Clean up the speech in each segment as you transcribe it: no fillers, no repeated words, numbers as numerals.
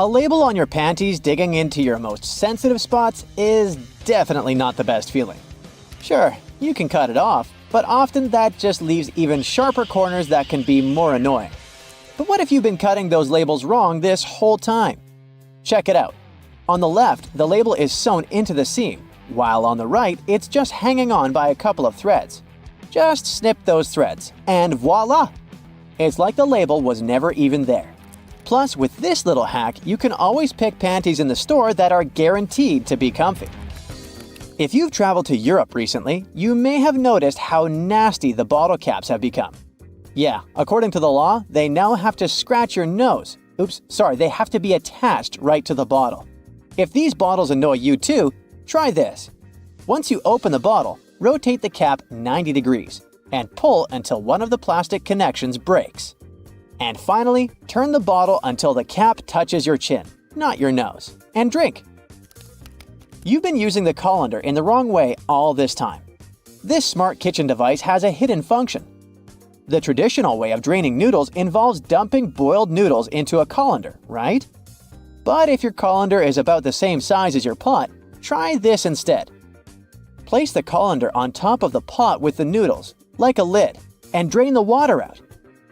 A label on your panties digging into your most sensitive spots is definitely not the best feeling. Sure, you can cut it off, but often that just leaves even sharper corners that can be more annoying. But what if you've been cutting those labels wrong this whole time? Check it out. On the left, the label is sewn into the seam, while on the right, it's just hanging on by a couple of threads. Just snip those threads, and voila! It's like the label was never even there. Plus, with this little hack, you can always pick panties in the store that are guaranteed to be comfy. If you've traveled to Europe recently, you may have noticed how nasty the bottle caps have become. Yeah, according to the law, they now have to scratch your nose. They have to be attached right to the bottle. If these bottles annoy you too, try this. Once you open the bottle, rotate the cap 90 degrees and pull until one of the plastic connections breaks. And finally, turn the bottle until the cap touches your chin, not your nose, and drink. You've been using the colander in the wrong way all this time. This smart kitchen device has a hidden function. The traditional way of draining noodles involves dumping boiled noodles into a colander, right? But if your colander is about the same size as your pot, try this instead. Place the colander on top of the pot with the noodles, like a lid, and drain the water out.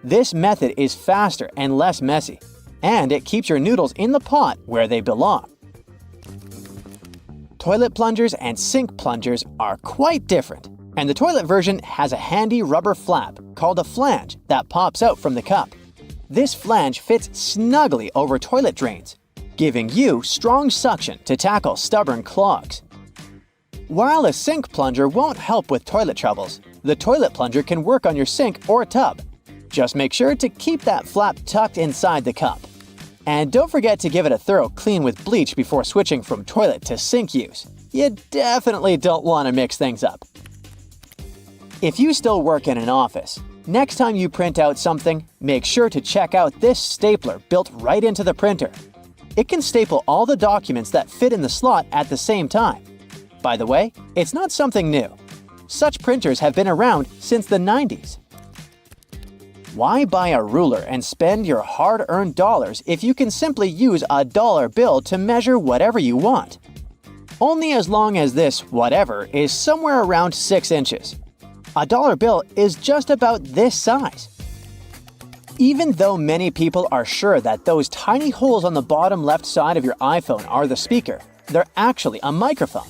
This method is faster and less messy, and it keeps your noodles in the pot where they belong. Toilet plungers and sink plungers are quite different, and the toilet version has a handy rubber flap called a flange that pops out from the cup. This flange fits snugly over toilet drains, giving you strong suction to tackle stubborn clogs. While a sink plunger won't help with toilet troubles, the toilet plunger can work on your sink or tub. Just make sure to keep that flap tucked inside the cup. And don't forget to give it a thorough clean with bleach before switching from toilet to sink use. You definitely don't want to mix things up. If you still work in an office, next time you print out something, make sure to check out this stapler built right into the printer. It can staple all the documents that fit in the slot at the same time. By the way, it's not something new. Such printers have been around since the 90s. Why buy a ruler and spend your hard-earned dollars if you can simply use a dollar bill to measure whatever you want? Only as long as this whatever is somewhere around 6 inches. A dollar bill is just about this size. Even though many people are sure that those tiny holes on the bottom left side of your iPhone are the speaker, they're actually a microphone.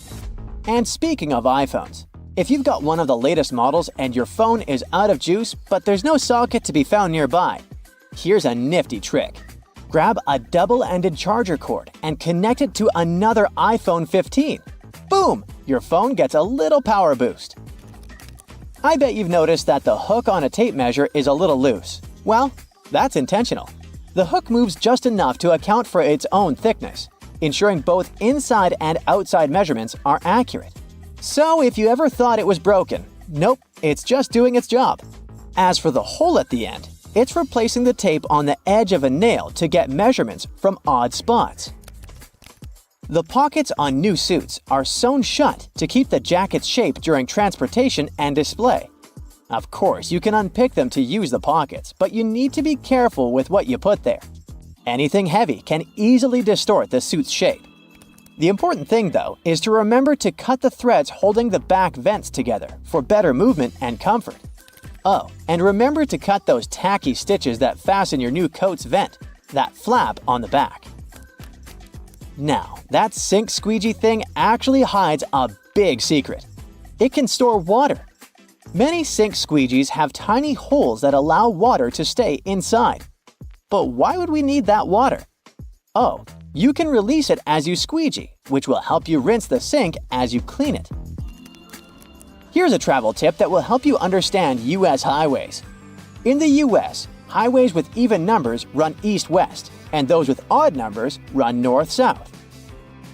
And speaking of iPhones, if you've got one of the latest models and your phone is out of juice but there's no socket to be found nearby, here's a nifty trick. Grab a double-ended charger cord and connect it to another iPhone 15. Boom! Your phone gets a little power boost. I bet you've noticed that the hook on a tape measure is a little loose. Well, that's intentional. The hook moves just enough to account for its own thickness, ensuring both inside and outside measurements are accurate. So if you ever thought it was broken, nope, it's just doing its job. As for the hole at the end, it's replacing the tape on the edge of a nail to get measurements from odd spots. The pockets on new suits are sewn shut to keep the jacket's shape during transportation and display. Of course, you can unpick them to use the pockets, but you need to be careful with what you put there. Anything heavy can easily distort the suit's shape. The important thing, though, is to remember to cut the threads holding the back vents together for better movement and comfort. Oh, and remember to cut those tacky stitches that fasten your new coat's vent, that flap on the back. Now, that sink squeegee thing actually hides a big secret. It can store water. Many sink squeegees have tiny holes that allow water to stay inside. But why would we need that water? Oh, you can release it as you squeegee, which will help you rinse the sink as you clean it. Here's a travel tip that will help you understand U.S. highways. In the U.S., highways with even numbers run east-west, and those with odd numbers run north-south.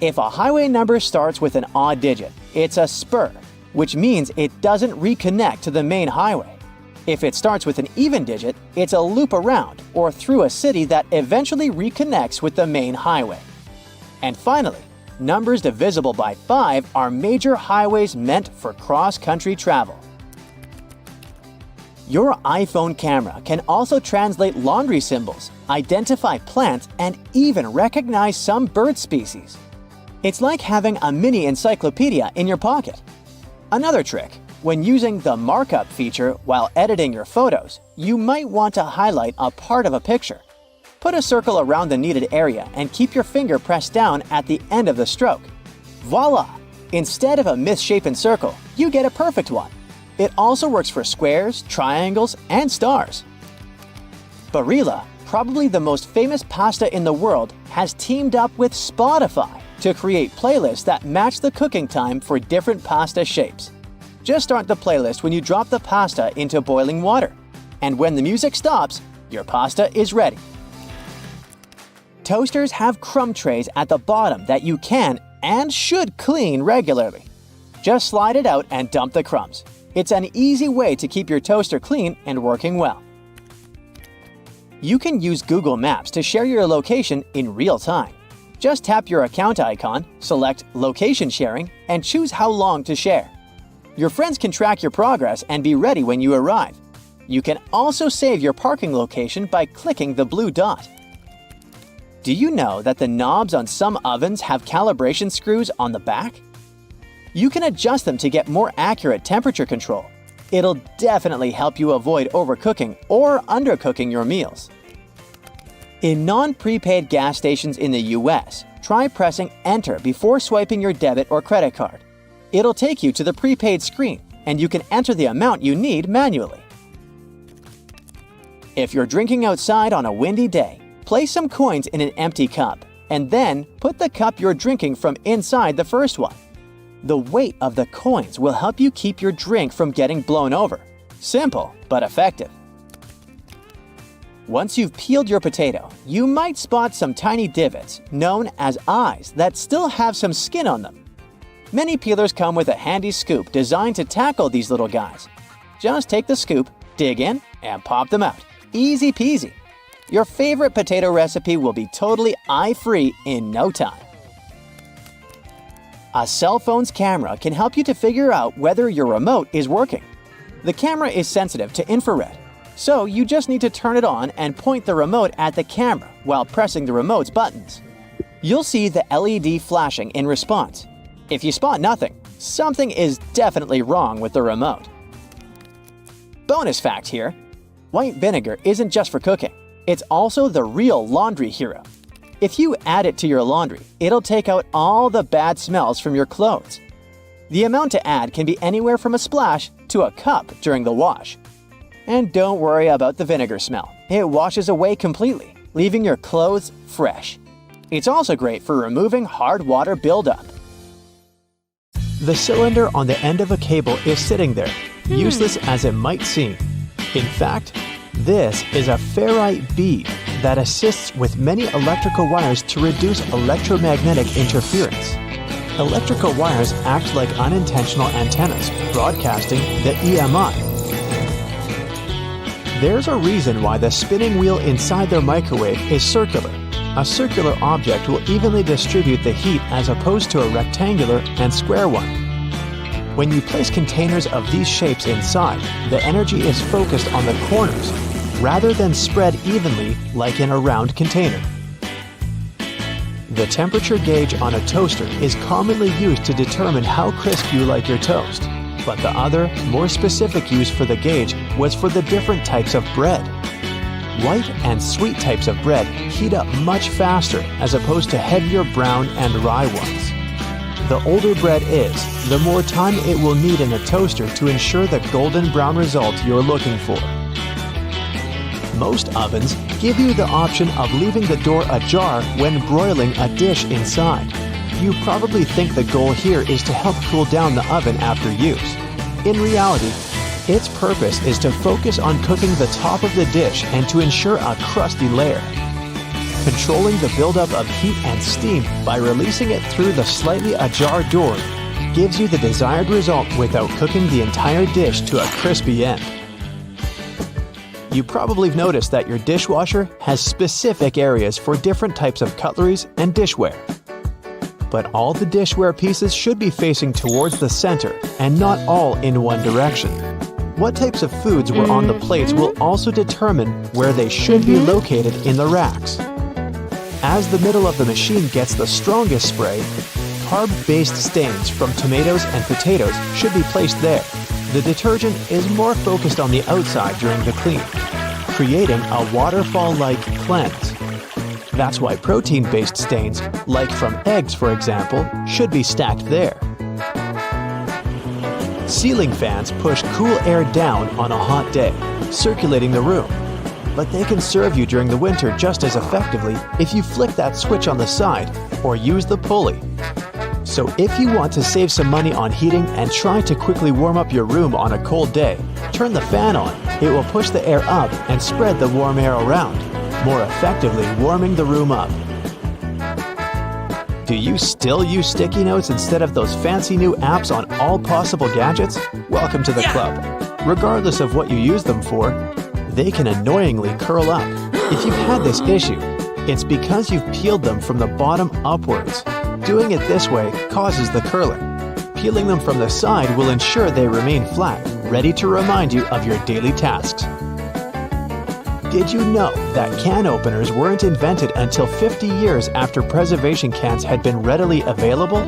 If a highway number starts with an odd digit, it's a spur, which means it doesn't reconnect to the main highway. If it starts with an even digit, it's a loop around or through a city that eventually reconnects with the main highway. And finally, numbers divisible by 5 are major highways meant for cross-country travel. Your iPhone camera can also translate laundry symbols, identify plants, and even recognize some bird species. It's like having a mini encyclopedia in your pocket. Another trick: when using the markup feature while editing your photos, you might want to highlight a part of a picture. Put a circle around the needed area and keep your finger pressed down at the end of the stroke. Voila! Instead of a misshapen circle, you get a perfect one. It also works for squares, triangles, and stars. Barilla, probably the most famous pasta in the world, has teamed up with Spotify to create playlists that match the cooking time for different pasta shapes. Just start the playlist when you drop the pasta into boiling water. And when the music stops, your pasta is ready. Toasters have crumb trays at the bottom that you can and should clean regularly. Just slide it out and dump the crumbs. It's an easy way to keep your toaster clean and working well. You can use Google Maps to share your location in real time. Just tap your account icon, select Location Sharing, and choose how long to share. Your friends can track your progress and be ready when you arrive. You can also save your parking location by clicking the blue dot. Do you know that the knobs on some ovens have calibration screws on the back? You can adjust them to get more accurate temperature control. It'll definitely help you avoid overcooking or undercooking your meals. In non-prepaid gas stations in the US, try pressing Enter before swiping your debit or credit card. It'll take you to the prepaid screen, and you can enter the amount you need manually. If you're drinking outside on a windy day, place some coins in an empty cup, and then put the cup you're drinking from inside the first one. The weight of the coins will help you keep your drink from getting blown over. Simple, but effective. Once you've peeled your potato, you might spot some tiny divots, known as eyes, that still have some skin on them. Many peelers come with a handy scoop designed to tackle these little guys. Just take the scoop, dig in, and pop them out. Easy peasy. Your favorite potato recipe will be totally eye-free in no time. A cell phone's camera can help you to figure out whether your remote is working. The camera is sensitive to infrared, so you just need to turn it on and point the remote at the camera while pressing the remote's buttons. You'll see the LED flashing in response. If you spot nothing, something is definitely wrong with the remote. Bonus fact here: white vinegar isn't just for cooking. It's also the real laundry hero. If you add it to your laundry, it'll take out all the bad smells from your clothes. The amount to add can be anywhere from a splash to a cup during the wash. And don't worry about the vinegar smell. It washes away completely, leaving your clothes fresh. It's also great for removing hard water buildup. The cylinder on the end of a cable is sitting there, useless as it might seem. In fact, this is a ferrite bead that assists with many electrical wires to reduce electromagnetic interference. Electrical wires act like unintentional antennas, broadcasting the EMI. There's a reason why the spinning wheel inside their microwave is circular. A circular object will evenly distribute the heat as opposed to a rectangular and square one. When you place containers of these shapes inside, the energy is focused on the corners, rather than spread evenly like in a round container. The temperature gauge on a toaster is commonly used to determine how crisp you like your toast, but the other, more specific use for the gauge was for the different types of bread. White and sweet types of bread heat up much faster as opposed to heavier brown and rye ones. The older bread is, the more time it will need in a toaster to ensure the golden brown result you're looking for. Most ovens give you the option of leaving the door ajar when broiling a dish inside. You probably think the goal here is to help cool down the oven after use. In reality, its purpose is to focus on cooking the top of the dish and to ensure a crusty layer. Controlling the buildup of heat and steam by releasing it through the slightly ajar door gives you the desired result without cooking the entire dish to a crispy end. You probably have noticed that your dishwasher has specific areas for different types of cutleries and dishware. But all the dishware pieces should be facing towards the center and not all in one direction. What types of foods were on the plates will also determine where they should be located in the racks. As the middle of the machine gets the strongest spray, carb-based stains from tomatoes and potatoes should be placed there. The detergent is more focused on the outside during the clean, creating a waterfall-like cleanse. That's why protein-based stains, like from eggs for example, should be stacked there. Ceiling fans push cool air down on a hot day, circulating the room. But they can serve you during the winter just as effectively if you flick that switch on the side or use the pulley. So if you want to save some money on heating and try to quickly warm up your room on a cold day, turn the fan on. It will push the air up and spread the warm air around, more effectively warming the room up. Do you still use sticky notes instead of those fancy new apps on all possible gadgets? Welcome to the club. Regardless of what you use them for, they can annoyingly curl up. If you've had this issue, it's because you've peeled them from the bottom upwards. Doing it this way causes the curling. Peeling them from the side will ensure they remain flat, ready to remind you of your daily tasks. Did you know that can openers weren't invented until 50 years after preservation cans had been readily available?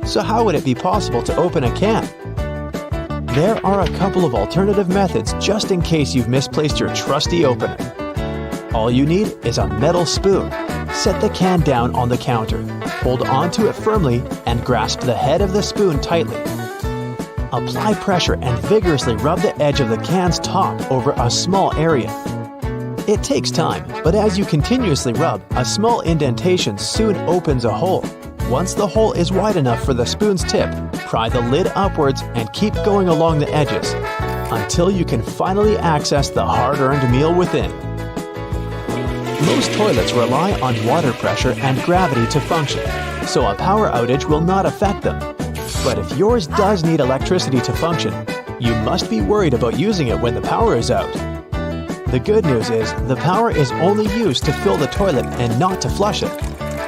So how would it be possible to open a can? There are a couple of alternative methods just in case you've misplaced your trusty opener. All you need is a metal spoon. Set the can down on the counter, hold onto it firmly, and grasp the head of the spoon tightly. Apply pressure and vigorously rub the edge of the can's top over a small area. It takes time, but as you continuously rub, a small indentation soon opens a hole. Once the hole is wide enough for the spoon's tip, pry the lid upwards and keep going along the edges until you can finally access the hard-earned meal within. Most toilets rely on water pressure and gravity to function, so a power outage will not affect them. But if yours does need electricity to function, you must be worried about using it when the power is out. The good news is the power is only used to fill the toilet and not to flush it.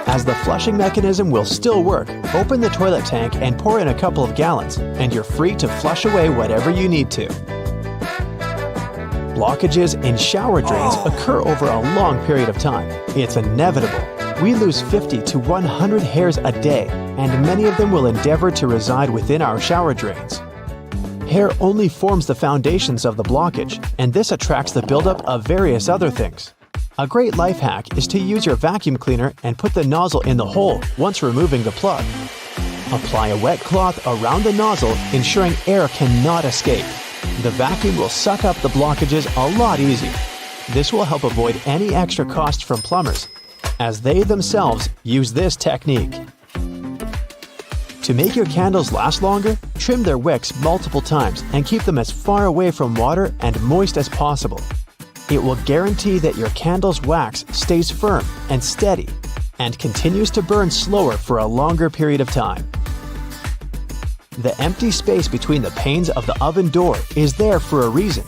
As the flushing mechanism will still work, open the toilet tank and pour in a couple of gallons, and you're free to flush away whatever you need to. Blockages in shower drains occur over a long period of time. It's inevitable. We lose 50 to 100 hairs a day, and many of them will endeavor to reside within our shower drains. Hair only forms the foundations of the blockage, and this attracts the buildup of various other things. A great life hack is to use your vacuum cleaner and put the nozzle in the hole once removing the plug. Apply a wet cloth around the nozzle, ensuring air cannot escape. The vacuum will suck up the blockages a lot easier. This will help avoid any extra cost from plumbers, as they themselves use this technique. To make your candles last longer, trim their wicks multiple times and keep them as far away from water and moist as possible. It will guarantee that your candle's wax stays firm and steady and continues to burn slower for a longer period of time. The empty space between the panes of the oven door is there for a reason.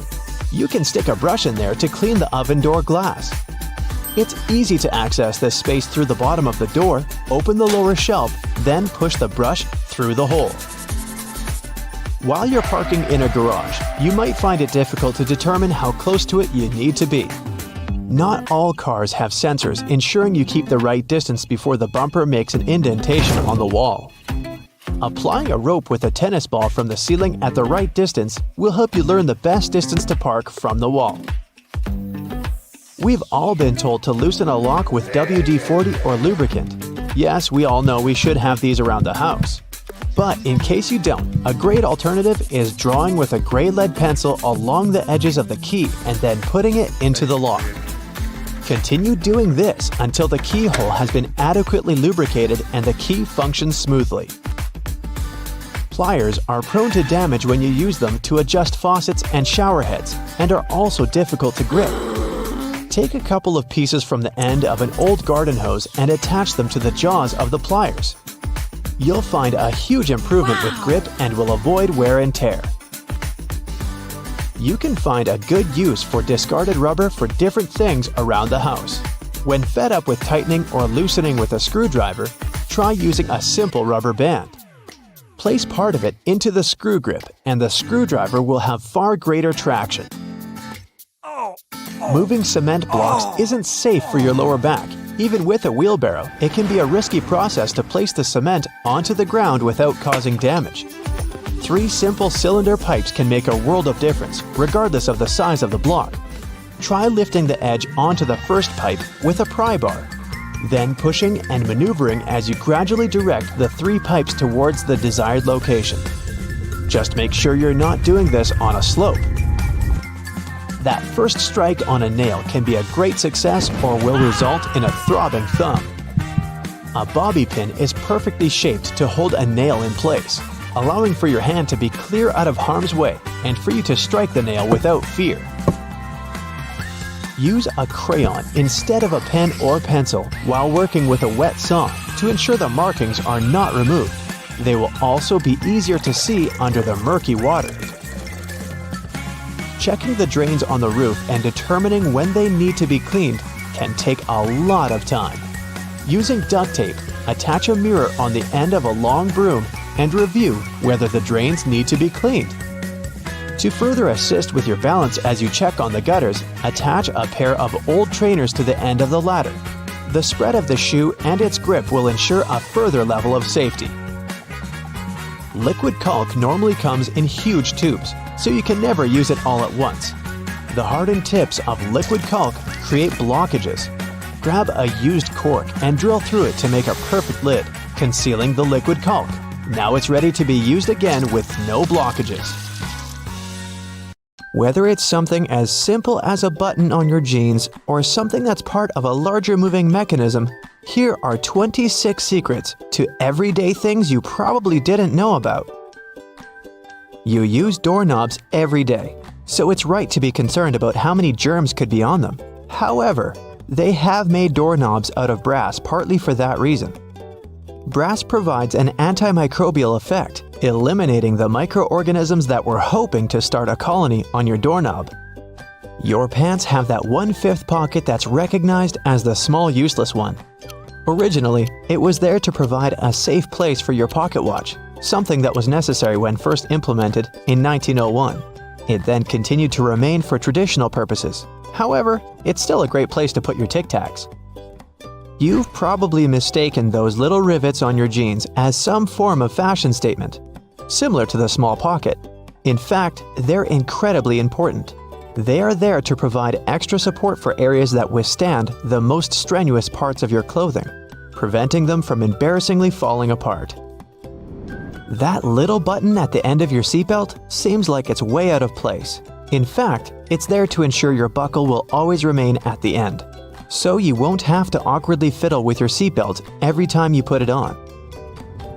You can stick a brush in there to clean the oven door glass. It's easy to access this space through the bottom of the door, open the lower shelf, then push the brush through the hole. While you're parking in a garage, you might find it difficult to determine how close to it you need to be. Not all cars have sensors ensuring you keep the right distance before the bumper makes an indentation on the wall. Applying a rope with a tennis ball from the ceiling at the right distance will help you learn the best distance to park from the wall. We've all been told to loosen a lock with WD-40 or lubricant. Yes, we all know we should have these around the house. But in case you don't, a great alternative is drawing with a gray lead pencil along the edges of the key and then putting it into the lock. Continue doing this until the keyhole has been adequately lubricated and the key functions smoothly. Pliers are prone to damage when you use them to adjust faucets and shower heads and are also difficult to grip. Take a couple of pieces from the end of an old garden hose and attach them to the jaws of the pliers. You'll find a huge improvement with grip and will avoid wear and tear. You can find a good use for discarded rubber for different things around the house. When fed up with tightening or loosening with a screwdriver, try using a simple rubber band. Place part of it into the screw grip, and the screwdriver will have far greater traction. Moving cement blocks isn't safe for your lower back. Even with a wheelbarrow, it can be a risky process to place the cement onto the ground without causing damage. 3 simple cylinder pipes can make a world of difference, regardless of the size of the block. Try lifting the edge onto the first pipe with a pry bar, then pushing and maneuvering as you gradually direct the 3 pipes towards the desired location. Just make sure you're not doing this on a slope. That first strike on a nail can be a great success or will result in a throbbing thumb. A bobby pin is perfectly shaped to hold a nail in place, allowing for your hand to be clear out of harm's way and for you to strike the nail without fear. Use a crayon instead of a pen or pencil while working with a wet saw to ensure the markings are not removed. They will also be easier to see under the murky water. Checking the drains on the roof and determining when they need to be cleaned can take a lot of time. Using duct tape, attach a mirror on the end of a long broom and review whether the drains need to be cleaned. To further assist with your balance as you check on the gutters, attach a pair of old trainers to the end of the ladder. The spread of the shoe and its grip will ensure a further level of safety. Liquid caulk normally comes in huge tubes, so you can never use it all at once. The hardened tips of liquid caulk create blockages. Grab a used cork and drill through it to make a perfect lid, concealing the liquid caulk. Now it's ready to be used again with no blockages. Whether it's something as simple as a button on your jeans or something that's part of a larger moving mechanism, here are 26 secrets to everyday things you probably didn't know about. You use doorknobs every day, so it's right to be concerned about how many germs could be on them. However, they have made doorknobs out of brass partly for that reason. Brass provides an antimicrobial effect, eliminating the microorganisms that were hoping to start a colony on your doorknob. Your pants have that 1/5 pocket that's recognized as the small useless one. Originally, it was there to provide a safe place for your pocket watch, something that was necessary when first implemented in 1901. It then continued to remain for traditional purposes. However, it's still a great place to put your Tic Tacs. You've probably mistaken those little rivets on your jeans as some form of fashion statement, similar to the small pocket. In fact, they're incredibly important. They are there to provide extra support for areas that withstand the most strenuous parts of your clothing, preventing them from embarrassingly falling apart. That little button at the end of your seatbelt seems like it's way out of place. In fact, it's there to ensure your buckle will always remain at the end, so you won't have to awkwardly fiddle with your seatbelt every time you put it on.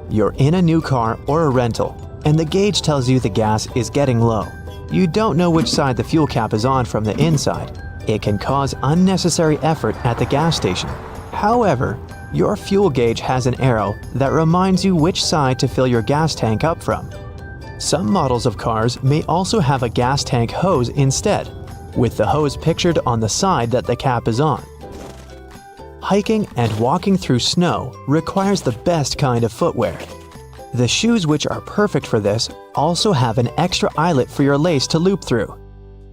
You're in a new car or a rental, and the gauge tells you the gas is getting low. You don't know which side the fuel cap is on from the inside. It can cause unnecessary effort at the gas station. However, your fuel gauge has an arrow that reminds you which side to fill your gas tank up from. Some models of cars may also have a gas tank hose instead, with the hose pictured on the side that the cap is on. Hiking and walking through snow requires the best kind of footwear. The shoes which are perfect for this also have an extra eyelet for your lace to loop through.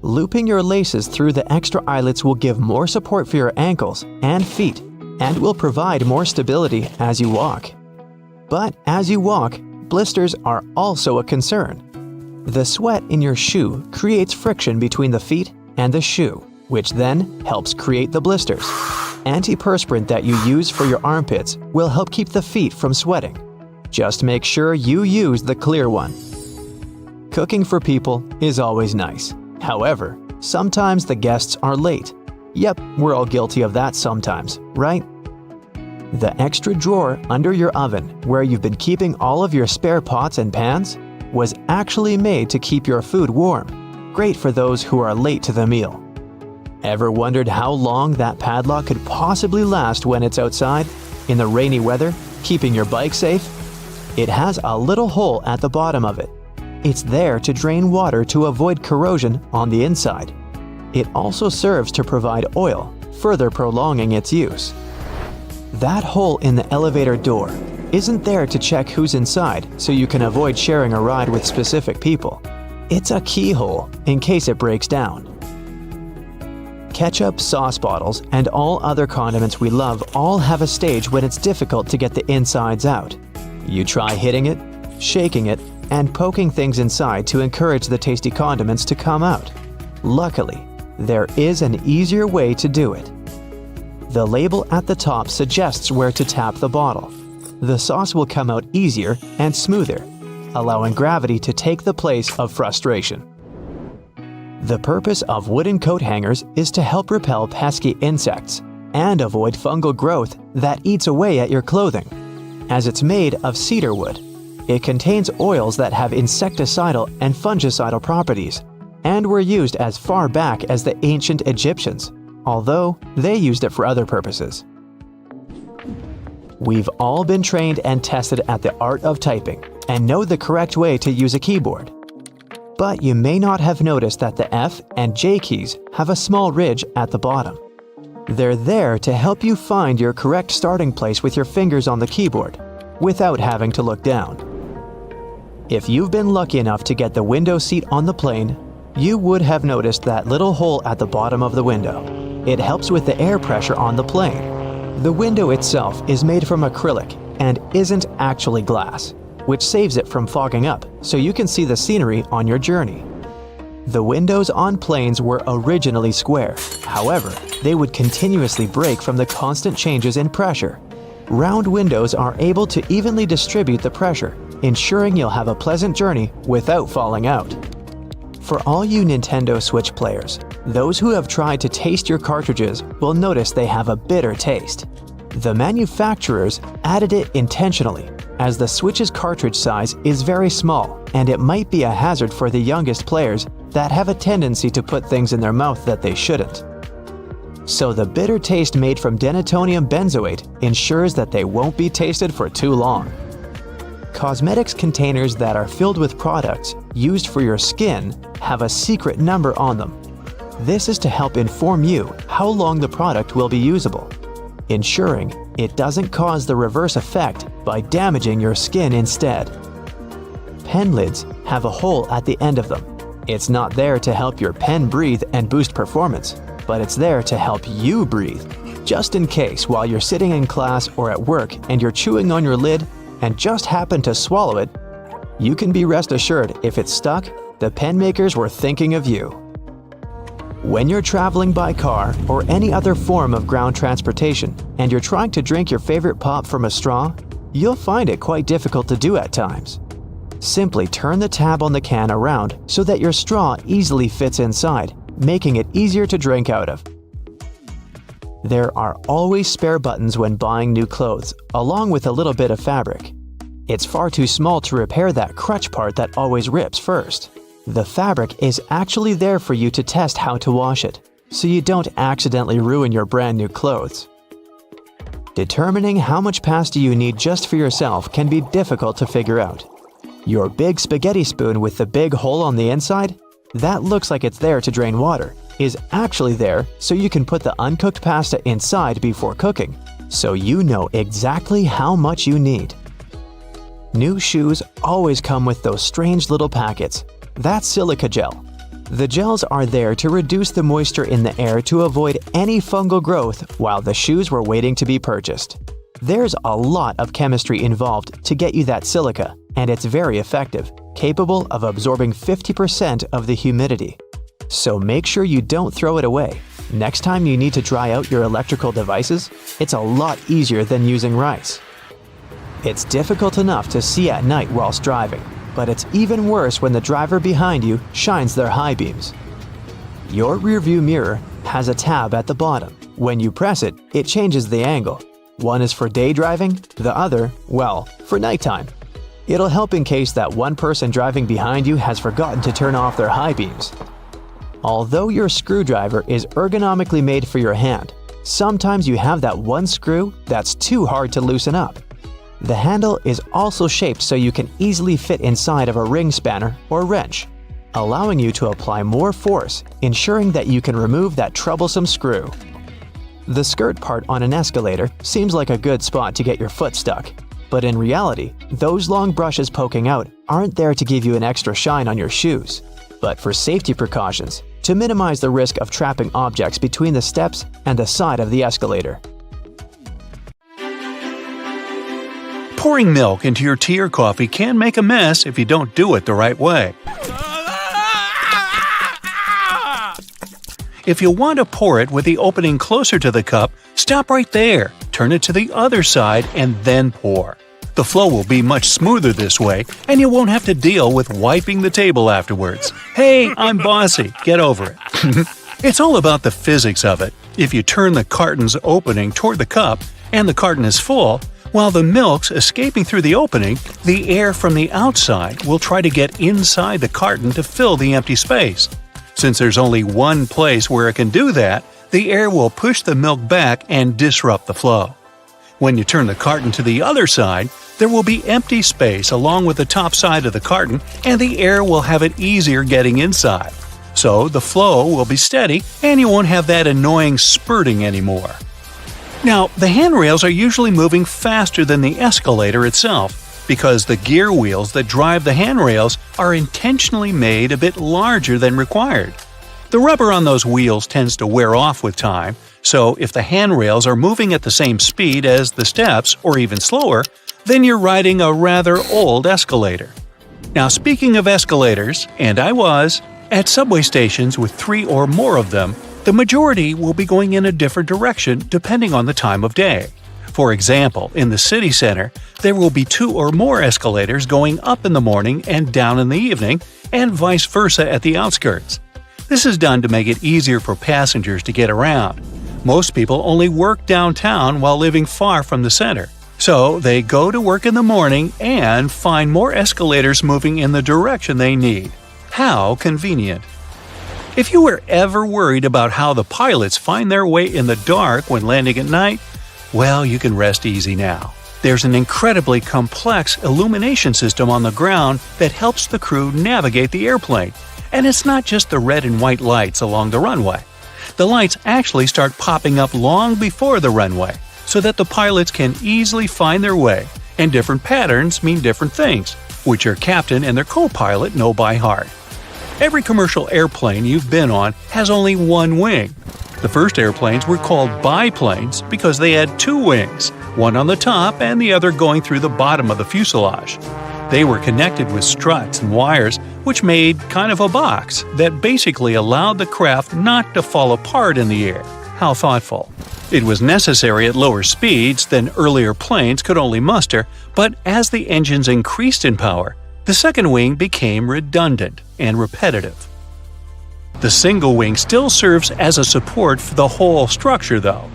Looping your laces through the extra eyelets will give more support for your ankles and feet and will provide more stability as you walk. But as you walk, blisters are also a concern. The sweat in your shoe creates friction between the feet and the shoe, which then helps create the blisters. Antiperspirant that you use for your armpits will help keep the feet from sweating. Just make sure you use the clear one. Cooking for people is always nice. However, sometimes the guests are late. Yep, we're all guilty of that sometimes, right? The extra drawer under your oven, where you've been keeping all of your spare pots and pans, was actually made to keep your food warm. Great for those who are late to the meal. Ever wondered how long that padlock could possibly last when it's outside, in the rainy weather, keeping your bike safe? It has a little hole at the bottom of it. It's there to drain water to avoid corrosion on the inside. It also serves to provide oil, further prolonging its use. That hole in the elevator door, isn't there to check who's inside so you can avoid sharing a ride with specific people. It's a keyhole in case it breaks down. Ketchup, sauce bottles, and all other condiments we love all have a stage when it's difficult to get the insides out. You try hitting it, shaking it, and poking things inside to encourage the tasty condiments to come out. Luckily, there is an easier way to do it. The label at the top suggests where to tap the bottle. The sauce will come out easier and smoother, allowing gravity to take the place of frustration. The purpose of wooden coat hangers is to help repel pesky insects and avoid fungal growth that eats away at your clothing. As it's made of cedar wood, it contains oils that have insecticidal and fungicidal properties and were used as far back as the ancient Egyptians, although they used it for other purposes. We've all been trained and tested at the art of typing and know the correct way to use a keyboard. But you may not have noticed that the F and J keys have a small ridge at the bottom. They're there to help you find your correct starting place with your fingers on the keyboard, without having to look down. If you've been lucky enough to get the window seat on the plane, you would have noticed that little hole at the bottom of the window. It helps with the air pressure on the plane. The window itself is made from acrylic and isn't actually glass, which saves it from fogging up so you can see the scenery on your journey. The windows on planes were originally square. However, they would continuously break from the constant changes in pressure. Round windows are able to evenly distribute the pressure, ensuring you'll have a pleasant journey without falling out. For all you Nintendo Switch players, those who have tried to taste your cartridges will notice they have a bitter taste. The manufacturers added it intentionally, as the Switch's cartridge size is very small and it might be a hazard for the youngest players that have a tendency to put things in their mouth that they shouldn't. So the bitter taste made from denatonium benzoate ensures that they won't be tasted for too long. Cosmetics containers that are filled with products used for your skin have a secret number on them. This is to help inform you how long the product will be usable, ensuring it doesn't cause the reverse effect by damaging your skin instead. Pen lids have a hole at the end of them. It's not there to help your pen breathe and boost performance, but it's there to help you breathe, just in case while you're sitting in class or at work and you're chewing on your lid and just happen to swallow it. You can be rest assured if it's stuck, the pen makers were thinking of you. When you're traveling by car or any other form of ground transportation and you're trying to drink your favorite pop from a straw, you'll find it quite difficult to do at times. Simply turn the tab on the can around so that your straw easily fits inside, making it easier to drink out of. There are always spare buttons when buying new clothes, along with a little bit of fabric. It's far too small to repair that crutch part that always rips first. The fabric is actually there for you to test how to wash it, so you don't accidentally ruin your brand new clothes. Determining how much pasta you need just for yourself can be difficult to figure out. Your big spaghetti spoon with the big hole on the inside, that looks like it's there to drain water, is actually there so you can put the uncooked pasta inside before cooking, so you know exactly how much you need. New shoes always come with those strange little packets. That's silica gel. The gels are there to reduce the moisture in the air to avoid any fungal growth while the shoes were waiting to be purchased. There's a lot of chemistry involved to get you that silica, and it's very effective, capable of absorbing 50% of the humidity. So make sure you don't throw it away. Next time you need to dry out your electrical devices, it's a lot easier than using rice. It's difficult enough to see at night whilst driving, but it's even worse when the driver behind you shines their high beams. Your rearview mirror has a tab at the bottom. When you press it, it changes the angle. One is for day driving, the other, well, for nighttime. It'll help in case that one person driving behind you has forgotten to turn off their high beams. Although your screwdriver is ergonomically made for your hand, sometimes you have that one screw that's too hard to loosen up. The handle is also shaped so you can easily fit inside of a ring spanner or wrench, allowing you to apply more force, ensuring that you can remove that troublesome screw. The skirt part on an escalator seems like a good spot to get your foot stuck. But in reality, those long brushes poking out aren't there to give you an extra shine on your shoes, but for safety precautions, to minimize the risk of trapping objects between the steps and the side of the escalator. Pouring milk into your tea or coffee can make a mess if you don't do it the right way. If you want to pour it with the opening closer to the cup, stop right there, turn it to the other side, and then pour. The flow will be much smoother this way, and you won't have to deal with wiping the table afterwards. Hey, I'm bossy. Get over it. It's all about the physics of it. If you turn the carton's opening toward the cup and the carton is full, while the milk's escaping through the opening, the air from the outside will try to get inside the carton to fill the empty space. Since there's only one place where it can do that, the air will push the milk back and disrupt the flow. When you turn the carton to the other side, there will be empty space along with the top side of the carton, and the air will have it easier getting inside. So the flow will be steady, and you won't have that annoying spurting anymore. Now, the handrails are usually moving faster than the escalator itself because the gear wheels that drive the handrails are intentionally made a bit larger than required. The rubber on those wheels tends to wear off with time, so if the handrails are moving at the same speed as the steps or even slower, then you're riding a rather old escalator. Now, speaking of escalators, and I was, at subway stations with 3 or more of them, the majority will be going in a different direction depending on the time of day. For example, in the city center, there will be 2 or more escalators going up in the morning and down in the evening, and vice versa at the outskirts. This is done to make it easier for passengers to get around. Most people only work downtown while living far from the center, so they go to work in the morning and find more escalators moving in the direction they need. How convenient! If you were ever worried about how the pilots find their way in the dark when landing at night, well, you can rest easy now. There's an incredibly complex illumination system on the ground that helps the crew navigate the airplane. And it's not just the red and white lights along the runway. The lights actually start popping up long before the runway, so that the pilots can easily find their way, and different patterns mean different things, which your captain and their co-pilot know by heart. Every commercial airplane you've been on has only one wing. The first airplanes were called biplanes because they had 2 wings, one on the top and the other going through the bottom of the fuselage. They were connected with struts and wires, which made kind of a box that basically allowed the craft not to fall apart in the air. How thoughtful. It was necessary at lower speeds than earlier planes could only muster, but as the engines increased in power, the second wing became redundant and repetitive. The single wing still serves as a support for the whole structure, though.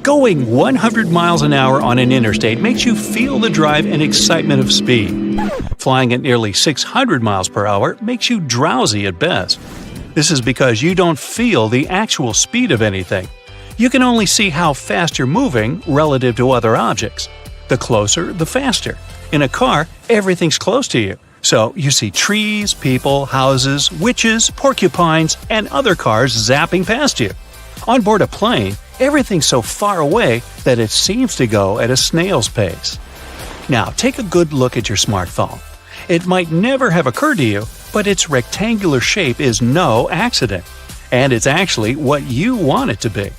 Going 100 miles an hour on an interstate makes you feel the drive and excitement of speed. Flying at nearly 600 miles per hour makes you drowsy at best. This is because you don't feel the actual speed of anything. You can only see how fast you're moving relative to other objects. The closer, the faster. In a car, everything's close to you, so you see trees, people, houses, witches, porcupines, and other cars zapping past you. On board a plane, everything's so far away that it seems to go at a snail's pace. Now, take a good look at your smartphone. It might never have occurred to you, but its rectangular shape is no accident, and it's actually what you want it to be.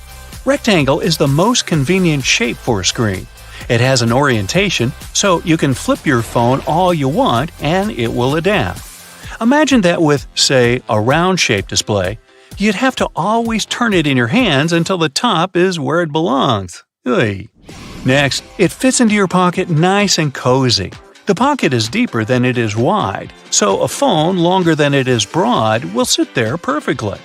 Rectangle is the most convenient shape for a screen. It has an orientation, so you can flip your phone all you want and it will adapt. Imagine that with, say, a round-shaped display, you'd have to always turn it in your hands until the top is where it belongs. Oy. Next, it fits into your pocket nice and cozy. The pocket is deeper than it is wide, so a phone longer than it is broad will sit there perfectly.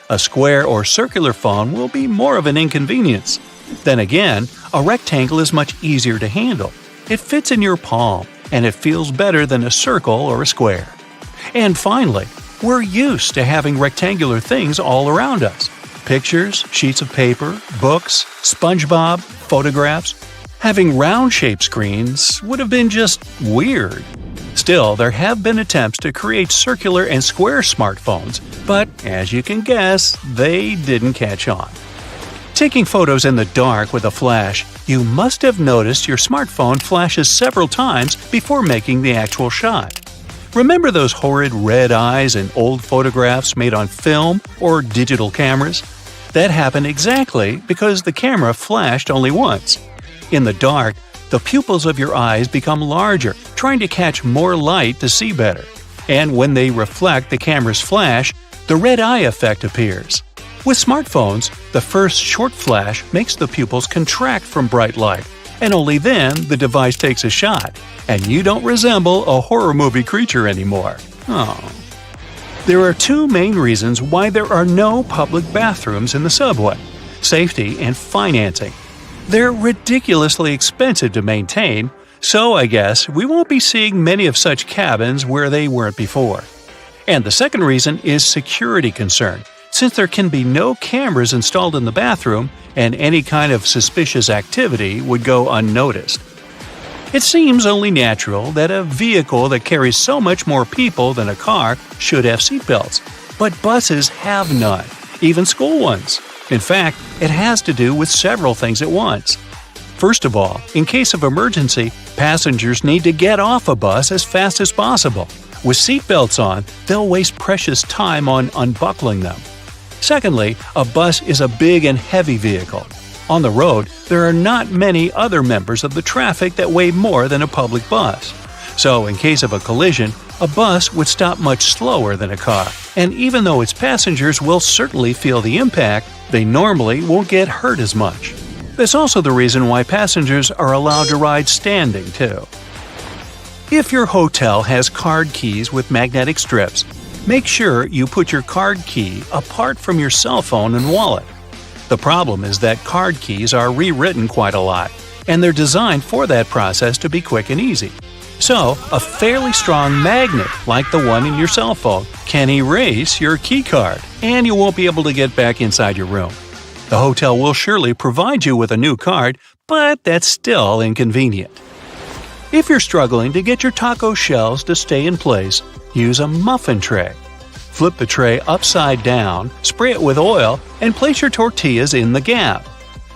A square or circular phone will be more of an inconvenience. Then again, a rectangle is much easier to handle. It fits in your palm, and it feels better than a circle or a square. And finally, we're used to having rectangular things all around us. Pictures, sheets of paper, books, SpongeBob, photographs. Having round-shaped screens would have been just weird. Still, there have been attempts to create circular and square smartphones, but as you can guess, they didn't catch on. Taking photos in the dark with a flash, you must have noticed your smartphone flashes several times before making the actual shot. Remember those horrid red eyes in old photographs made on film or digital cameras? That happened exactly because the camera flashed only once. In the dark, the pupils of your eyes become larger, trying to catch more light to see better. And when they reflect the camera's flash, the red eye effect appears. With smartphones, the first short flash makes the pupils contract from bright light, and only then the device takes a shot, and you don't resemble a horror movie creature anymore. Oh. There are two main reasons why there are no public bathrooms in the subway: safety and financing. They're ridiculously expensive to maintain, so I guess we won't be seeing many of such cabins where they weren't before. And the second reason is security concern, since there can be no cameras installed in the bathroom and any kind of suspicious activity would go unnoticed. It seems only natural that a vehicle that carries so much more people than a car should have seatbelts, but buses have none, even school ones. In fact, it has to do with several things at once. First of all, in case of emergency, passengers need to get off a bus as fast as possible. With seatbelts on, they'll waste precious time on unbuckling them. Secondly, a bus is a big and heavy vehicle. On the road, there are not many other members of the traffic that weigh more than a public bus. So, in case of a collision, a bus would stop much slower than a car, and even though its passengers will certainly feel the impact, they normally won't get hurt as much. That's also the reason why passengers are allowed to ride standing, too. If your hotel has card keys with magnetic strips, make sure you put your card key apart from your cell phone and wallet. The problem is that card keys are rewritten quite a lot, and they're designed for that process to be quick and easy. So, a fairly strong magnet, like the one in your cell phone, can erase your key card, and you won't be able to get back inside your room. The hotel will surely provide you with a new card, but that's still inconvenient. If you're struggling to get your taco shells to stay in place, use a muffin tray. Flip the tray upside down, spray it with oil, and place your tortillas in the gap.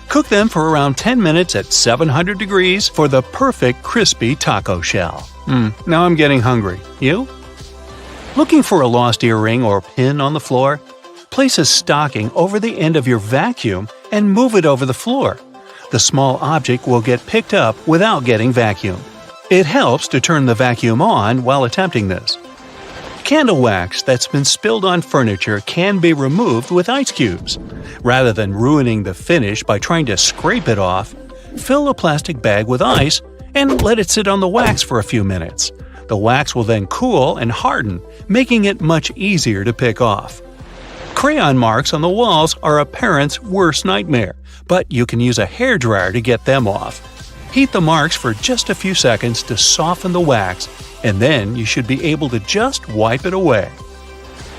Cook them for around 10 minutes at 700 degrees for the perfect crispy taco shell. Now I'm getting hungry. You? Looking for a lost earring or pin on the floor? Place a stocking over the end of your vacuum and move it over the floor. The small object will get picked up without getting vacuumed. It helps to turn the vacuum on while attempting this. Candle wax that's been spilled on furniture can be removed with ice cubes. Rather than ruining the finish by trying to scrape it off, fill a plastic bag with ice and let it sit on the wax for a few minutes. The wax will then cool and harden, making it much easier to pick off. Crayon marks on the walls are a parent's worst nightmare, but you can use a hairdryer to get them off. Heat the marks for just a few seconds to soften the wax, and then you should be able to just wipe it away.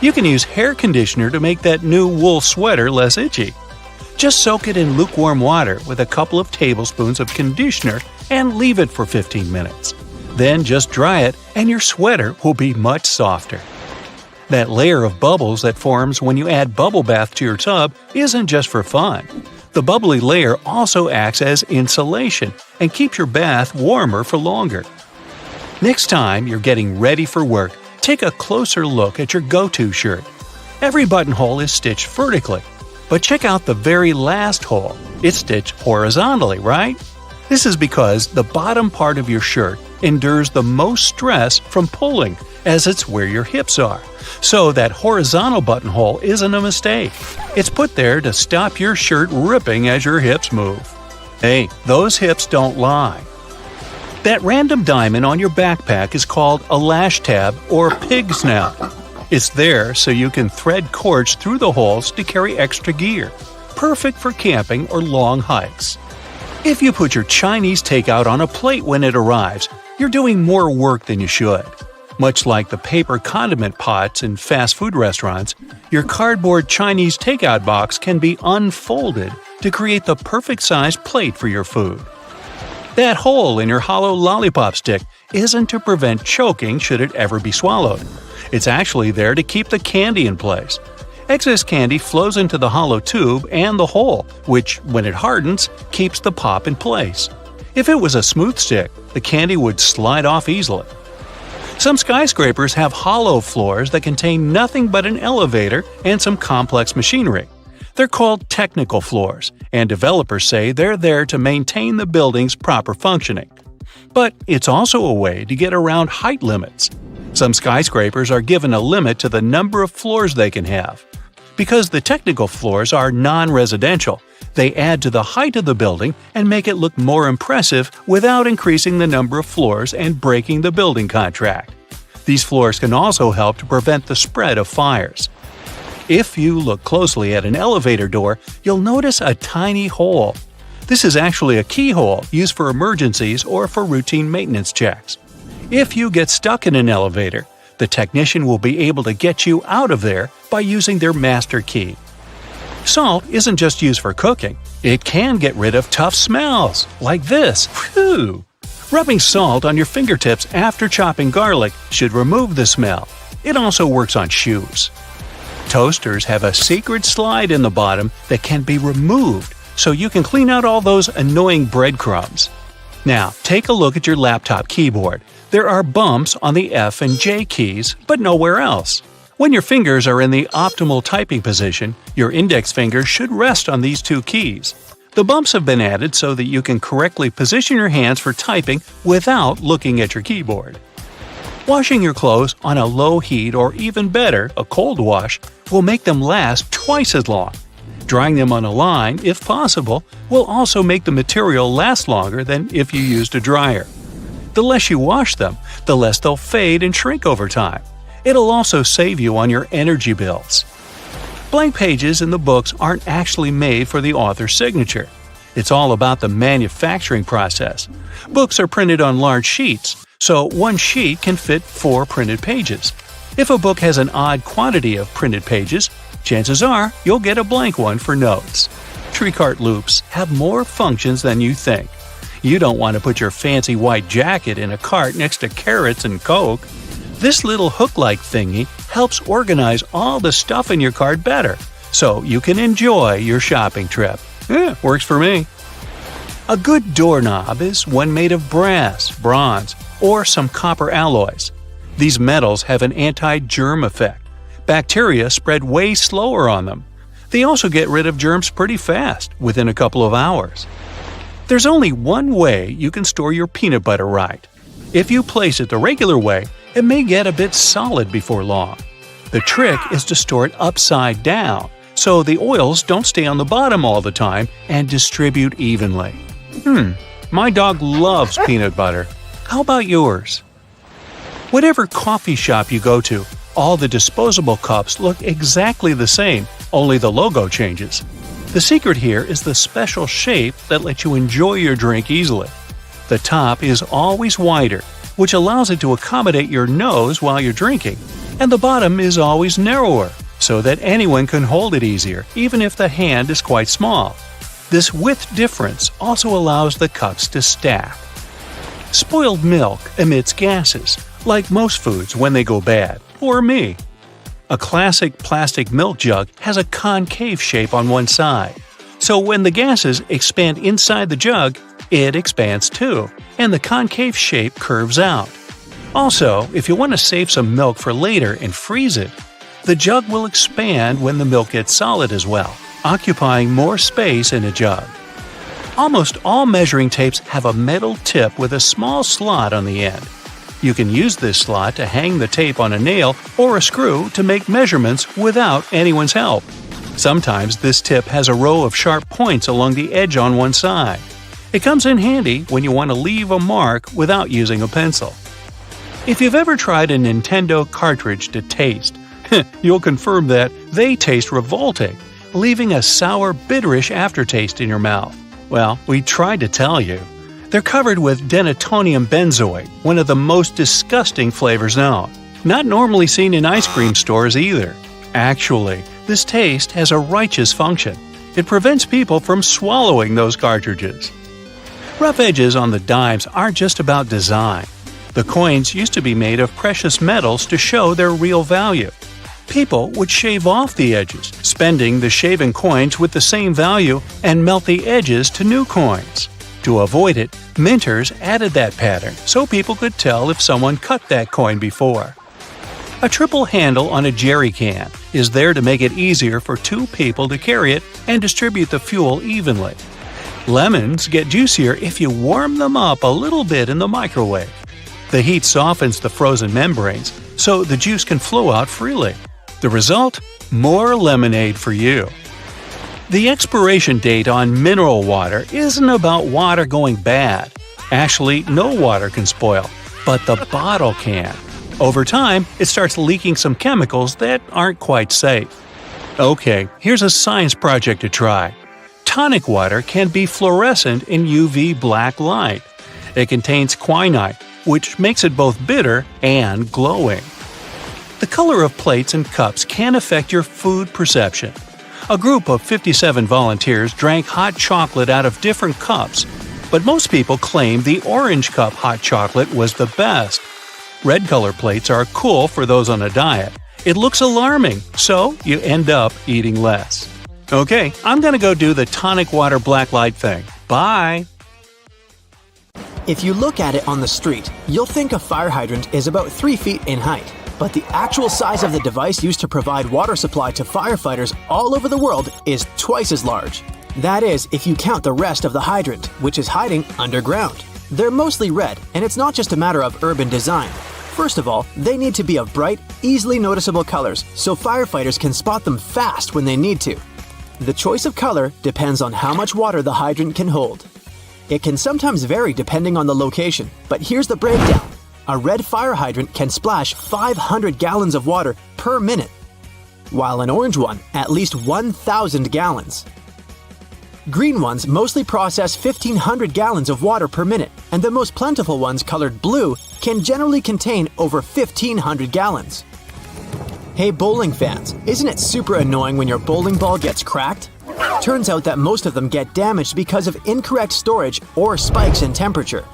You can use hair conditioner to make that new wool sweater less itchy. Just soak it in lukewarm water with a couple of tablespoons of conditioner and leave it for 15 minutes. Then just dry it and your sweater will be much softer. That layer of bubbles that forms when you add bubble bath to your tub isn't just for fun. The bubbly layer also acts as insulation and keeps your bath warmer for longer. Next time you're getting ready for work, take a closer look at your go-to shirt. Every buttonhole is stitched vertically, but check out the very last hole. It's stitched horizontally, right? This is because the bottom part of your shirt endures the most stress from pulling, as it's where your hips are. So that horizontal buttonhole isn't a mistake. It's put there to stop your shirt ripping as your hips move. Hey, those hips don't lie. That random diamond on your backpack is called a lash tab or pig snout. It's there so you can thread cords through the holes to carry extra gear. Perfect for camping or long hikes. If you put your Chinese takeout on a plate when it arrives, you're doing more work than you should. Much like the paper condiment pots in fast food restaurants, your cardboard Chinese takeout box can be unfolded to create the perfect sized plate for your food. That hole in your hollow lollipop stick isn't to prevent choking should it ever be swallowed. It's actually there to keep the candy in place. Excess candy flows into the hollow tube and the hole, which, when it hardens, keeps the pop in place. If it was a smooth stick, the candy would slide off easily. Some skyscrapers have hollow floors that contain nothing but an elevator and some complex machinery. They're called technical floors, and developers say they're there to maintain the building's proper functioning. But it's also a way to get around height limits. Some skyscrapers are given a limit to the number of floors they can have. Because the technical floors are non-residential, they add to the height of the building and make it look more impressive without increasing the number of floors and breaking the building contract. These floors can also help to prevent the spread of fires. If you look closely at an elevator door, you'll notice a tiny hole. This is actually a keyhole used for emergencies or for routine maintenance checks. If you get stuck in an elevator, the technician will be able to get you out of there by using their master key. Salt isn't just used for cooking. It can get rid of tough smells, like this. Whew! Rubbing salt on your fingertips after chopping garlic should remove the smell. It also works on shoes. Toasters have a secret slide in the bottom that can be removed, so you can clean out all those annoying breadcrumbs. Now, take a look at your laptop keyboard. There are bumps on the F and J keys, but nowhere else. When your fingers are in the optimal typing position, your index finger should rest on these two keys. The bumps have been added so that you can correctly position your hands for typing without looking at your keyboard. Washing your clothes on a low heat or even better, a cold wash, will make them last twice as long. Drying them on a line, if possible, will also make the material last longer than if you used a dryer. The less you wash them, the less they'll fade and shrink over time. It'll also save you on your energy bills. Blank pages in the books aren't actually made for the author's signature. It's all about the manufacturing process. Books are printed on large sheets, so one sheet can fit 4 printed pages. If a book has an odd quantity of printed pages, chances are you'll get a blank one for notes. Tree cart loops have more functions than you think. You don't want to put your fancy white jacket in a cart next to carrots and Coke. This little hook-like thingy helps organize all the stuff in your cart better, so you can enjoy your shopping trip. Works for me. A good doorknob is one made of brass, bronze, or some copper alloys. These metals have an anti-germ effect. Bacteria spread way slower on them. They also get rid of germs pretty fast, within a couple of hours. There's only one way you can store your peanut butter right. If you place it the regular way, it may get a bit solid before long. The trick is to store it upside down, so the oils don't stay on the bottom all the time and distribute evenly. My dog loves peanut butter. How about yours? Whatever coffee shop you go to, all the disposable cups look exactly the same, only the logo changes. The secret here is the special shape that lets you enjoy your drink easily. The top is always wider, which allows it to accommodate your nose while you're drinking, and the bottom is always narrower, so that anyone can hold it easier, even if the hand is quite small. This width difference also allows the cups to stack. Spoiled milk emits gases, like most foods when they go bad, or me. A classic plastic milk jug has a concave shape on one side, so when the gases expand inside the jug, it expands too, and the concave shape curves out. Also, if you want to save some milk for later and freeze it, the jug will expand when the milk gets solid as well, occupying more space in a jug. Almost all measuring tapes have a metal tip with a small slot on the end. You can use this slot to hang the tape on a nail or a screw to make measurements without anyone's help. Sometimes this tip has a row of sharp points along the edge on one side. It comes in handy when you want to leave a mark without using a pencil. If you've ever tried a Nintendo cartridge to taste, you'll confirm that they taste revolting, leaving a sour, bitterish aftertaste in your mouth. Well, we tried to tell you. They're covered with denatonium benzoate, one of the most disgusting flavors known. Not normally seen in ice cream stores either. Actually, this taste has a righteous function. It prevents people from swallowing those cartridges. Rough edges on the dimes aren't just about design. The coins used to be made of precious metals to show their real value. People would shave off the edges, spending the shaven coins with the same value and melt the edges to new coins. To avoid it, minters added that pattern so people could tell if someone cut that coin before. A triple handle on a jerry can is there to make it easier for two people to carry it and distribute the fuel evenly. Lemons get juicier if you warm them up a little bit in the microwave. The heat softens the frozen membranes, so the juice can flow out freely. The result? More lemonade for you. The expiration date on mineral water isn't about water going bad. Actually, no water can spoil, but the bottle can. Over time, it starts leaking some chemicals that aren't quite safe. Okay, here's a science project to try. Tonic water can be fluorescent in UV black light. It contains quinine, which makes it both bitter and glowing. The color of plates and cups can affect your food perception. A group of 57 volunteers drank hot chocolate out of different cups, but most people claim the orange cup hot chocolate was the best. Red color plates are cool for those on a diet. It looks alarming, so you end up eating less. Okay, I'm gonna go do the tonic water black light thing. Bye! If you look at it on the street, you'll think a fire hydrant is about 3 feet in height. But the actual size of the device used to provide water supply to firefighters all over the world is twice as large. That is, if you count the rest of the hydrant, which is hiding underground. They're mostly red, and it's not just a matter of urban design. First of all, they need to be of bright, easily noticeable colors so firefighters can spot them fast when they need to. The choice of color depends on how much water the hydrant can hold. It can sometimes vary depending on the location, but here's the breakdown. A red fire hydrant can splash 500 gallons of water per minute, while an orange one at least 1,000 gallons. Green ones mostly process 1,500 gallons of water per minute, and the most plentiful ones colored blue can generally contain over 1,500 gallons. Hey bowling fans, isn't it super annoying when your bowling ball gets cracked? Turns out that most of them get damaged because of incorrect storage or spikes in temperature.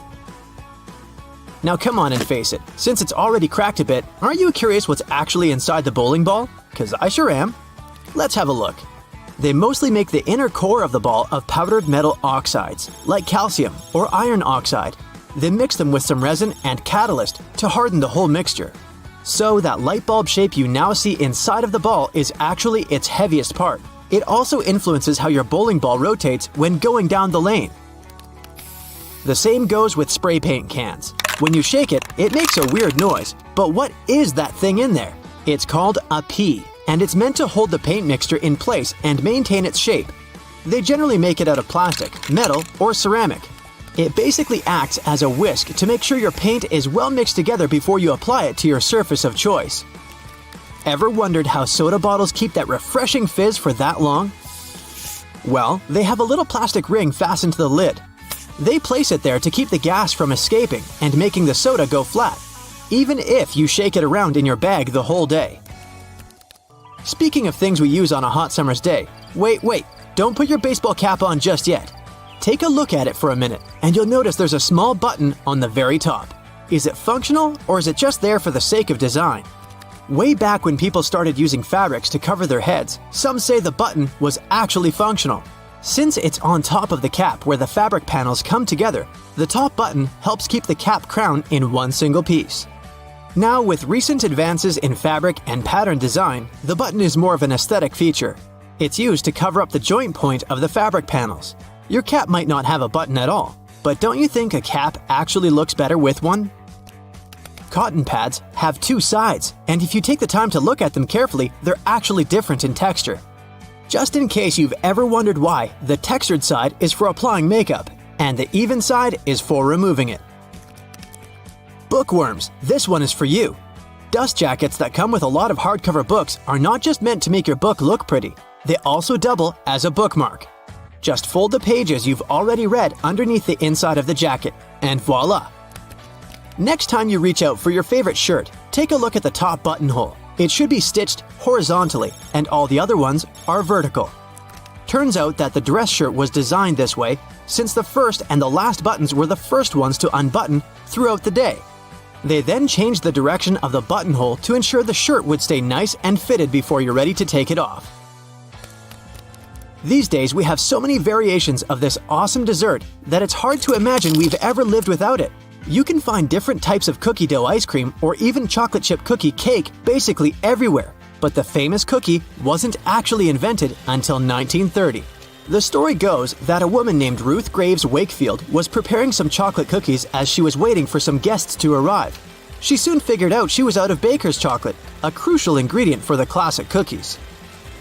Now come on and face it, since it's already cracked a bit, aren't you curious what's actually inside the bowling ball? 'Cause I sure am. Let's have a look. They mostly make the inner core of the ball of powdered metal oxides, like calcium or iron oxide. They mix them with some resin and catalyst to harden the whole mixture. So that light bulb shape you now see inside of the ball is actually its heaviest part. It also influences how your bowling ball rotates when going down the lane. The same goes with spray paint cans. When you shake it, it makes a weird noise. But what is that thing in there? It's called a pea, and it's meant to hold the paint mixture in place and maintain its shape. They generally make it out of plastic, metal, or ceramic. It basically acts as a whisk to make sure your paint is well mixed together before you apply it to your surface of choice. Ever wondered how soda bottles keep that refreshing fizz for that long? Well, they have a little plastic ring fastened to the lid. They place it there to keep the gas from escaping and making the soda go flat, even if you shake it around in your bag the whole day. Speaking of things we use on a hot summer's day, wait, don't put your baseball cap on just yet. Take a look at it for a minute, and you'll notice there's a small button on the very top. Is it functional, or is it just there for the sake of design? Way back when people started using fabrics to cover their heads, some say the button was actually functional. Since it's on top of the cap where the fabric panels come together, the top button helps keep the cap crown in one single piece. Now, with recent advances in fabric and pattern design, the button is more of an aesthetic feature. It's used to cover up the joint point of the fabric panels. Your cap might not have a button at all, but don't you think a cap actually looks better with one? Cotton pads have two sides, and if you take the time to look at them carefully, they're actually different in texture. Just in case you've ever wondered why, the textured side is for applying makeup, and the even side is for removing it. Bookworms, this one is for you. Dust jackets that come with a lot of hardcover books are not just meant to make your book look pretty, they also double as a bookmark. Just fold the pages you've already read underneath the inside of the jacket, and voila! Next time you reach out for your favorite shirt, take a look at the top buttonhole. It should be stitched horizontally, and all the other ones are vertical. Turns out that the dress shirt was designed this way since the first and the last buttons were the first ones to unbutton throughout the day. They then changed the direction of the buttonhole to ensure the shirt would stay nice and fitted before you're ready to take it off. These days, we have so many variations of this awesome dessert that it's hard to imagine we've ever lived without it. You can find different types of cookie dough ice cream or even chocolate chip cookie cake basically everywhere, but the famous cookie wasn't actually invented until 1930. The story goes that a woman named Ruth Graves Wakefield was preparing some chocolate cookies as she was waiting for some guests to arrive. She soon figured out she was out of baker's chocolate, a crucial ingredient for the classic cookies.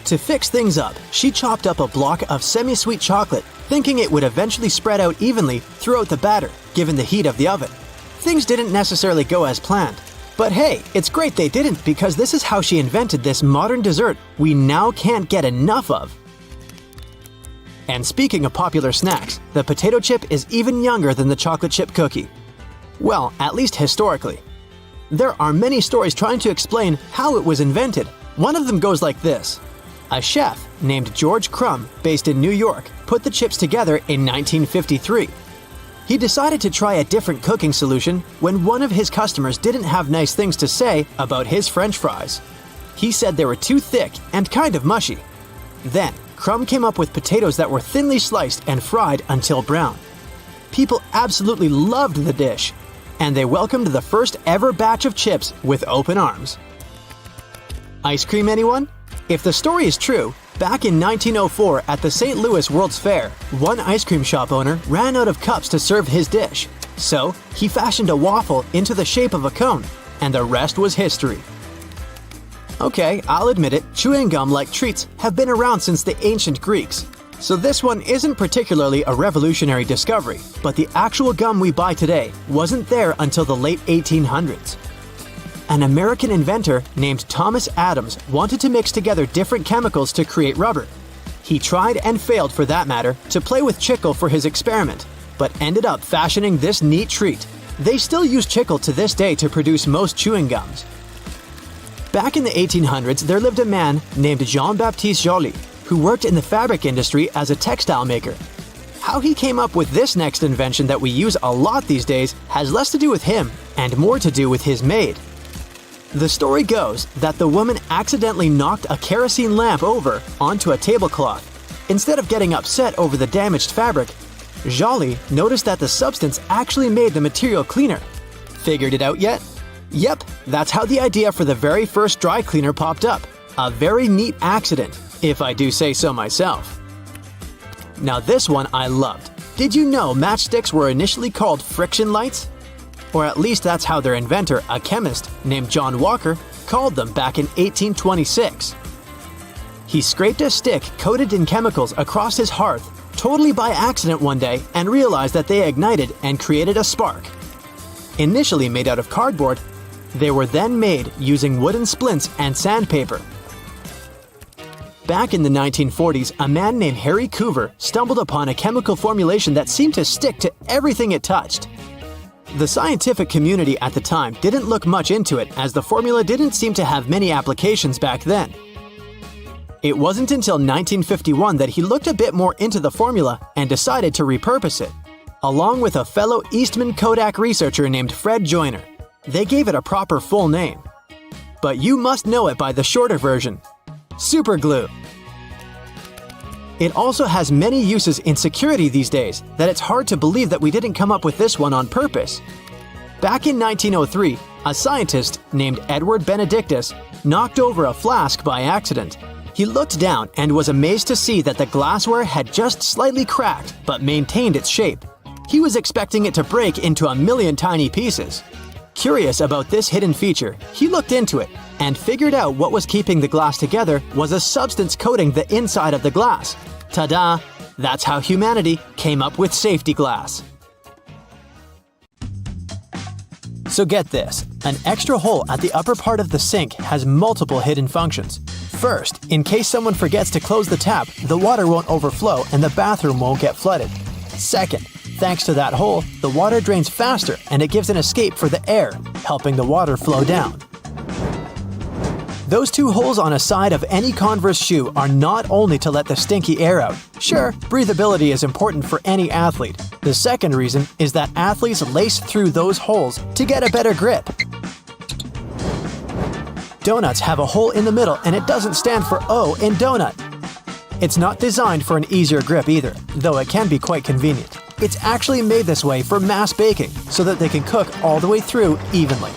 To fix things up, she chopped up a block of semi-sweet chocolate, thinking it would eventually spread out evenly throughout the batter, given the heat of the oven. Things didn't necessarily go as planned. But hey, it's great they didn't, because this is how she invented this modern dessert we now can't get enough of. And speaking of popular snacks, the potato chip is even younger than the chocolate chip cookie. Well, at least historically. There are many stories trying to explain how it was invented. One of them goes like this. A chef named George Crumb, based in New York, put the chips together in 1953. He decided to try a different cooking solution when one of his customers didn't have nice things to say about his French fries. He said they were too thick and kind of mushy. Then, Crumb came up with potatoes that were thinly sliced and fried until brown. People absolutely loved the dish, and they welcomed the first ever batch of chips with open arms. Ice cream, anyone? If the story is true, back in 1904 at the St. Louis World's Fair, one ice cream shop owner ran out of cups to serve his dish. So, he fashioned a waffle into the shape of a cone, and the rest was history. Okay, I'll admit it, chewing gum-like treats have been around since the ancient Greeks. So this one isn't particularly a revolutionary discovery, but the actual gum we buy today wasn't there until the late 1800s. An American inventor named Thomas Adams wanted to mix together different chemicals to create rubber. He tried and failed, for that matter, to play with chicle for his experiment, but ended up fashioning this neat treat. They still use chicle to this day to produce most chewing gums. Back in the 1800s, there lived a man named Jean-Baptiste Joly, who worked in the fabric industry as a textile maker. How he came up with this next invention that we use a lot these days has less to do with him and more to do with his maid. The story goes that the woman accidentally knocked a kerosene lamp over onto a tablecloth. Instead of getting upset over the damaged fabric, Joly noticed that the substance actually made the material cleaner. Figured it out yet? Yep, that's how the idea for the very first dry cleaner popped up. A very neat accident, if I do say so myself. Now this one I loved. Did you know matchsticks were initially called friction lights? Or at least that's how their inventor, a chemist named John Walker, called them back in 1826. He scraped a stick coated in chemicals across his hearth, totally by accident one day, and realized that they ignited and created a spark. Initially made out of cardboard, they were then made using wooden splints and sandpaper. Back in the 1940s, a man named Harry Coover stumbled upon a chemical formulation that seemed to stick to everything it touched. The scientific community at the time didn't look much into it, as the formula didn't seem to have many applications back then. It wasn't until 1951 that he looked a bit more into the formula and decided to repurpose it, along with a fellow Eastman Kodak researcher named Fred Joyner. They gave it a proper full name. But you must know it by the shorter version: super glue. It also has many uses in security these days that it's hard to believe that we didn't come up with this one on purpose. Back in 1903, a scientist named Edward Benedictus knocked over a flask by accident. He looked down and was amazed to see that the glassware had just slightly cracked but maintained its shape. He was expecting it to break into a million tiny pieces. Curious about this hidden feature, he looked into it and figured out what was keeping the glass together was a substance coating the inside of the glass. Ta-da! That's how humanity came up with safety glass. So get this, an extra hole at the upper part of the sink has multiple hidden functions. First, in case someone forgets to close the tap, the water won't overflow and the bathroom won't get flooded. Second, thanks to that hole, the water drains faster and it gives an escape for the air, helping the water flow down. Those two holes on a side of any Converse shoe are not only to let the stinky air out. Sure, breathability is important for any athlete. The second reason is that athletes lace through those holes to get a better grip. Donuts have a hole in the middle and it doesn't stand for O in donut. It's not designed for an easier grip either, though it can be quite convenient. It's actually made this way for mass baking so that they can cook all the way through evenly.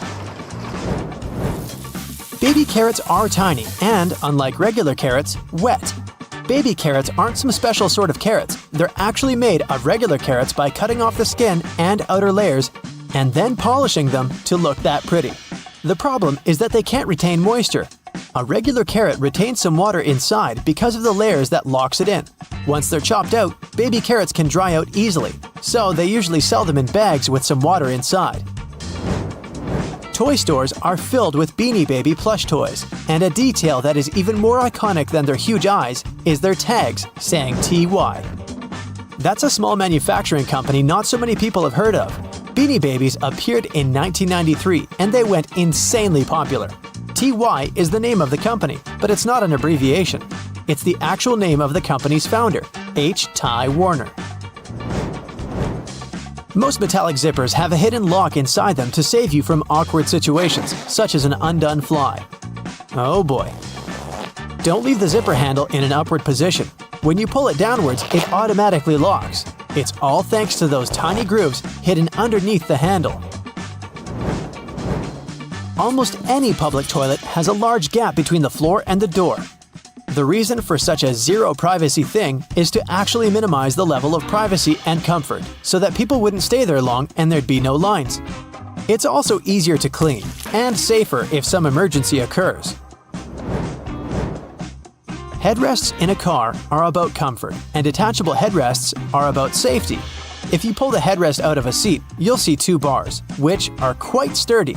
Baby carrots are tiny and, unlike regular carrots, wet. Baby carrots aren't some special sort of carrots. They're actually made of regular carrots by cutting off the skin and outer layers and then polishing them to look that pretty. The problem is that they can't retain moisture. A regular carrot retains some water inside because of the layers that locks it in. Once they're chopped out, baby carrots can dry out easily, so they usually sell them in bags with some water inside. Toy stores are filled with Beanie Baby plush toys, and a detail that is even more iconic than their huge eyes is their tags saying TY. That's a small manufacturing company not so many people have heard of. Beanie Babies appeared in 1993 and they went insanely popular. TY is the name of the company, but it's not an abbreviation. It's the actual name of the company's founder, H. Ty Warner. Most metallic zippers have a hidden lock inside them to save you from awkward situations, such as an undone fly. Oh boy. Don't leave the zipper handle in an upward position. When you pull it downwards, it automatically locks. It's all thanks to those tiny grooves hidden underneath the handle. Almost any public toilet has a large gap between the floor and the door. The reason for such a zero privacy thing is to actually minimize the level of privacy and comfort, so that people wouldn't stay there long and there'd be no lines. It's also easier to clean, and safer if some emergency occurs. Headrests in a car are about comfort, and detachable headrests are about safety. If you pull the headrest out of a seat, you'll see two bars, which are quite sturdy.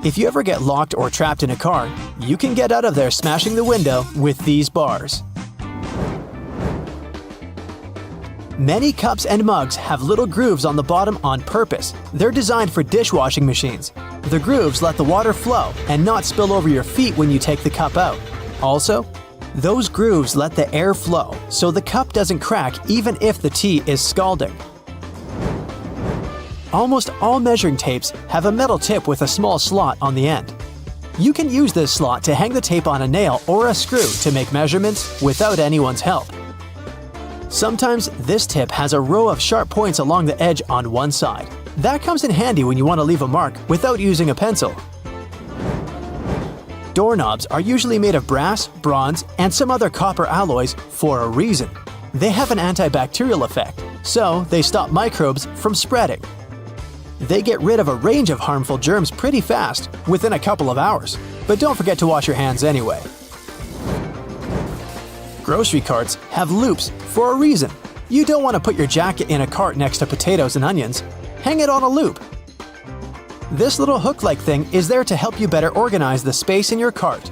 If you ever get locked or trapped in a car, you can get out of there smashing the window with these bars. Many cups and mugs have little grooves on the bottom on purpose. They're designed for dishwashing machines. The grooves let the water flow and not spill over your feet when you take the cup out. Also, those grooves let the air flow, so the cup doesn't crack even if the tea is scalding. Almost all measuring tapes have a metal tip with a small slot on the end. You can use this slot to hang the tape on a nail or a screw to make measurements without anyone's help. Sometimes this tip has a row of sharp points along the edge on one side. That comes in handy when you want to leave a mark without using a pencil. Doorknobs are usually made of brass, bronze, and some other copper alloys for a reason. They have an antibacterial effect, so they stop microbes from spreading. They get rid of a range of harmful germs pretty fast, within a couple of hours. But don't forget to wash your hands anyway. Grocery carts have loops for a reason. You don't want to put your jacket in a cart next to potatoes and onions. Hang it on a loop. This little hook-like thing is there to help you better organize the space in your cart.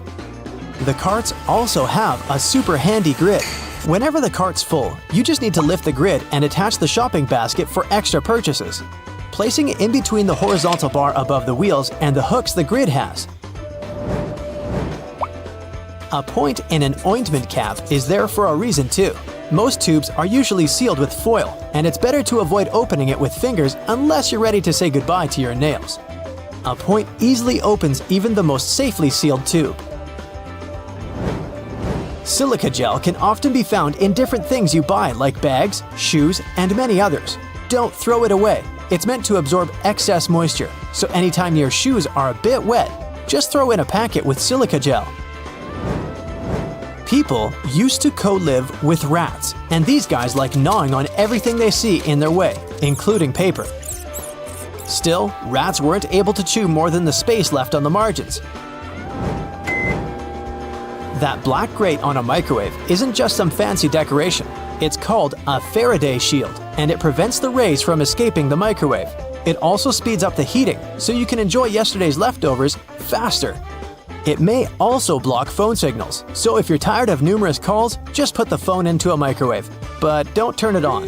The carts also have a super handy grid. Whenever the cart's full, you just need to lift the grid and attach the shopping basket for extra purchases, placing it in between the horizontal bar above the wheels and the hooks the grid has. A point in an ointment cap is there for a reason too. Most tubes are usually sealed with foil, and it's better to avoid opening it with fingers unless you're ready to say goodbye to your nails. A point easily opens even the most safely sealed tube. Silica gel can often be found in different things you buy like bags, shoes, and many others. Don't throw it away. It's meant to absorb excess moisture, so anytime your shoes are a bit wet, just throw in a packet with silica gel. People used to co-live with rats, and these guys like gnawing on everything they see in their way, including paper. Still, rats weren't able to chew more than the space left on the margins. That black grate on a microwave isn't just some fancy decoration. It's called a Faraday shield, and it prevents the rays from escaping the microwave. It also speeds up the heating, so you can enjoy yesterday's leftovers faster. It may also block phone signals, so if you're tired of numerous calls, just put the phone into a microwave. But don't turn it on.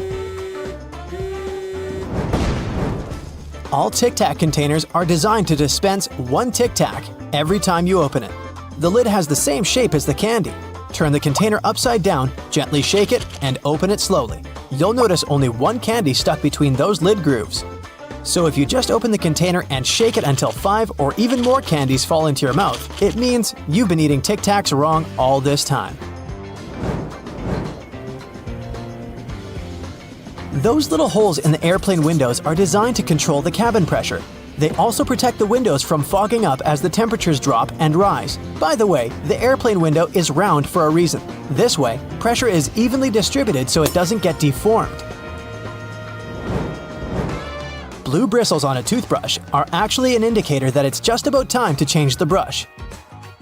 All Tic Tac containers are designed to dispense one Tic Tac every time you open it. The lid has the same shape as the candy. Turn the container upside down, gently shake it, and open it slowly. You'll notice only one candy stuck between those lid grooves. So if you just open the container and shake it until 5 or even more candies fall into your mouth, it means you've been eating Tic Tacs wrong all this time. Those little holes in the airplane windows are designed to control the cabin pressure. They also protect the windows from fogging up as the temperatures drop and rise. By the way, the airplane window is round for a reason. This way, pressure is evenly distributed so it doesn't get deformed. Blue bristles on a toothbrush are actually an indicator that it's just about time to change the brush.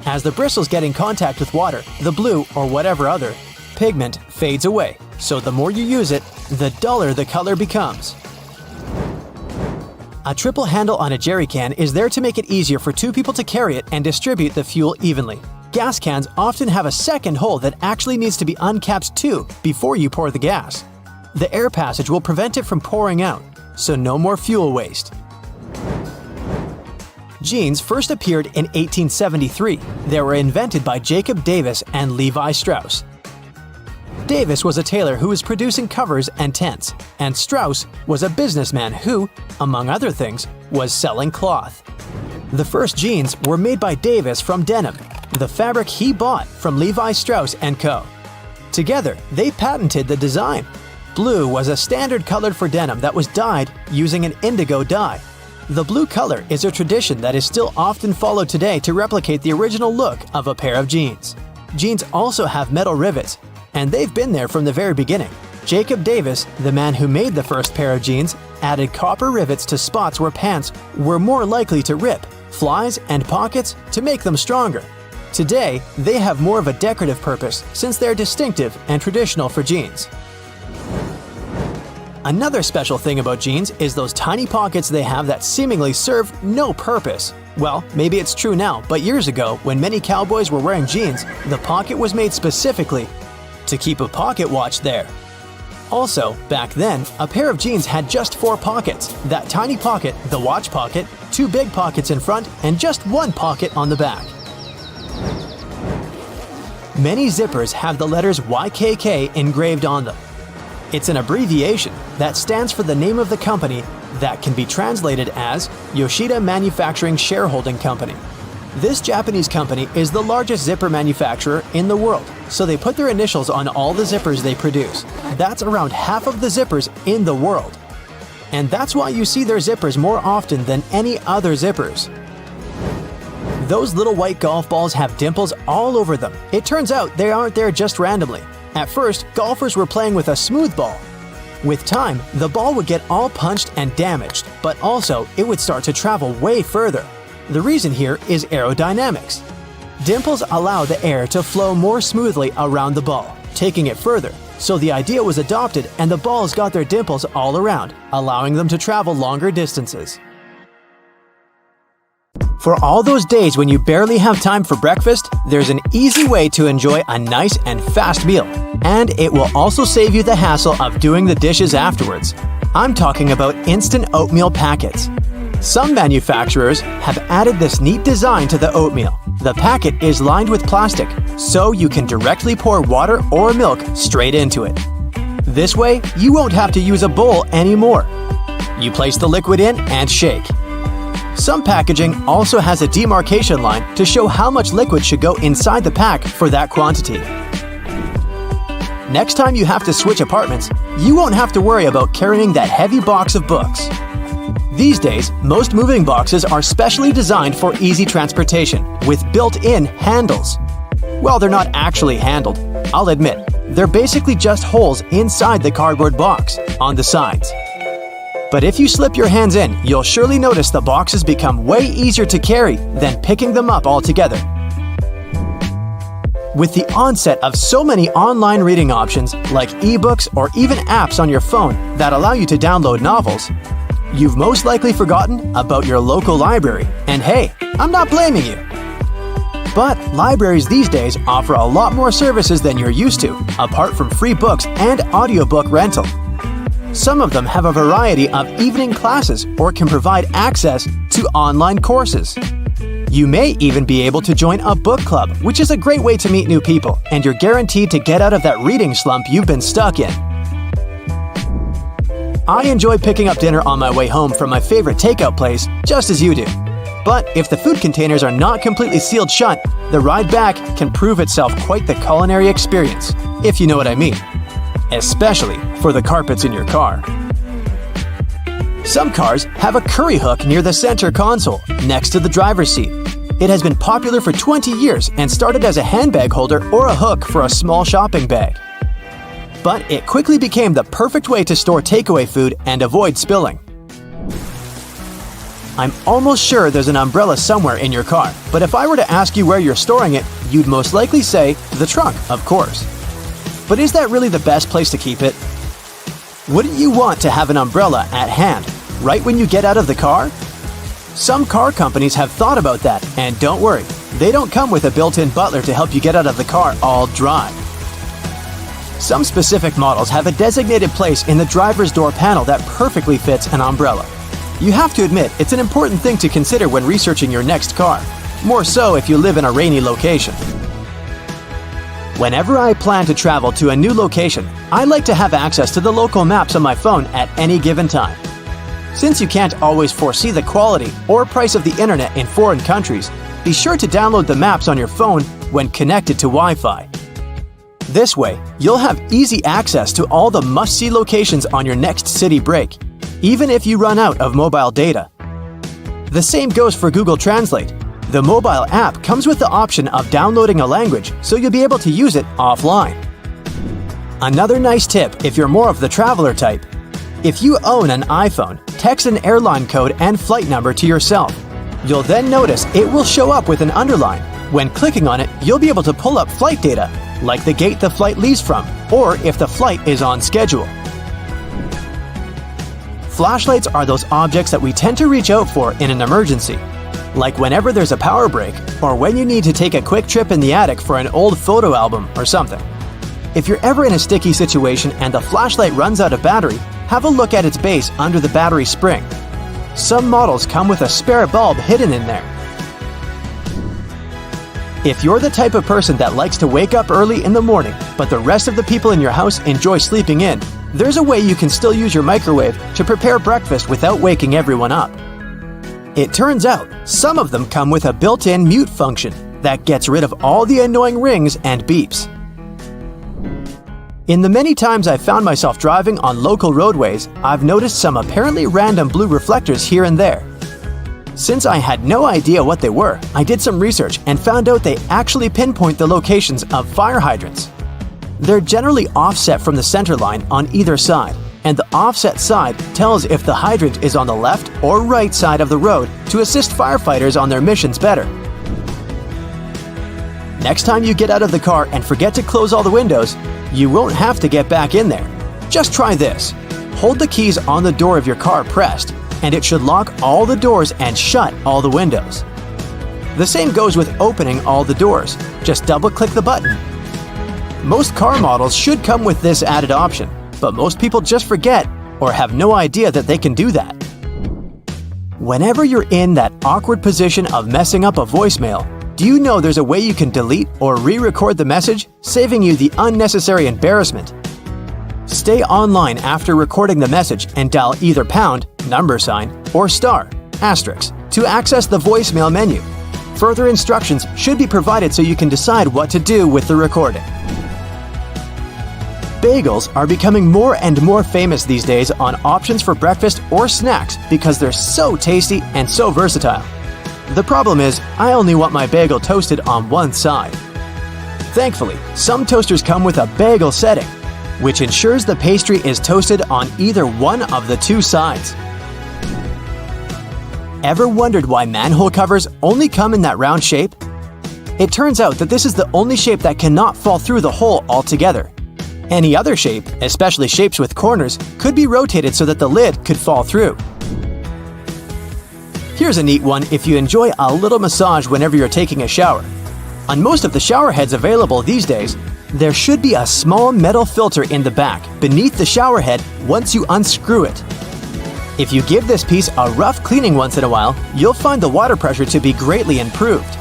As the bristles get in contact with water, the blue, or whatever other, pigment fades away, so the more you use it, the duller the color becomes. A triple handle on a jerry can is there to make it easier for 2 people to carry it and distribute the fuel evenly. Gas cans often have a second hole that actually needs to be uncapped too before you pour the gas. The air passage will prevent it from pouring out, so no more fuel waste. Jeans first appeared in 1873. They were invented by Jacob Davis and Levi Strauss. Davis was a tailor who was producing covers and tents, and Strauss was a businessman who, among other things, was selling cloth. The first jeans were made by Davis from denim, the fabric he bought from Levi Strauss & Co. Together, they patented the design. Blue was a standard color for denim that was dyed using an indigo dye. The blue color is a tradition that is still often followed today to replicate the original look of a pair of jeans. Jeans also have metal rivets, and they've been there from the very beginning. Jacob Davis, the man who made the first pair of jeans, added copper rivets to spots where pants were more likely to rip, flies, and pockets to make them stronger. Today, they have more of a decorative purpose since they're distinctive and traditional for jeans. Another special thing about jeans is those tiny pockets they have that seemingly serve no purpose. Well, maybe it's true now, but years ago, when many cowboys were wearing jeans, the pocket was made specifically to keep a pocket watch there. Also, back then, a pair of jeans had just 4 pockets. That tiny pocket, the watch pocket, 2 big pockets in front, and just 1 pocket on the back. Many zippers have the letters YKK engraved on them. It's an abbreviation that stands for the name of the company that can be translated as Yoshida Manufacturing Shareholding Company. This Japanese company is the largest zipper manufacturer in the world, so they put their initials on all the zippers they produce. That's around half of the zippers in the world. And that's why you see their zippers more often than any other zippers. Those little white golf balls have dimples all over them. It turns out they aren't there just randomly. At first, golfers were playing with a smooth ball. With time, the ball would get all punched and damaged, but also it would start to travel way further. The reason here is aerodynamics. Dimples allow the air to flow more smoothly around the ball, taking it further. So the idea was adopted and the balls got their dimples all around, allowing them to travel longer distances. For all those days when you barely have time for breakfast, there's an easy way to enjoy a nice and fast meal. And it will also save you the hassle of doing the dishes afterwards. I'm talking about instant oatmeal packets. Some manufacturers have added this neat design to the oatmeal. The packet is lined with plastic, so you can directly pour water or milk straight into it. This way, you won't have to use a bowl anymore. You place the liquid in and shake. Some packaging also has a demarcation line to show how much liquid should go inside the pack for that quantity. Next time you have to switch apartments, you won't have to worry about carrying that heavy box of books. These days, most moving boxes are specially designed for easy transportation with built-in handles. Well, they're not actually handled, I'll admit. They're basically just holes inside the cardboard box, on the sides. But if you slip your hands in, you'll surely notice the boxes become way easier to carry than picking them up altogether. With the onset of so many online reading options like ebooks or even apps on your phone that allow you to download novels, you've most likely forgotten about your local library. And hey, I'm not blaming you. But libraries these days offer a lot more services than you're used to, apart from free books and audiobook rental. Some of them have a variety of evening classes or can provide access to online courses. You may even be able to join a book club, which is a great way to meet new people, and you're guaranteed to get out of that reading slump you've been stuck in. I enjoy picking up dinner on my way home from my favorite takeout place, just as you do. But if the food containers are not completely sealed shut, the ride back can prove itself quite the culinary experience, if you know what I mean. Especially for the carpets in your car. Some cars have a curry hook near the center console, next to the driver's seat. It has been popular for 20 years and started as a handbag holder or a hook for a small shopping bag. But it quickly became the perfect way to store takeaway food and avoid spilling. I'm almost sure there's an umbrella somewhere in your car, but if I were to ask you where you're storing it, you'd most likely say the trunk, of course. But is that really the best place to keep it? Wouldn't you want to have an umbrella at hand, right when you get out of the car? Some car companies have thought about that, and don't worry, they don't come with a built-in butler to help you get out of the car all dry. Some specific models have a designated place in the driver's door panel that perfectly fits an umbrella. You have to admit, it's an important thing to consider when researching your next car, more so if you live in a rainy location. Whenever I plan to travel to a new location, I like to have access to the local maps on my phone at any given time. Since you can't always foresee the quality or price of the internet in foreign countries, be sure to download the maps on your phone when connected to Wi-Fi. This way, you'll have easy access to all the must-see locations on your next city break, even if you run out of mobile data. The same goes for Google Translate. The mobile app comes with the option of downloading a language, so you'll be able to use it offline. Another nice tip if you're more of the traveler type. If you own an iPhone, text an airline code and flight number to yourself. You'll then notice it will show up with an underline. When clicking on it, you'll be able to pull up flight data, like the gate the flight leaves from, or if the flight is on schedule. Flashlights are those objects that we tend to reach out for in an emergency, like whenever there's a power break or when you need to take a quick trip in the attic for an old photo album or something. If you're ever in a sticky situation and the flashlight runs out of battery, have a look at its base under the battery spring. Some models come with a spare bulb hidden in there. If you're the type of person that likes to wake up early in the morning, but the rest of the people in your house enjoy sleeping in, there's a way you can still use your microwave to prepare breakfast without waking everyone up. It turns out, some of them come with a built-in mute function that gets rid of all the annoying rings and beeps. In the many times I've found myself driving on local roadways, I've noticed some apparently random blue reflectors here and there. Since I had no idea what they were, I did some research and found out they actually pinpoint the locations of fire hydrants. They're generally offset from the center line on either side, and the offset side tells if the hydrant is on the left or right side of the road to assist firefighters on their missions better. Next time you get out of the car and forget to close all the windows, you won't have to get back in there. Just try this. Hold the keys on the door of your car pressed, and it should lock all the doors and shut all the windows. The same goes with opening all the doors. Just double-click the button. Most car models should come with this added option, but most people just forget or have no idea that they can do that. Whenever you're in that awkward position of messing up a voicemail, do you know there's a way you can delete or re-record the message, saving you the unnecessary embarrassment? Stay online after recording the message and dial either pound, number sign, or star, asterisk, to access the voicemail menu. Further instructions should be provided so you can decide what to do with the recording. Bagels are becoming more and more famous these days on options for breakfast or snacks because they're so tasty and so versatile. The problem is, I only want my bagel toasted on one side. Thankfully, some toasters come with a bagel setting, which ensures the pastry is toasted on either one of the two sides. Ever wondered why manhole covers only come in that round shape? It turns out that this is the only shape that cannot fall through the hole altogether. Any other shape, especially shapes with corners, could be rotated so that the lid could fall through. Here's a neat one if you enjoy a little massage whenever you're taking a shower. On most of the shower heads available these days, there should be a small metal filter in the back beneath the shower head once you unscrew it. If you give this piece a rough cleaning once in a while, you'll find the water pressure to be greatly improved.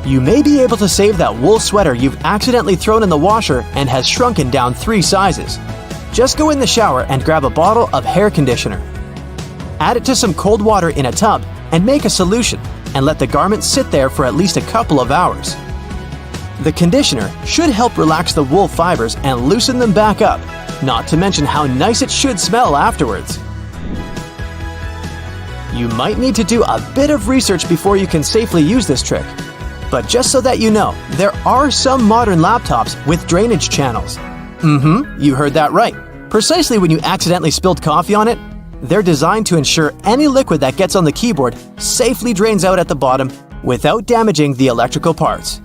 You may be able to save that wool sweater you've accidentally thrown in the washer and has shrunken down 3 sizes. Just go in the shower and grab a bottle of hair conditioner. Add it to some cold water in a tub and make a solution, and let the garment sit there for at least a couple of hours. The conditioner should help relax the wool fibers and loosen them back up, not to mention how nice it should smell afterwards. You might need to do a bit of research before you can safely use this trick. But just so that you know, there are some modern laptops with drainage channels. You heard that right. Precisely when you accidentally spilled coffee on it, they're designed to ensure any liquid that gets on the keyboard safely drains out at the bottom without damaging the electrical parts.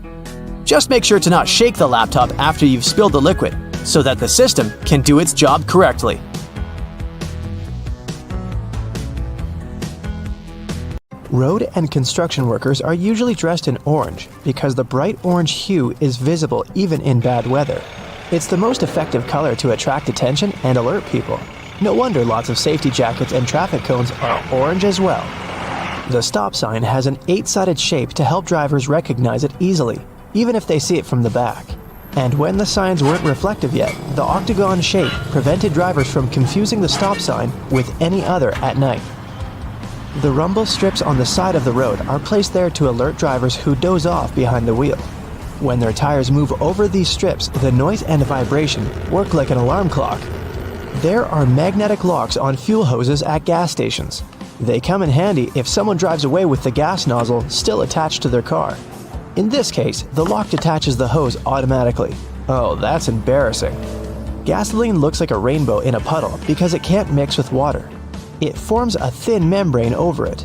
Just make sure to not shake the laptop after you've spilled the liquid so that the system can do its job correctly. Road and construction workers are usually dressed in orange because the bright orange hue is visible even in bad weather. It's the most effective color to attract attention and alert people. No wonder lots of safety jackets and traffic cones are orange as well. The stop sign has an 8-sided shape to help drivers recognize it easily, even if they see it from the back. And when the signs weren't reflective yet, the octagon shape prevented drivers from confusing the stop sign with any other at night. The rumble strips on the side of the road are placed there to alert drivers who doze off behind the wheel. When their tires move over these strips, the noise and vibration work like an alarm clock. There are magnetic locks on fuel hoses at gas stations. They come in handy if someone drives away with the gas nozzle still attached to their car. In this case, the lock detaches the hose automatically. Oh, that's embarrassing. Gasoline looks like a rainbow in a puddle because it can't mix with water. It forms a thin membrane over it.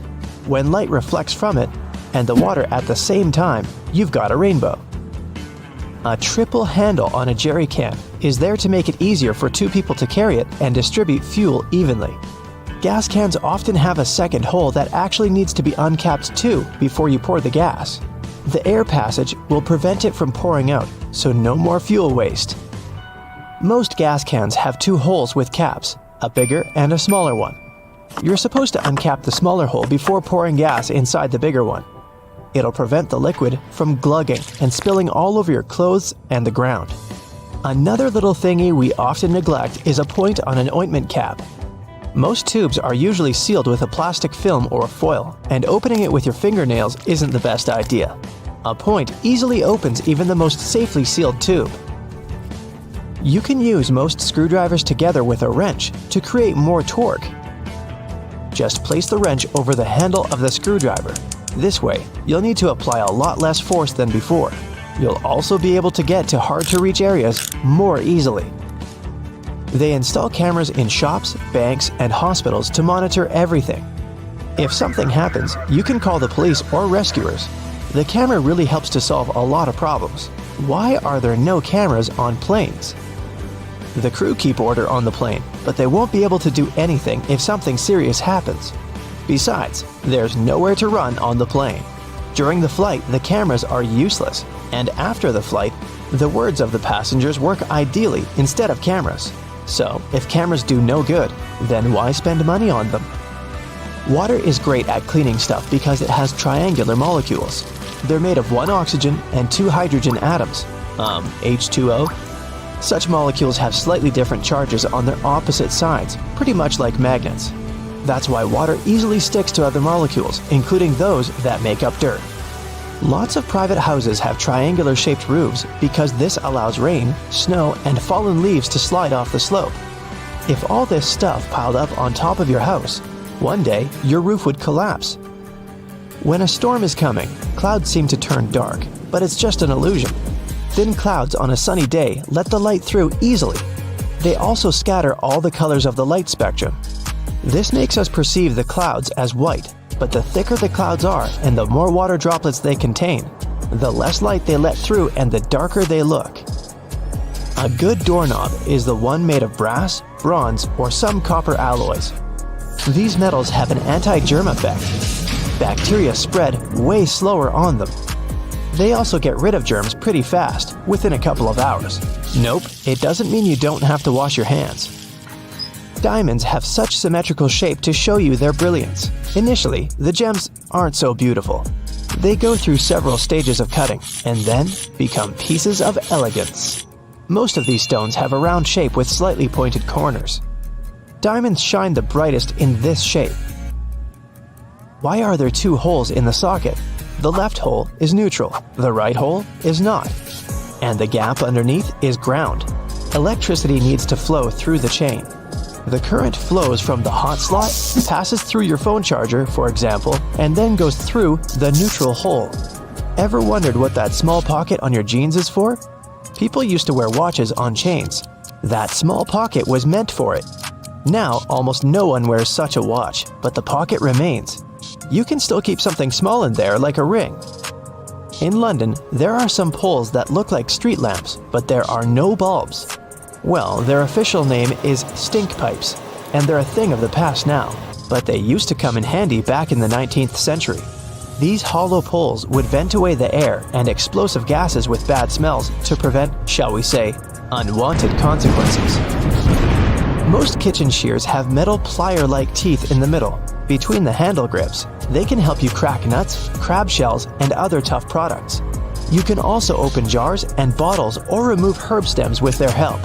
When light reflects from it and the water at the same time, you've got a rainbow. A triple handle on a jerry can is there to make it easier for 2 people to carry it and distribute fuel evenly. Gas cans often have a second hole that actually needs to be uncapped too before you pour the gas. The air passage will prevent it from pouring out, so no more fuel waste. Most gas cans have 2 holes with caps, a bigger and a smaller one. You're supposed to uncap the smaller hole before pouring gas inside the bigger one. It'll prevent the liquid from glugging and spilling all over your clothes and the ground. Another little thingy we often neglect is a point on an ointment cap. Most tubes are usually sealed with a plastic film or foil, and opening it with your fingernails isn't the best idea. A point easily opens even the most safely sealed tube. You can use most screwdrivers together with a wrench to create more torque. Just place the wrench over the handle of the screwdriver. This way, you'll need to apply a lot less force than before. You'll also be able to get to hard-to-reach areas more easily. They install cameras in shops, banks, and hospitals to monitor everything. If something happens, you can call the police or rescuers. The camera really helps to solve a lot of problems. Why are there no cameras on planes? The crew keep order on the plane, but they won't be able to do anything if something serious happens. Besides, there's nowhere to run on the plane. During the flight, the cameras are useless, and after the flight, the words of the passengers work ideally instead of cameras. So, if cameras do no good, then why spend money on them? Water is great at cleaning stuff because it has triangular molecules. They're made of 1 oxygen and 2 hydrogen atoms. H2O? Such molecules have slightly different charges on their opposite sides, pretty much like magnets. That's why water easily sticks to other molecules, including those that make up dirt. Lots of private houses have triangular-shaped roofs because this allows rain, snow, and fallen leaves to slide off the slope. If all this stuff piled up on top of your house, one day your roof would collapse. When a storm is coming, clouds seem to turn dark, but it's just an illusion. Thin clouds on a sunny day let the light through easily. They also scatter all the colors of the light spectrum. This makes us perceive the clouds as white, but the thicker the clouds are and the more water droplets they contain, the less light they let through and the darker they look. A good doorknob is the one made of brass, bronze, or some copper alloys. These metals have an anti-germ effect. Bacteria spread way slower on them. They also get rid of germs pretty fast, within a couple of hours. Nope, it doesn't mean you don't have to wash your hands. Diamonds have such symmetrical shape to show you their brilliance. Initially, the gems aren't so beautiful. They go through several stages of cutting and then become pieces of elegance. Most of these stones have a round shape with slightly pointed corners. Diamonds shine the brightest in this shape. Why are there two holes in the socket? The left hole is neutral, the right hole is not, and the gap underneath is ground. Electricity needs to flow through the chain. The current flows from the hot slot, passes through your phone charger, for example, and then goes through the neutral hole. Ever wondered what that small pocket on your jeans is for? People used to wear watches on chains. That small pocket was meant for it. Now, almost no one wears such a watch, but the pocket remains. You can still keep something small in there, like a ring. In London, there are some poles that look like street lamps, but there are no bulbs. Well, their official name is stink pipes, and they're a thing of the past now, but they used to come in handy back in the 19th century. These hollow poles would vent away the air and explosive gases with bad smells to prevent, shall we say, unwanted consequences. Most kitchen shears have metal plier-like teeth in the middle, between the handle grips. They can help you crack nuts, crab shells, and other tough products. You can also open jars and bottles or remove herb stems with their help.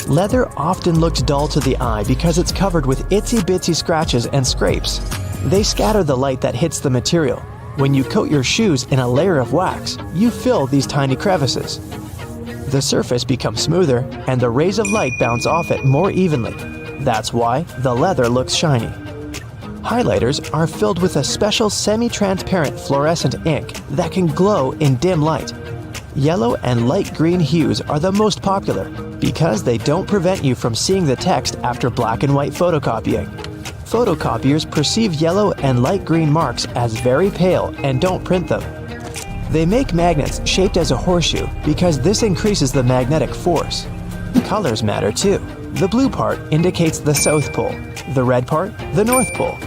Leather often looks dull to the eye because it's covered with itsy-bitsy scratches and scrapes. They scatter the light that hits the material. When you coat your shoes in a layer of wax, you fill these tiny crevices. The surface becomes smoother and the rays of light bounce off it more evenly. That's why the leather looks shiny. Highlighters are filled with a special semi-transparent fluorescent ink that can glow in dim light. Yellow and light green hues are the most popular because they don't prevent you from seeing the text after black and white photocopying. Photocopiers perceive yellow and light green marks as very pale and don't print them. They make magnets shaped as a horseshoe because this increases the magnetic force. Colors matter too. The blue part indicates the South Pole, the red part, the North Pole.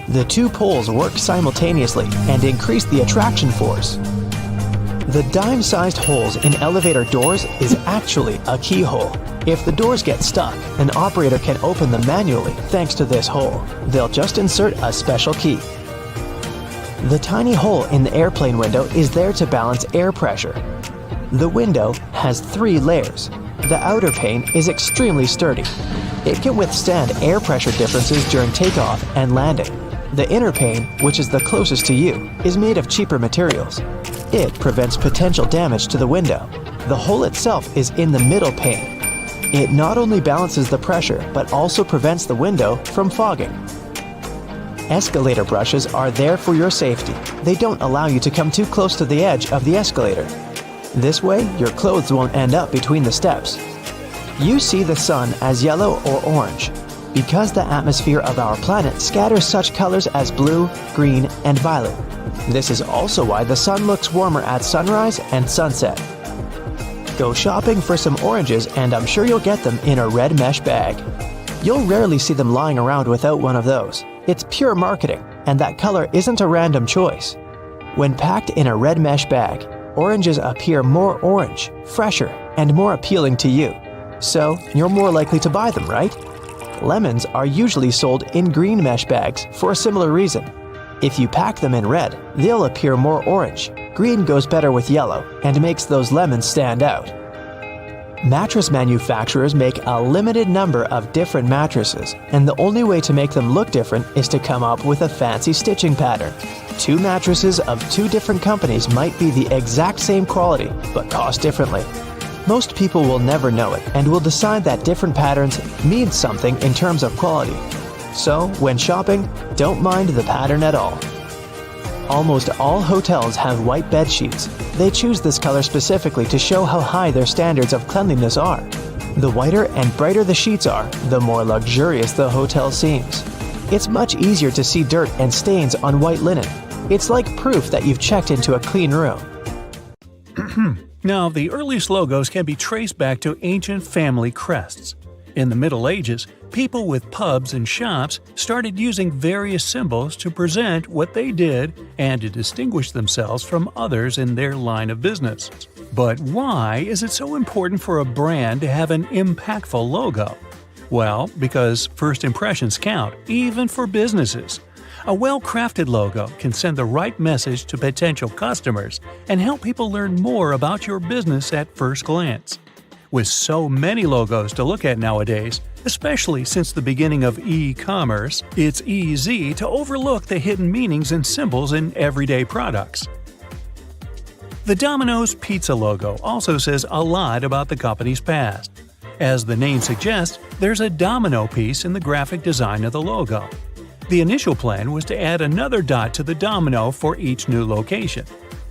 The two poles work simultaneously and increase the attraction force. The dime-sized holes in elevator doors is actually a keyhole. If the doors get stuck, an operator can open them manually thanks to this hole. They'll just insert a special key. The tiny hole in the airplane window is there to balance air pressure. The window has 3 layers. The outer pane is extremely sturdy. It can withstand air pressure differences during takeoff and landing. The inner pane, which is the closest to you, is made of cheaper materials. It prevents potential damage to the window. The hole itself is in the middle pane. It not only balances the pressure, but also prevents the window from fogging. Escalator brushes are there for your safety. They don't allow you to come too close to the edge of the escalator. This way, your clothes won't end up between the steps. You see the sun as yellow or orange because the atmosphere of our planet scatters such colors as blue, green, and violet. This is also why the sun looks warmer at sunrise and sunset. Go shopping for some oranges and I'm sure you'll get them in a red mesh bag. You'll rarely see them lying around without one of those. It's pure marketing, and that color isn't a random choice. When packed in a red mesh bag, oranges appear more orange, fresher, and more appealing to you. So, you're more likely to buy them, right? Lemons are usually sold in green mesh bags for a similar reason. If you pack them in red, they'll appear more orange. Green goes better with yellow and makes those lemons stand out. Mattress manufacturers make a limited number of different mattresses, and the only way to make them look different is to come up with a fancy stitching pattern. 2 mattresses of 2 different companies might be the exact same quality, but cost differently. Most people will never know it and will decide that different patterns mean something in terms of quality. So, when shopping, don't mind the pattern at all. Almost all hotels have white bed sheets. They choose this color specifically to show how high their standards of cleanliness are. The whiter and brighter the sheets are, the more luxurious the hotel seems. It's much easier to see dirt and stains on white linen. It's like proof that you've checked into a clean room. Now, the earliest logos can be traced back to ancient family crests. In the Middle Ages, people with pubs and shops started using various symbols to present what they did and to distinguish themselves from others in their line of business. But why is it so important for a brand to have an impactful logo? Well, because first impressions count, even for businesses. A well-crafted logo can send the right message to potential customers and help people learn more about your business at first glance. With so many logos to look at nowadays, especially since the beginning of e-commerce, it's easy to overlook the hidden meanings and symbols in everyday products. The Domino's Pizza logo also says a lot about the company's past. As the name suggests, there's a domino piece in the graphic design of the logo. The initial plan was to add another dot to the domino for each new location.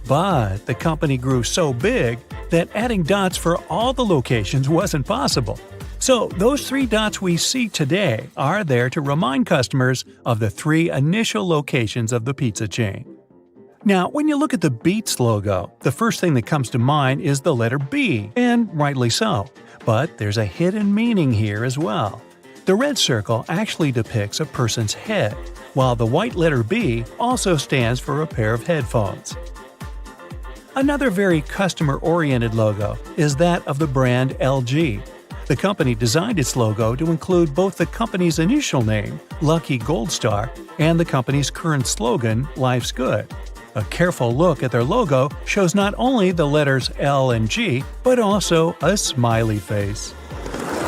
But the company grew so big that adding dots for all the locations wasn't possible. So those 3 dots we see today are there to remind customers of the 3 initial locations of the pizza chain. Now, when you look at the Beats logo, the first thing that comes to mind is the letter B, and rightly so. But there's a hidden meaning here as well. The red circle actually depicts a person's head, while the white letter B also stands for a pair of headphones. Another very customer-oriented logo is that of the brand LG. The company designed its logo to include both the company's initial name, Lucky Gold Star, and the company's current slogan, Life's Good. A careful look at their logo shows not only the letters L and G, but also a smiley face.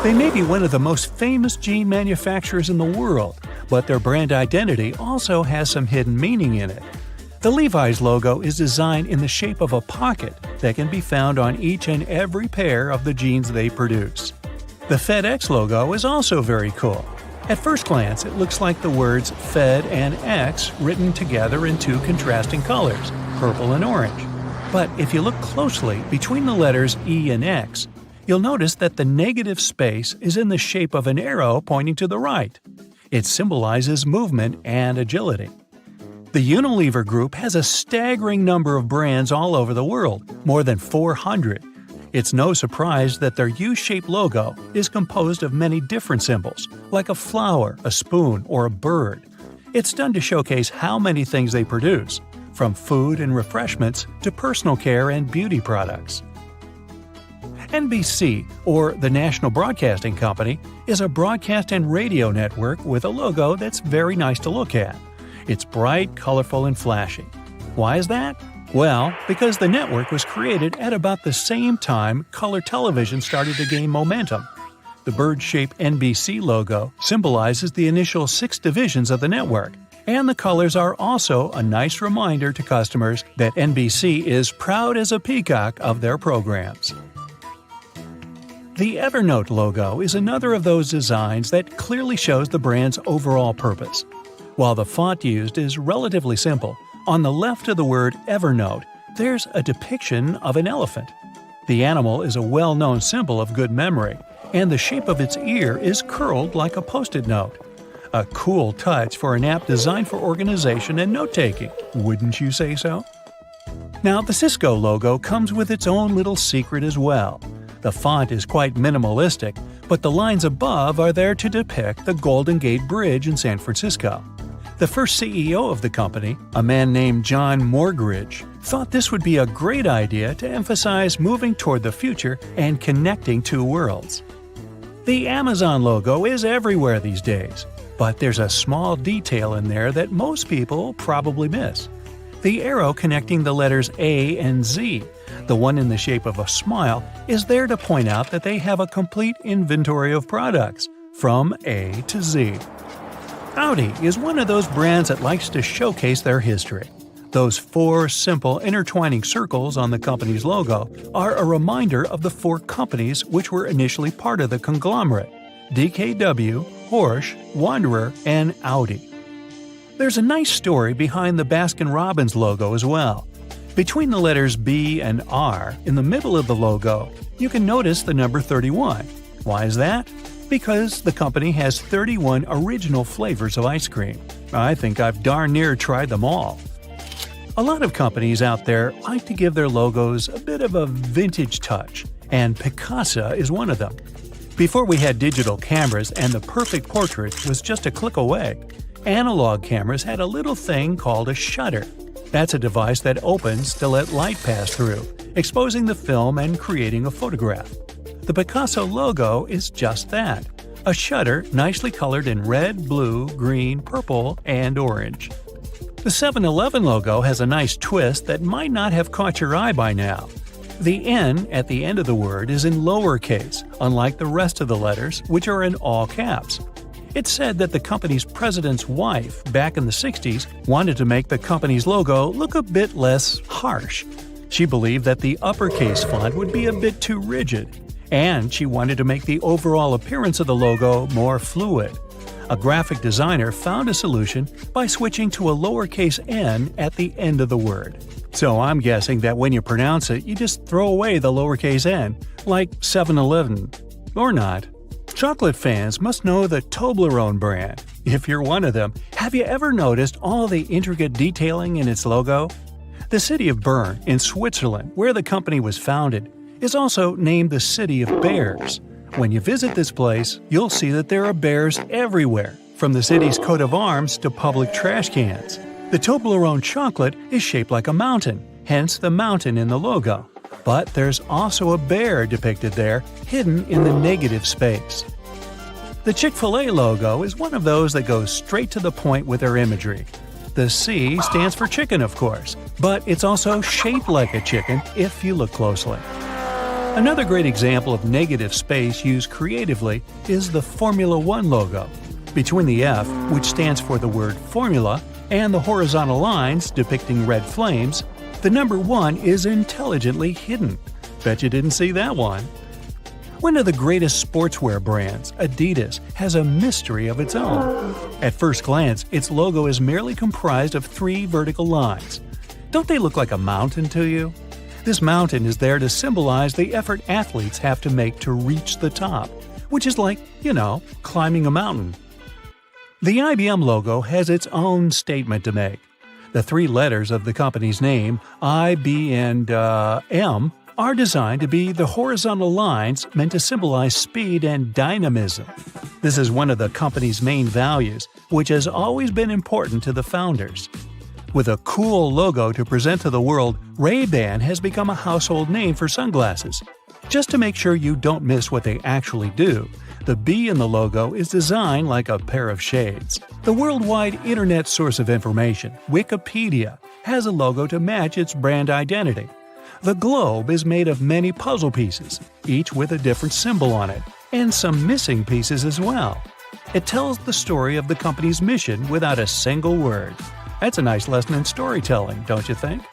They may be one of the most famous jean manufacturers in the world, but their brand identity also has some hidden meaning in it. The Levi's logo is designed in the shape of a pocket that can be found on each and every pair of the jeans they produce. The FedEx logo is also very cool. At first glance, it looks like the words Fed and X written together in 2 contrasting colors, purple and orange. But if you look closely between the letters E and X, you'll notice that the negative space is in the shape of an arrow pointing to the right. It symbolizes movement and agility. The Unilever Group has a staggering number of brands all over the world, more than 400. It's no surprise that their U-shaped logo is composed of many different symbols, like a flower, a spoon, or a bird. It's done to showcase how many things they produce, from food and refreshments to personal care and beauty products. NBC, or the National Broadcasting Company, is a broadcast and radio network with a logo that's very nice to look at. It's bright, colorful, and flashy. Why is that? Well, because the network was created at about the same time color television started to gain momentum. The bird-shaped NBC logo symbolizes the initial 6 divisions of the network, and the colors are also a nice reminder to customers that NBC is proud as a peacock of their programs. The Evernote logo is another of those designs that clearly shows the brand's overall purpose. While the font used is relatively simple, on the left of the word Evernote, there's a depiction of an elephant. The animal is a well-known symbol of good memory, and the shape of its ear is curled like a post-it note. A cool touch for an app designed for organization and note-taking, wouldn't you say so? Now, the Cisco logo comes with its own little secret as well. The font is quite minimalistic, but the lines above are there to depict the Golden Gate Bridge in San Francisco. The first CEO of the company, a man named John Morgridge, thought this would be a great idea to emphasize moving toward the future and connecting 2 worlds. The Amazon logo is everywhere these days, but there's a small detail in there that most people probably miss. The arrow connecting the letters A and Z, the one in the shape of a smile, is there to point out that they have a complete inventory of products, from A to Z. Audi is one of those brands that likes to showcase their history. Those 4 simple intertwining circles on the company's logo are a reminder of the 4 companies which were initially part of the conglomerate: DKW, Porsche, Wanderer, and Audi. There's a nice story behind the Baskin-Robbins logo as well. Between the letters B and R, in the middle of the logo, you can notice the number 31. Why is that? Because the company has 31 original flavors of ice cream. I think I've darn near tried them all. A lot of companies out there like to give their logos a bit of a vintage touch, and Picasa is one of them. Before we had digital cameras and the perfect portrait was just a click away, analog cameras had a little thing called a shutter. That's a device that opens to let light pass through, exposing the film and creating a photograph. The Picasso logo is just that, a shutter nicely colored in red, blue, green, purple, and orange. The 7-Eleven logo has a nice twist that might not have caught your eye by now. The N at the end of the word is in lowercase, unlike the rest of the letters, which are in all caps. It's said that the company's president's wife, back in the 60s, wanted to make the company's logo look a bit less harsh. She believed that the uppercase font would be a bit too rigid, and she wanted to make the overall appearance of the logo more fluid. A graphic designer found a solution by switching to a lowercase n at the end of the word. So I'm guessing that when you pronounce it, you just throw away the lowercase n, like 7-Eleven. Or not. Chocolate fans must know the Toblerone brand. If you're one of them, have you ever noticed all the intricate detailing in its logo? The city of Bern, in Switzerland, where the company was founded, is also named the City of Bears. When you visit this place, you'll see that there are bears everywhere, from the city's coat of arms to public trash cans. The Toblerone chocolate is shaped like a mountain, hence the mountain in the logo. But there's also a bear depicted there, hidden in the negative space. The Chick-fil-A logo is one of those that goes straight to the point with their imagery. The C stands for chicken, of course, but it's also shaped like a chicken if you look closely. Another great example of negative space used creatively is the Formula One logo. Between the F, which stands for the word formula, and the horizontal lines depicting red flames, the number 1 is intelligently hidden. Bet you didn't see that one. One of the greatest sportswear brands, Adidas, has a mystery of its own. At first glance, its logo is merely comprised of 3 vertical lines. Don't they look like a mountain to you? This mountain is there to symbolize the effort athletes have to make to reach the top, which is like, climbing a mountain. The IBM logo has its own statement to make. The 3 letters of the company's name, I, B, and M, are designed to be the horizontal lines meant to symbolize speed and dynamism. This is one of the company's main values, which has always been important to the founders. With a cool logo to present to the world, Ray-Ban has become a household name for sunglasses. Just to make sure you don't miss what they actually do, the B in the logo is designed like a pair of shades. The worldwide internet source of information, Wikipedia, has a logo to match its brand identity. The globe is made of many puzzle pieces, each with a different symbol on it, and some missing pieces as well. It tells the story of the company's mission without a single word. That's a nice lesson in storytelling, don't you think?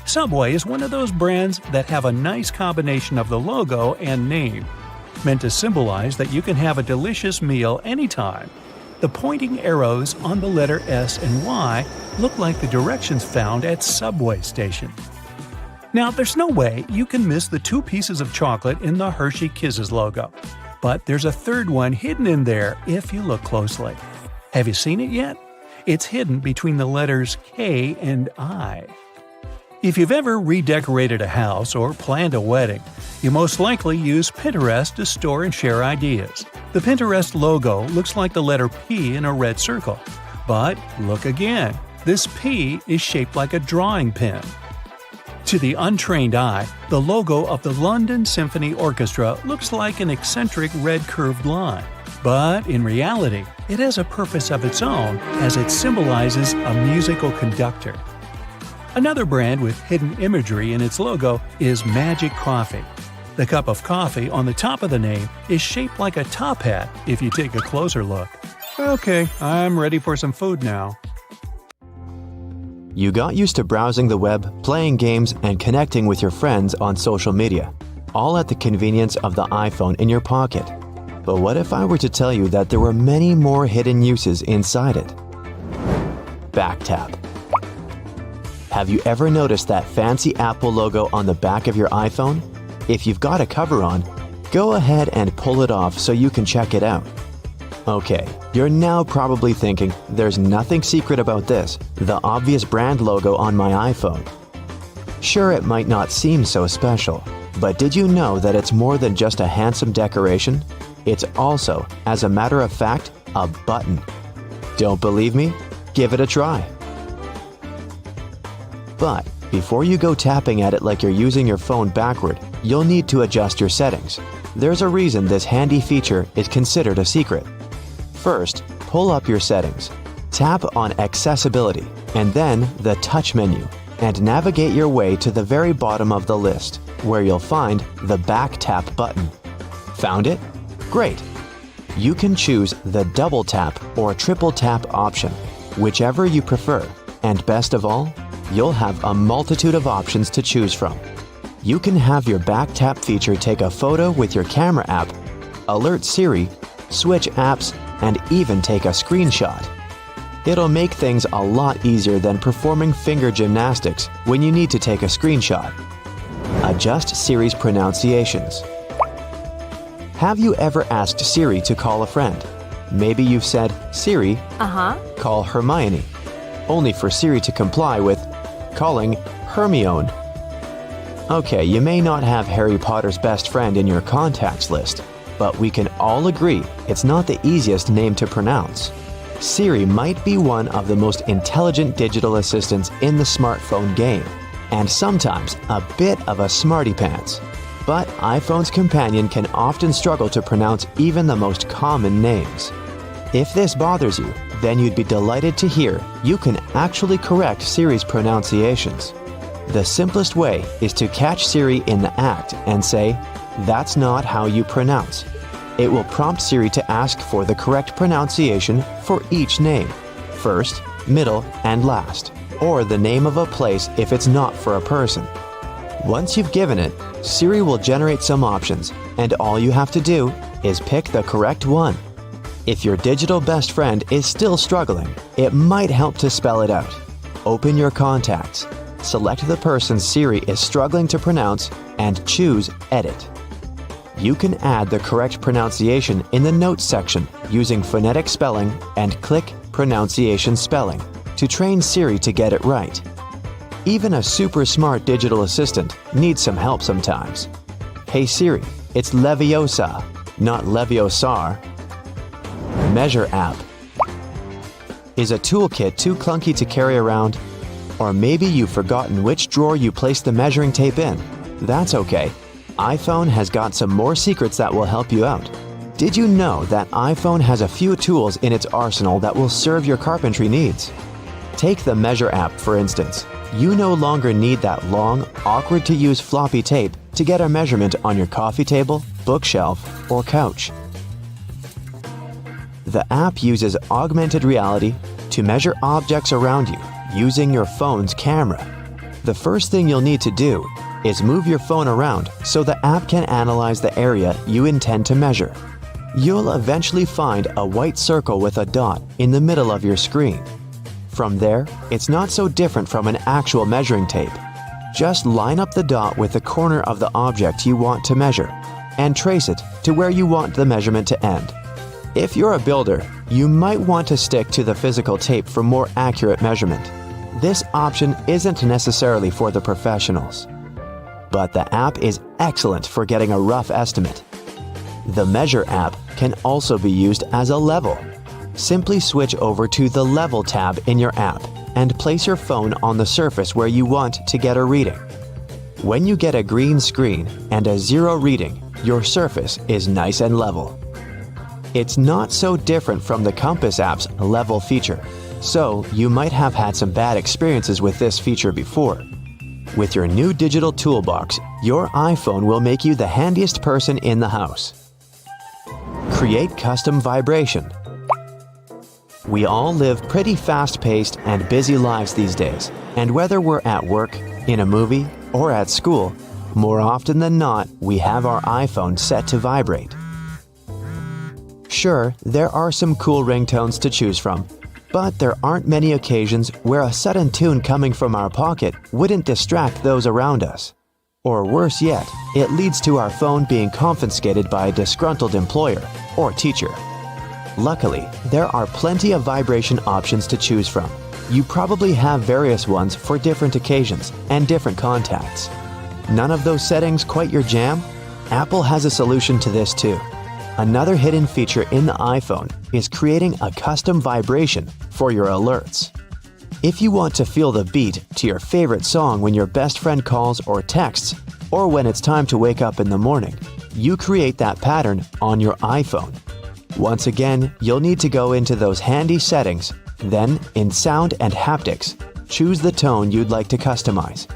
Subway is one of those brands that have a nice combination of the logo and name, meant to symbolize that you can have a delicious meal anytime. The pointing arrows on the letter S and Y look like the directions found at subway stations. Now, there's no way you can miss the 2 pieces of chocolate in the Hershey Kisses logo, but there's a third one hidden in there if you look closely. Have you seen it yet? It's hidden between the letters K and I. If you've ever redecorated a house or planned a wedding, you most likely use Pinterest to store and share ideas. The Pinterest logo looks like the letter P in a red circle. But look again, this P is shaped like a drawing pen. To the untrained eye, the logo of the London Symphony Orchestra looks like an eccentric red curved line. But in reality, it has a purpose of its own as it symbolizes a musical conductor. Another brand with hidden imagery in its logo is Magic Coffee. The cup of coffee on the top of the name is shaped like a top hat if you take a closer look. Okay, I'm ready for some food now. You got used to browsing the web, playing games, and connecting with your friends on social media, all at the convenience of the iPhone in your pocket. But what if I were to tell you that there were many more hidden uses inside it? BackTap. Have you ever noticed that fancy Apple logo on the back of your iPhone? If you've got a cover on, go ahead and pull it off so you can check it out. Okay, you're now probably thinking, there's nothing secret about this, the obvious brand logo on my iPhone. Sure, it might not seem so special, but did you know that it's more than just a handsome decoration? It's also, as a matter of fact, a button. Don't believe me? Give it a try. But before you go tapping at it like you're using your phone backward, you'll need to adjust your settings. There's a reason this handy feature is considered a secret. First, pull up your settings. Tap on Accessibility and then the Touch menu and navigate your way to the very bottom of the list, where you'll find the Back Tap button. Found it? Great! You can choose the Double Tap or Triple Tap option, whichever you prefer, and best of all, you'll have a multitude of options to choose from. You can have your Back Tap feature take a photo with your camera app, alert Siri, switch apps, and even take a screenshot. It'll make things a lot easier than performing finger gymnastics when you need to take a screenshot. Adjust Siri's pronunciations. Have you ever asked Siri to call a friend? Maybe you've said, "Siri, call Hermione," only for Siri to comply with calling Hermione. Okay, you may not have Harry Potter's best friend in your contacts list, but we can all agree it's not the easiest name to pronounce. Siri might be one of the most intelligent digital assistants in the smartphone game, and sometimes a bit of a smarty pants. But iPhone's companion can often struggle to pronounce even the most common names. If this bothers you, then you'd be delighted to hear you can actually correct Siri's pronunciations. The simplest way is to catch Siri in the act and say, "That's not how you pronounce." It will prompt Siri to ask for the correct pronunciation for each name, first, middle, and last, or the name of a place if it's not for a person. Once you've given it, Siri will generate some options, and all you have to do is pick the correct one. If your digital best friend is still struggling, it might help to spell it out. Open your contacts, select the person Siri is struggling to pronounce, and choose Edit. You can add the correct pronunciation in the Notes section using phonetic spelling and click Pronunciation Spelling to train Siri to get it right. Even a super smart digital assistant needs some help sometimes. Hey Siri, it's Leviosa, not Leviosar. Measure app. Is a toolkit too clunky to carry around? Or maybe you've forgotten which drawer you placed the measuring tape in. That's okay. iPhone has got some more secrets that will help you out. Did you know that iPhone has a few tools in its arsenal that will serve your carpentry needs? Take the Measure app, for instance. You no longer need that long, awkward-to-use floppy tape to get a measurement on your coffee table, bookshelf, or couch. The app uses augmented reality to measure objects around you using your phone's camera. The first thing you'll need to do is move your phone around so the app can analyze the area you intend to measure. You'll eventually find a white circle with a dot in the middle of your screen. From there, it's not so different from an actual measuring tape. Just line up the dot with the corner of the object you want to measure and trace it to where you want the measurement to end. If you're a builder, you might want to stick to the physical tape for more accurate measurement. This option isn't necessarily for the professionals, but the app is excellent for getting a rough estimate. The Measure app can also be used as a level. Simply switch over to the Level tab in your app and place your phone on the surface where you want to get a reading. When you get a green screen and a 0 reading, your surface is nice and level. It's not so different from the Compass app's Level feature, so you might have had some bad experiences with this feature before. With your new digital toolbox, your iPhone will make you the handiest person in the house. Create custom vibration. We all live pretty fast-paced and busy lives these days, and whether we're at work, in a movie, or at school, more often than not, we have our iPhone set to vibrate. Sure, there are some cool ringtones to choose from, but there aren't many occasions where a sudden tune coming from our pocket wouldn't distract those around us. Or worse yet, it leads to our phone being confiscated by a disgruntled employer or teacher. Luckily, there are plenty of vibration options to choose from. You probably have various ones for different occasions and different contacts. None of those settings quite your jam? Apple has a solution to this too. Another hidden feature in the iPhone is creating a custom vibration for your alerts. If you want to feel the beat to your favorite song when your best friend calls or texts, or when it's time to wake up in the morning, you create that pattern on your iPhone. Once again, you'll need to go into those handy settings. Then, in Sound and Haptics, choose the tone you'd like to customize.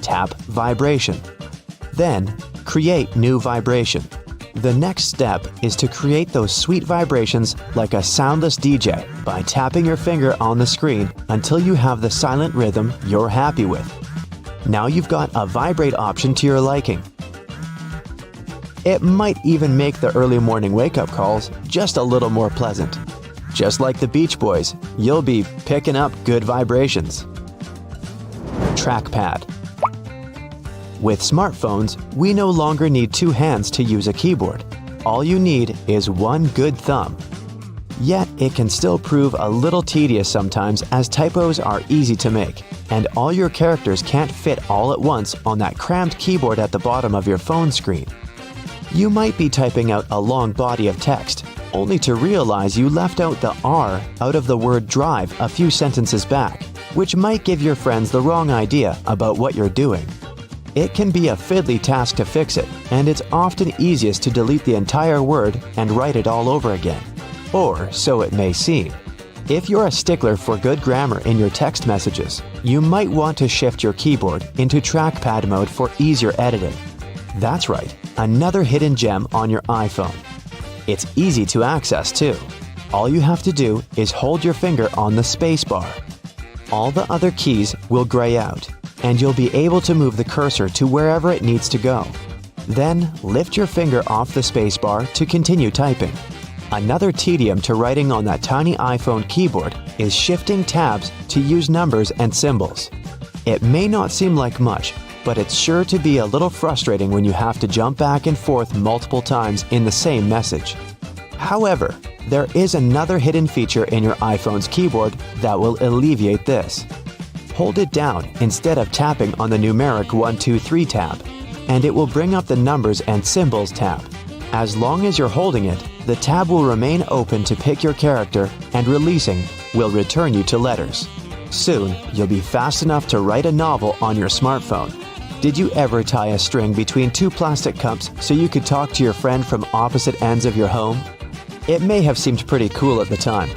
Tap Vibration. Then, create new vibration. The next step is to create those sweet vibrations like a soundless DJ by tapping your finger on the screen until you have the silent rhythm you're happy with. Now you've got a vibrate option to your liking. It might even make the early morning wake-up calls just a little more pleasant. Just like the Beach Boys, you'll be picking up good vibrations. Trackpad. With smartphones, we no longer need two hands to use a keyboard. All you need is one good thumb. Yet, it can still prove a little tedious sometimes as typos are easy to make, and all your characters can't fit all at once on that crammed keyboard at the bottom of your phone screen. You might be typing out a long body of text, only to realize you left out the R out of the word drive a few sentences back, which might give your friends the wrong idea about what you're doing. It can be a fiddly task to fix it, and it's often easiest to delete the entire word and write it all over again. Or so it may seem. If you're a stickler for good grammar in your text messages, you might want to shift your keyboard into trackpad mode for easier editing. That's right, another hidden gem on your iPhone. It's easy to access too. All you have to do is hold your finger on the space bar. All the other keys will gray out, and you'll be able to move the cursor to wherever it needs to go. Then, lift your finger off the spacebar to continue typing. Another tedium to writing on that tiny iPhone keyboard is shifting tabs to use numbers and symbols. It may not seem like much, but it's sure to be a little frustrating when you have to jump back and forth multiple times in the same message. However, there is another hidden feature in your iPhone's keyboard that will alleviate this. Hold it down instead of tapping on the numeric 1, 2, 3 tab, and it will bring up the Numbers and Symbols tab. As long as you're holding it, the tab will remain open to pick your character, and releasing will return you to letters. Soon, you'll be fast enough to write a novel on your smartphone. Did you ever tie a string between two plastic cups so you could talk to your friend from opposite ends of your home? It may have seemed pretty cool at the time,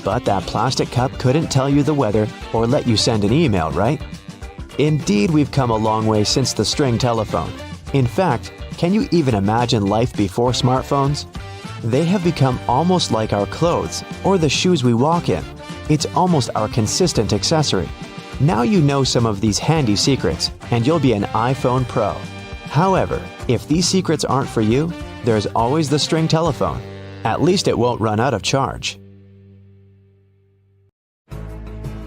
but that plastic cup couldn't tell you the weather or let you send an email, right? Indeed, we've come a long way since the string telephone. In fact, can you even imagine life before smartphones? They have become almost like our clothes or the shoes we walk in. It's almost our consistent accessory. Now you know some of these handy secrets, and you'll be an iPhone Pro. However, if these secrets aren't for you, there's always the string telephone. At least it won't run out of charge.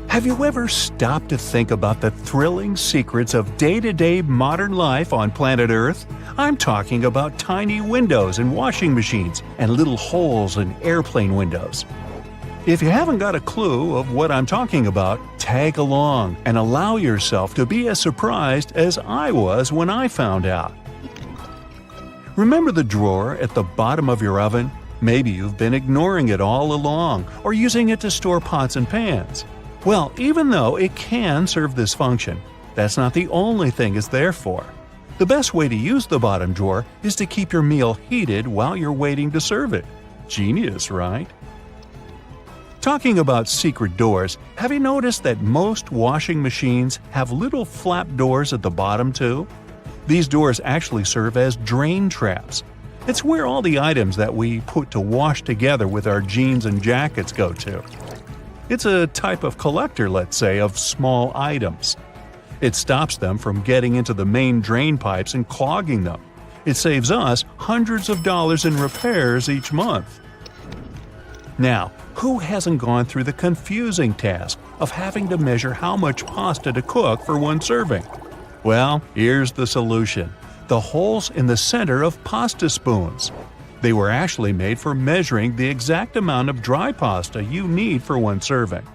Have you ever stopped to think about the thrilling secrets of day-to-day modern life on planet Earth? I'm talking about tiny windows in washing machines and little holes in airplane windows. If you haven't got a clue of what I'm talking about, tag along and allow yourself to be as surprised as I was when I found out. Remember the drawer at the bottom of your oven? Maybe you've been ignoring it all along or using it to store pots and pans. Well, even though it can serve this function, that's not the only thing it's there for. The best way to use the bottom drawer is to keep your meal heated while you're waiting to serve it. Genius, right? Talking about secret doors, have you noticed that most washing machines have little flap doors at the bottom too? These doors actually serve as drain traps. It's where all the items that we put to wash together with our jeans and jackets go to. It's a type of collector, let's say, of small items. It stops them from getting into the main drain pipes and clogging them. It saves us hundreds of dollars in repairs each month. Now, who hasn't gone through the confusing task of having to measure how much pasta to cook for one serving? Well, here's the solution: the holes in the center of pasta spoons. They were actually made for measuring the exact amount of dry pasta you need for one serving.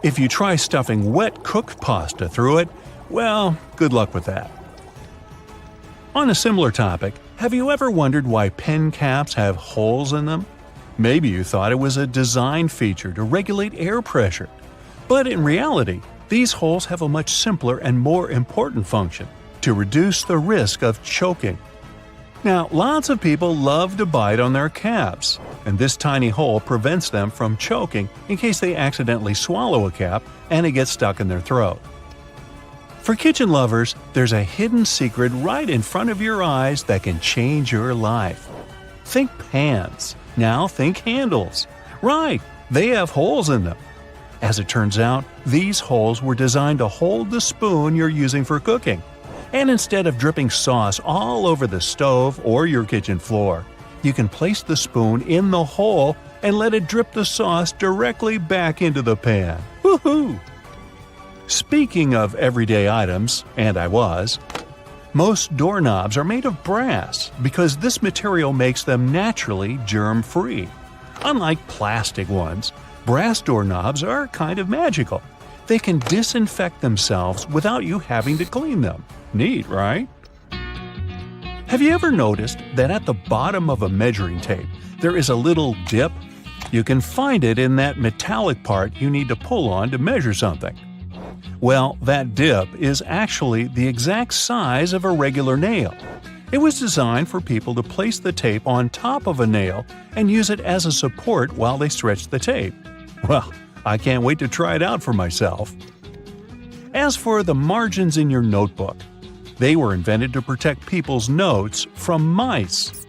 If you try stuffing wet cooked pasta through it, well, good luck with that. On a similar topic, have you ever wondered why pen caps have holes in them? Maybe you thought it was a design feature to regulate air pressure. But in reality, these holes have a much simpler and more important function: to reduce the risk of choking. Now, lots of people love to bite on their caps, and this tiny hole prevents them from choking in case they accidentally swallow a cap and it gets stuck in their throat. For kitchen lovers, there's a hidden secret right in front of your eyes that can change your life. Think pans. Now think handles. Right, they have holes in them. As it turns out, these holes were designed to hold the spoon you're using for cooking. And instead of dripping sauce all over the stove or your kitchen floor, you can place the spoon in the hole and let it drip the sauce directly back into the pan. Woohoo! Speaking of everyday items, and most doorknobs are made of brass because this material makes them naturally germ-free. Unlike plastic ones, brass doorknobs are kind of magical. They can disinfect themselves without you having to clean them. Neat, right? Have you ever noticed that at the bottom of a measuring tape there is a little dip? You can find it in that metallic part you need to pull on to measure something. Well, that dip is actually the exact size of a regular nail. It was designed for people to place the tape on top of a nail and use it as a support while they stretch the tape. Well, I can't wait to try it out for myself. As for the margins in your notebook, they were invented to protect people's notes from mice.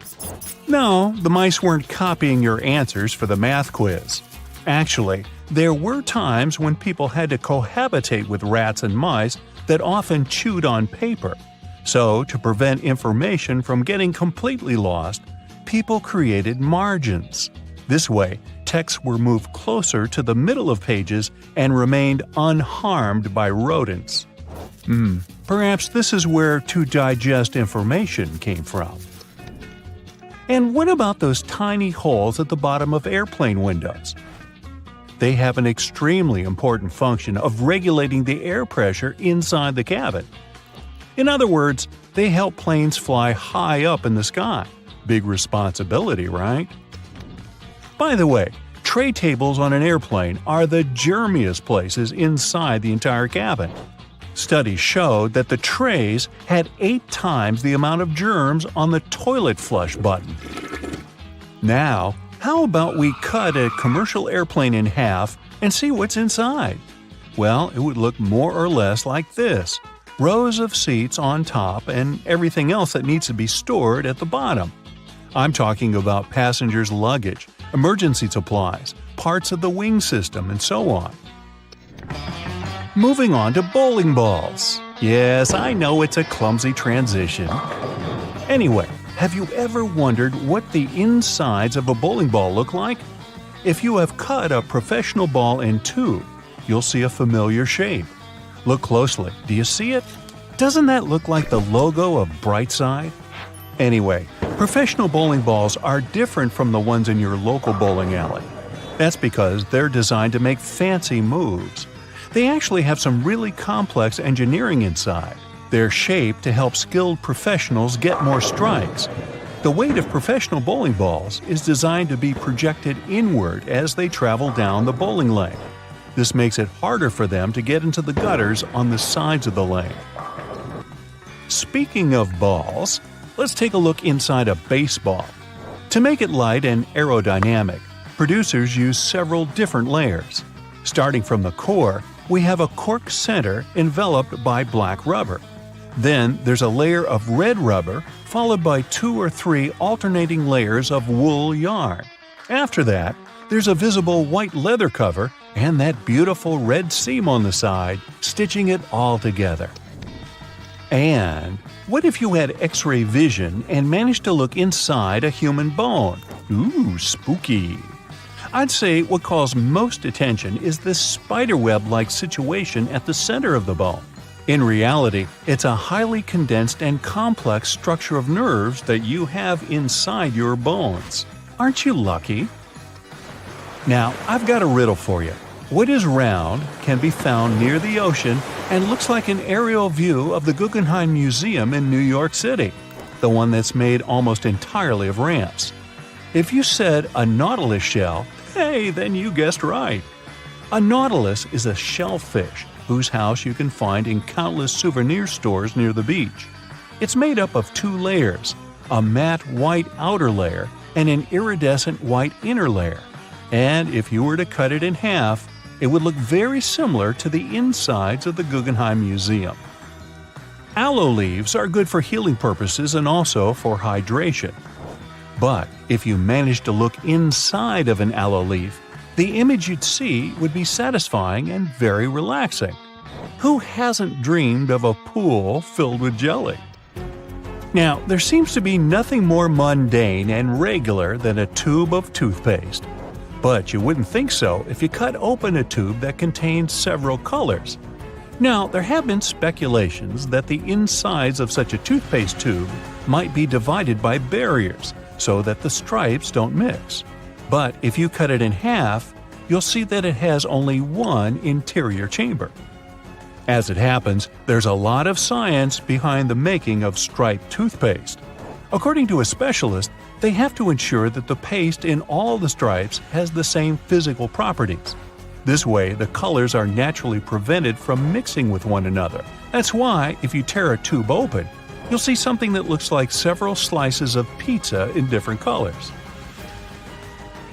No, the mice weren't copying your answers for the math quiz. Actually, there were times when people had to cohabitate with rats and mice that often chewed on paper. So, to prevent information from getting completely lost, people created margins. This way, texts were moved closer to the middle of pages and remained unharmed by rodents. Perhaps this is where to digest information came from. And what about those tiny holes at the bottom of airplane windows? They have an extremely important function of regulating the air pressure inside the cabin. In other words, they help planes fly high up in the sky. Big responsibility, right? By the way, tray tables on an airplane are the germiest places inside the entire cabin. Studies showed that the trays had 8 times the amount of germs on the toilet flush button. Now, how about we cut a commercial airplane in half and see what's inside? Well, it would look more or less like this: rows of seats on top and everything else that needs to be stored at the bottom. I'm talking about passengers' luggage, emergency supplies, parts of the wing system, and so on. Moving on to bowling balls. Yes, I know it's a clumsy transition. Anyway, have you ever wondered what the insides of a bowling ball look like? If you have cut a professional ball in two, you'll see a familiar shape. Look closely. Do you see it? Doesn't that look like the logo of Brightside? Anyway, professional bowling balls are different from the ones in your local bowling alley. That's because they're designed to make fancy moves. They actually have some really complex engineering inside. They're shaped to help skilled professionals get more strikes. The weight of professional bowling balls is designed to be projected inward as they travel down the bowling lane. This makes it harder for them to get into the gutters on the sides of the lane. Speaking of balls, let's take a look inside a baseball. To make it light and aerodynamic, producers use several different layers. Starting from the core, we have a cork center enveloped by black rubber. Then there's a layer of red rubber, followed by 2 or 3 alternating layers of wool yarn. After that, there's a visible white leather cover and that beautiful red seam on the side, stitching it all together. And what if you had X-ray vision and managed to look inside a human bone? Ooh, spooky! I'd say what calls most attention is this spiderweb-like situation at the center of the bone. In reality, it's a highly condensed and complex structure of nerves that you have inside your bones. Aren't you lucky? Now, I've got a riddle for you. What is round, can be found near the ocean, and looks like an aerial view of the Guggenheim Museum in New York City, the one that's made almost entirely of ramps? If you said a nautilus shell, hey, then you guessed right. A nautilus is a shellfish whose house you can find in countless souvenir stores near the beach. It's made up of 2 layers, a matte white outer layer and an iridescent white inner layer. And if you were to cut it in half, it would look very similar to the insides of the Guggenheim Museum. Aloe leaves are good for healing purposes and also for hydration. But if you managed to look inside of an aloe leaf, the image you'd see would be satisfying and very relaxing. Who hasn't dreamed of a pool filled with jelly? Now, there seems to be nothing more mundane and regular than a tube of toothpaste. But you wouldn't think so if you cut open a tube that contains several colors. Now, there have been speculations that the insides of such a toothpaste tube might be divided by barriers so that the stripes don't mix. But if you cut it in half, you'll see that it has only one interior chamber. As it happens, there's a lot of science behind the making of striped toothpaste. According to a specialist, they have to ensure that the paste in all the stripes has the same physical properties. This way, the colors are naturally prevented from mixing with one another. That's why, if you tear a tube open, you'll see something that looks like several slices of pizza in different colors.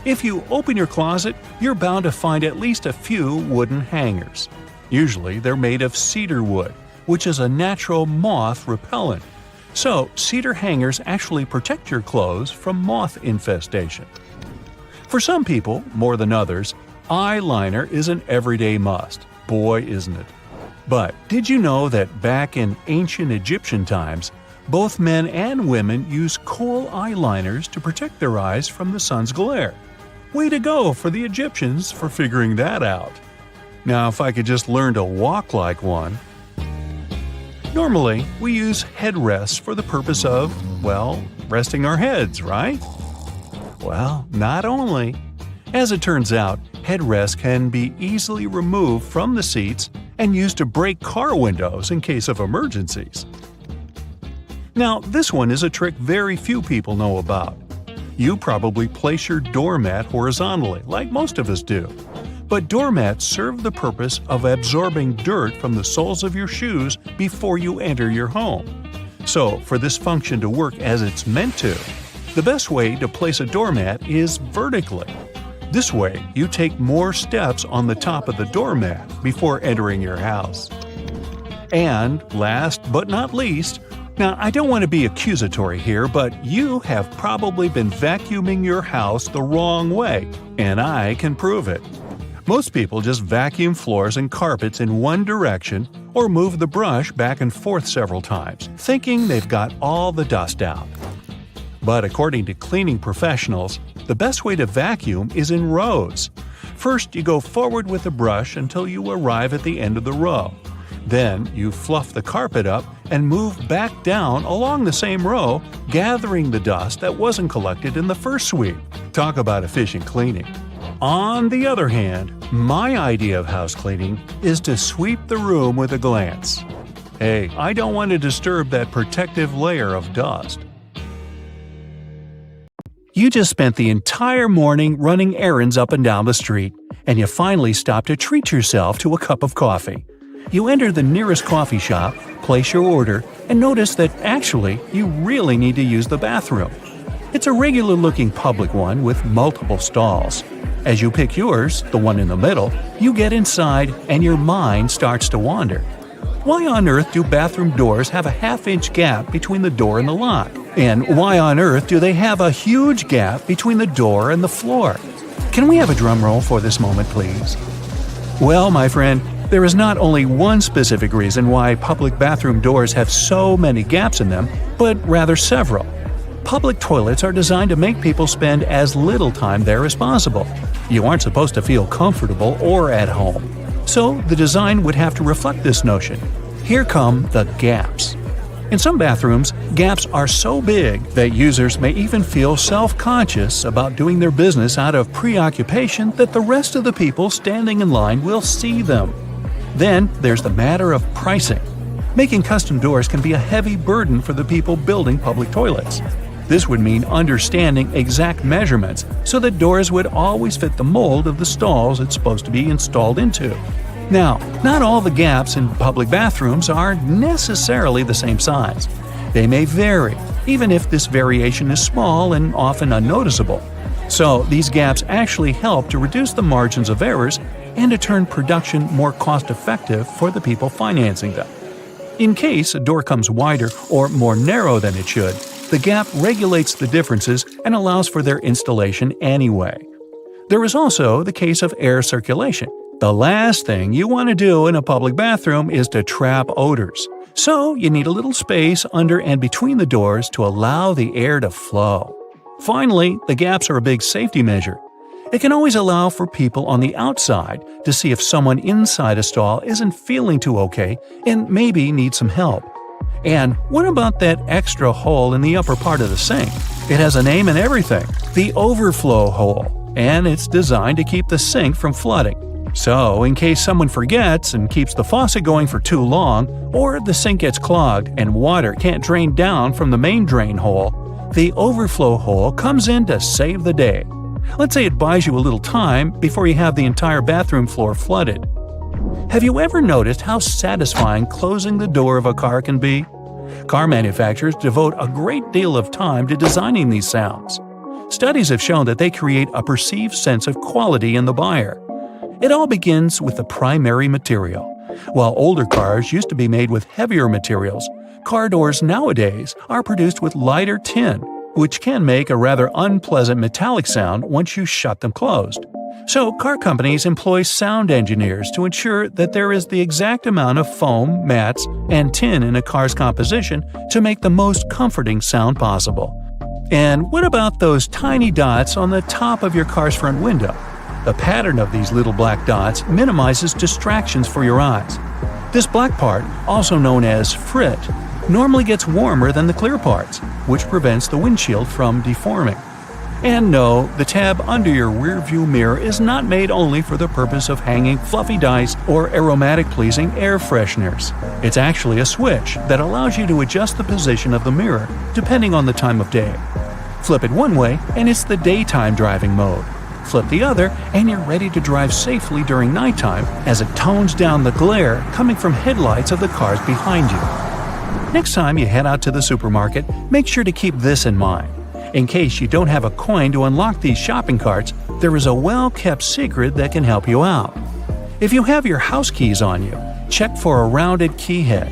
If you open your closet, you're bound to find at least a few wooden hangers. Usually, they're made of cedar wood, which is a natural moth repellent. So, cedar hangers actually protect your clothes from moth infestation. For some people, more than others, eyeliner is an everyday must. Boy, isn't it. But did you know that back in ancient Egyptian times, both men and women used kohl eyeliners to protect their eyes from the sun's glare? Way to go for the Egyptians for figuring that out. Now, if I could just learn to walk like one. Normally, we use headrests for the purpose of, well, resting our heads, right? Well, not only. As it turns out, headrests can be easily removed from the seats and used to break car windows in case of emergencies. Now, this one is a trick very few people know about. You probably place your doormat horizontally, like most of us do. But doormats serve the purpose of absorbing dirt from the soles of your shoes before you enter your home. So, for this function to work as it's meant to, the best way to place a doormat is vertically. This way, you take more steps on the top of the doormat before entering your house. And last but not least, now I don't want to be accusatory here, but you have probably been vacuuming your house the wrong way, and I can prove it. Most people just vacuum floors and carpets in one direction or move the brush back and forth several times, thinking they've got all the dust out. But according to cleaning professionals, the best way to vacuum is in rows. First, you go forward with the brush until you arrive at the end of the row. Then, you fluff the carpet up and move back down along the same row, gathering the dust that wasn't collected in the first sweep. Talk about efficient cleaning. On the other hand, my idea of house cleaning is to sweep the room with a glance. Hey, I don't want to disturb that protective layer of dust. You just spent the entire morning running errands up and down the street, and you finally stop to treat yourself to a cup of coffee. You enter the nearest coffee shop, place your order, and notice that actually you really need to use the bathroom. It's a regular-looking public one with multiple stalls. As you pick yours, the one in the middle, you get inside and your mind starts to wander. Why on earth do bathroom doors have a half-inch gap between the door and the lock? And why on earth do they have a huge gap between the door and the floor? Can we have a drum roll for this moment, please? Well, my friend, there is not only one specific reason why public bathroom doors have so many gaps in them, but rather several. Public toilets are designed to make people spend as little time there as possible. You aren't supposed to feel comfortable or at home. So the design would have to reflect this notion. Here come the gaps. In some bathrooms, gaps are so big that users may even feel self-conscious about doing their business out of preoccupation that the rest of the people standing in line will see them. Then there's the matter of pricing. Making custom doors can be a heavy burden for the people building public toilets. This would mean understanding exact measurements so that doors would always fit the mold of the stalls it's supposed to be installed into. Now, not all the gaps in public bathrooms are necessarily the same size. They may vary, even if this variation is small and often unnoticeable. So, these gaps actually help to reduce the margins of errors and to turn production more cost-effective for the people financing them. In case a door comes wider or more narrow than it should, the gap regulates the differences and allows for their installation anyway. There is also the case of air circulation. The last thing you want to do in a public bathroom is to trap odors. So, you need a little space under and between the doors to allow the air to flow. Finally, the gaps are a big safety measure. It can always allow for people on the outside to see if someone inside a stall isn't feeling too okay and maybe needs some help. And what about that extra hole in the upper part of the sink? It has a name and everything, the overflow hole, and it's designed to keep the sink from flooding. So, in case someone forgets and keeps the faucet going for too long, or the sink gets clogged and water can't drain down from the main drain hole, the overflow hole comes in to save the day. Let's say it buys you a little time before you have the entire bathroom floor flooded. Have you ever noticed how satisfying closing the door of a car can be? Car manufacturers devote a great deal of time to designing these sounds. Studies have shown that they create a perceived sense of quality in the buyer. It all begins with the primary material. While older cars used to be made with heavier materials, car doors nowadays are produced with lighter tin, which can make a rather unpleasant metallic sound once you shut them closed. So, car companies employ sound engineers to ensure that there is the exact amount of foam, mats, and tin in a car's composition to make the most comforting sound possible. And what about those tiny dots on the top of your car's front window? The pattern of these little black dots minimizes distractions for your eyes. This black part, also known as frit, normally gets warmer than the clear parts, which prevents the windshield from deforming. And no, the tab under your rearview mirror is not made only for the purpose of hanging fluffy dice or aromatic-pleasing air fresheners. It's actually a switch that allows you to adjust the position of the mirror depending on the time of day. Flip it one way and it's the daytime driving mode. Flip the other and you're ready to drive safely during nighttime as it tones down the glare coming from headlights of the cars behind you. Next time you head out to the supermarket, make sure to keep this in mind. In case you don't have a coin to unlock these shopping carts, there is a well-kept secret that can help you out. If you have your house keys on you, check for a rounded key head.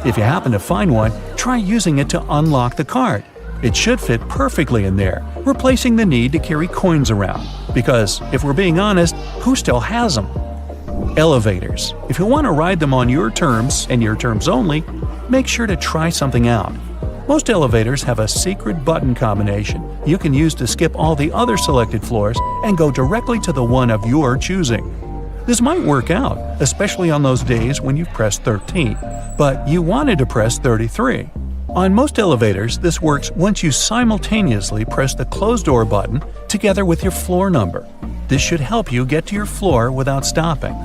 If you happen to find one, try using it to unlock the cart. It should fit perfectly in there, replacing the need to carry coins around. Because, if we're being honest, who still has them? Elevators. If you want to ride them on your terms, and your terms only, make sure to try something out. Most elevators have a secret button combination you can use to skip all the other selected floors and go directly to the one of your choosing. This might work out, especially on those days when you've pressed 13, but you wanted to press 33. On most elevators, this works once you simultaneously press the closed door button together with your floor number. This should help you get to your floor without stopping.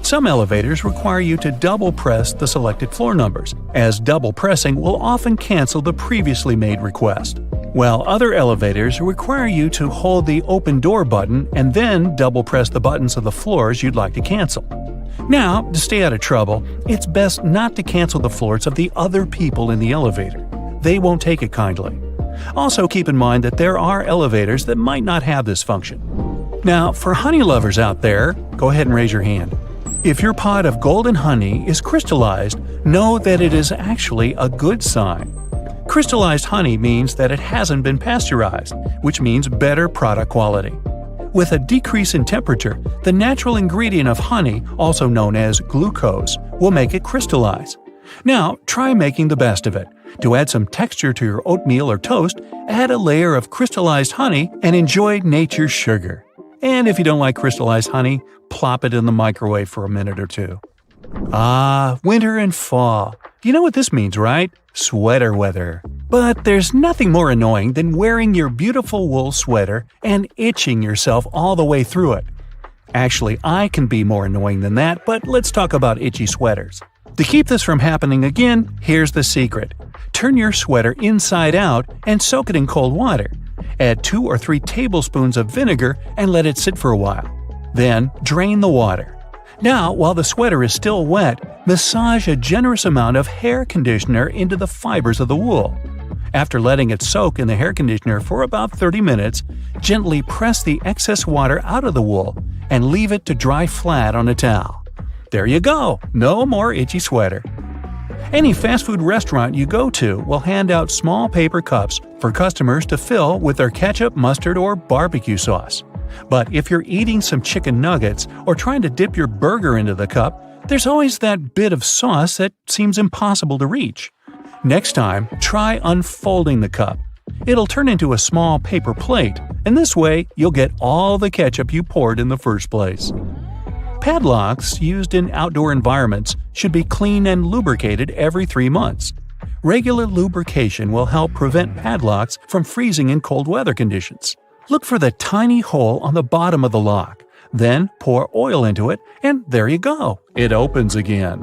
Some elevators require you to double press the selected floor numbers, as double pressing will often cancel the previously made request. While other elevators require you to hold the open door button and then double press the buttons of the floors you'd like to cancel. Now, to stay out of trouble, it's best not to cancel the floors of the other people in the elevator. They won't take it kindly. Also keep in mind that there are elevators that might not have this function. Now, for honey lovers out there, go ahead and raise your hand. If your pot of golden honey is crystallized, know that it is actually a good sign. Crystallized honey means that it hasn't been pasteurized, which means better product quality. With a decrease in temperature, the natural ingredient of honey, also known as glucose, will make it crystallize. Now, try making the best of it. To add some texture to your oatmeal or toast, add a layer of crystallized honey and enjoy nature's sugar. And if you don't like crystallized honey, plop it in the microwave for a minute or two. Ah, winter and fall. You know what this means, right? Sweater weather. But there's nothing more annoying than wearing your beautiful wool sweater and itching yourself all the way through it. Actually, I can be more annoying than that, but let's talk about itchy sweaters. To keep this from happening again, here's the secret. Turn your sweater inside out and soak it in cold water. Add 2 or 3 tablespoons of vinegar and let it sit for a while. Then, drain the water. Now, while the sweater is still wet, massage a generous amount of hair conditioner into the fibers of the wool. After letting it soak in the hair conditioner for about 30 minutes, gently press the excess water out of the wool and leave it to dry flat on a towel. There you go! No more itchy sweater. Any fast food restaurant you go to will hand out small paper cups for customers to fill with their ketchup, mustard, or barbecue sauce. But if you're eating some chicken nuggets or trying to dip your burger into the cup, there's always that bit of sauce that seems impossible to reach. Next time, try unfolding the cup. It'll turn into a small paper plate, and this way you'll get all the ketchup you poured in the first place. Padlocks used in outdoor environments should be cleaned and lubricated every 3 months. Regular lubrication will help prevent padlocks from freezing in cold weather conditions. Look for the tiny hole on the bottom of the lock. Then pour oil into it, and there you go. It opens again.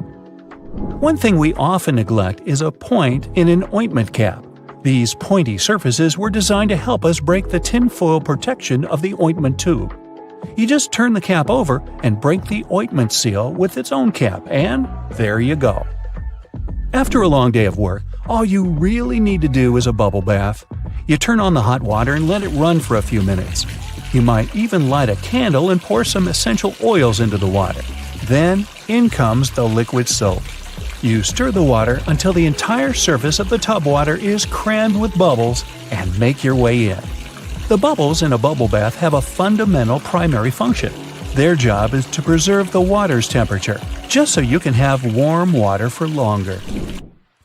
One thing we often neglect is a point in an ointment cap. These pointy surfaces were designed to help us break the tinfoil protection of the ointment tube. You just turn the cap over and break the ointment seal with its own cap, and there you go. After a long day of work, all you really need to do is a bubble bath. You turn on the hot water and let it run for a few minutes. You might even light a candle and pour some essential oils into the water. Then, in comes the liquid soap. You stir the water until the entire surface of the tub water is crammed with bubbles and make your way in. The bubbles in a bubble bath have a fundamental primary function. Their job is to preserve the water's temperature, just so you can have warm water for longer.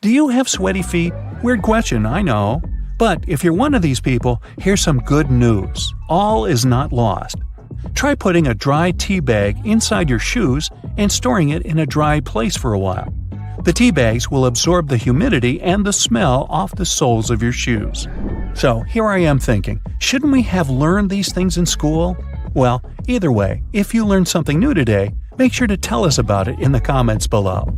Do you have sweaty feet? Weird question, I know. But if you're one of these people, here's some good news. All is not lost. Try putting a dry tea bag inside your shoes and storing it in a dry place for a while. The tea bags will absorb the humidity and the smell off the soles of your shoes. So here I am thinking, shouldn't we have learned these things in school? Well, either way, if you learned something new today, make sure to tell us about it in the comments below.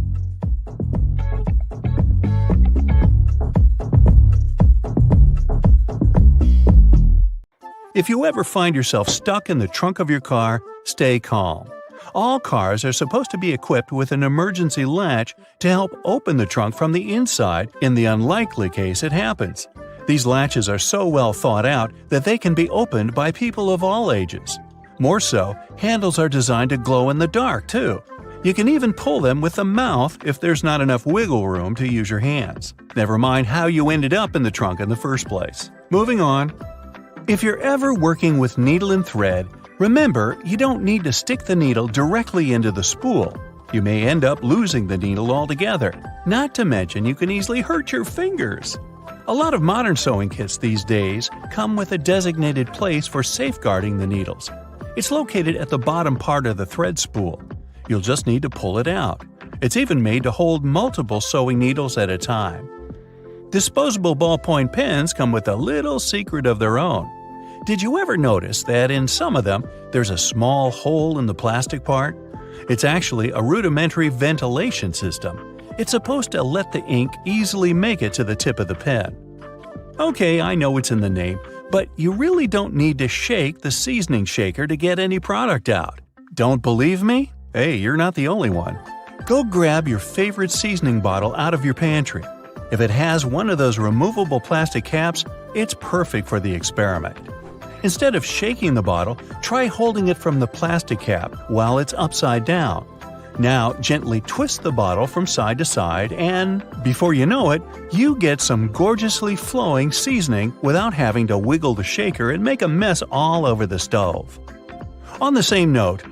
If you ever find yourself stuck in the trunk of your car, stay calm. All cars are supposed to be equipped with an emergency latch to help open the trunk from the inside in the unlikely case it happens. These latches are so well thought out that they can be opened by people of all ages. More so, handles are designed to glow in the dark, too. You can even pull them with the mouth if there's not enough wiggle room to use your hands. Never mind how you ended up in the trunk in the first place. Moving on. If you're ever working with needle and thread, remember you don't need to stick the needle directly into the spool. You may end up losing the needle altogether. Not to mention you can easily hurt your fingers. A lot of modern sewing kits these days come with a designated place for safeguarding the needles. It's located at the bottom part of the thread spool. You'll just need to pull it out. It's even made to hold multiple sewing needles at a time. Disposable ballpoint pens come with a little secret of their own. Did you ever notice that in some of them, there's a small hole in the plastic part? It's actually a rudimentary ventilation system. It's supposed to let the ink easily make it to the tip of the pen. Okay, I know it's in the name, but you really don't need to shake the seasoning shaker to get any product out. Don't believe me? Hey, you're not the only one. Go grab your favorite seasoning bottle out of your pantry. If it has one of those removable plastic caps, it's perfect for the experiment. Instead of shaking the bottle, try holding it from the plastic cap while it's upside down. Now gently twist the bottle from side to side and, before you know it, you get some gorgeously flowing seasoning without having to wiggle the shaker and make a mess all over the stove. On the same note,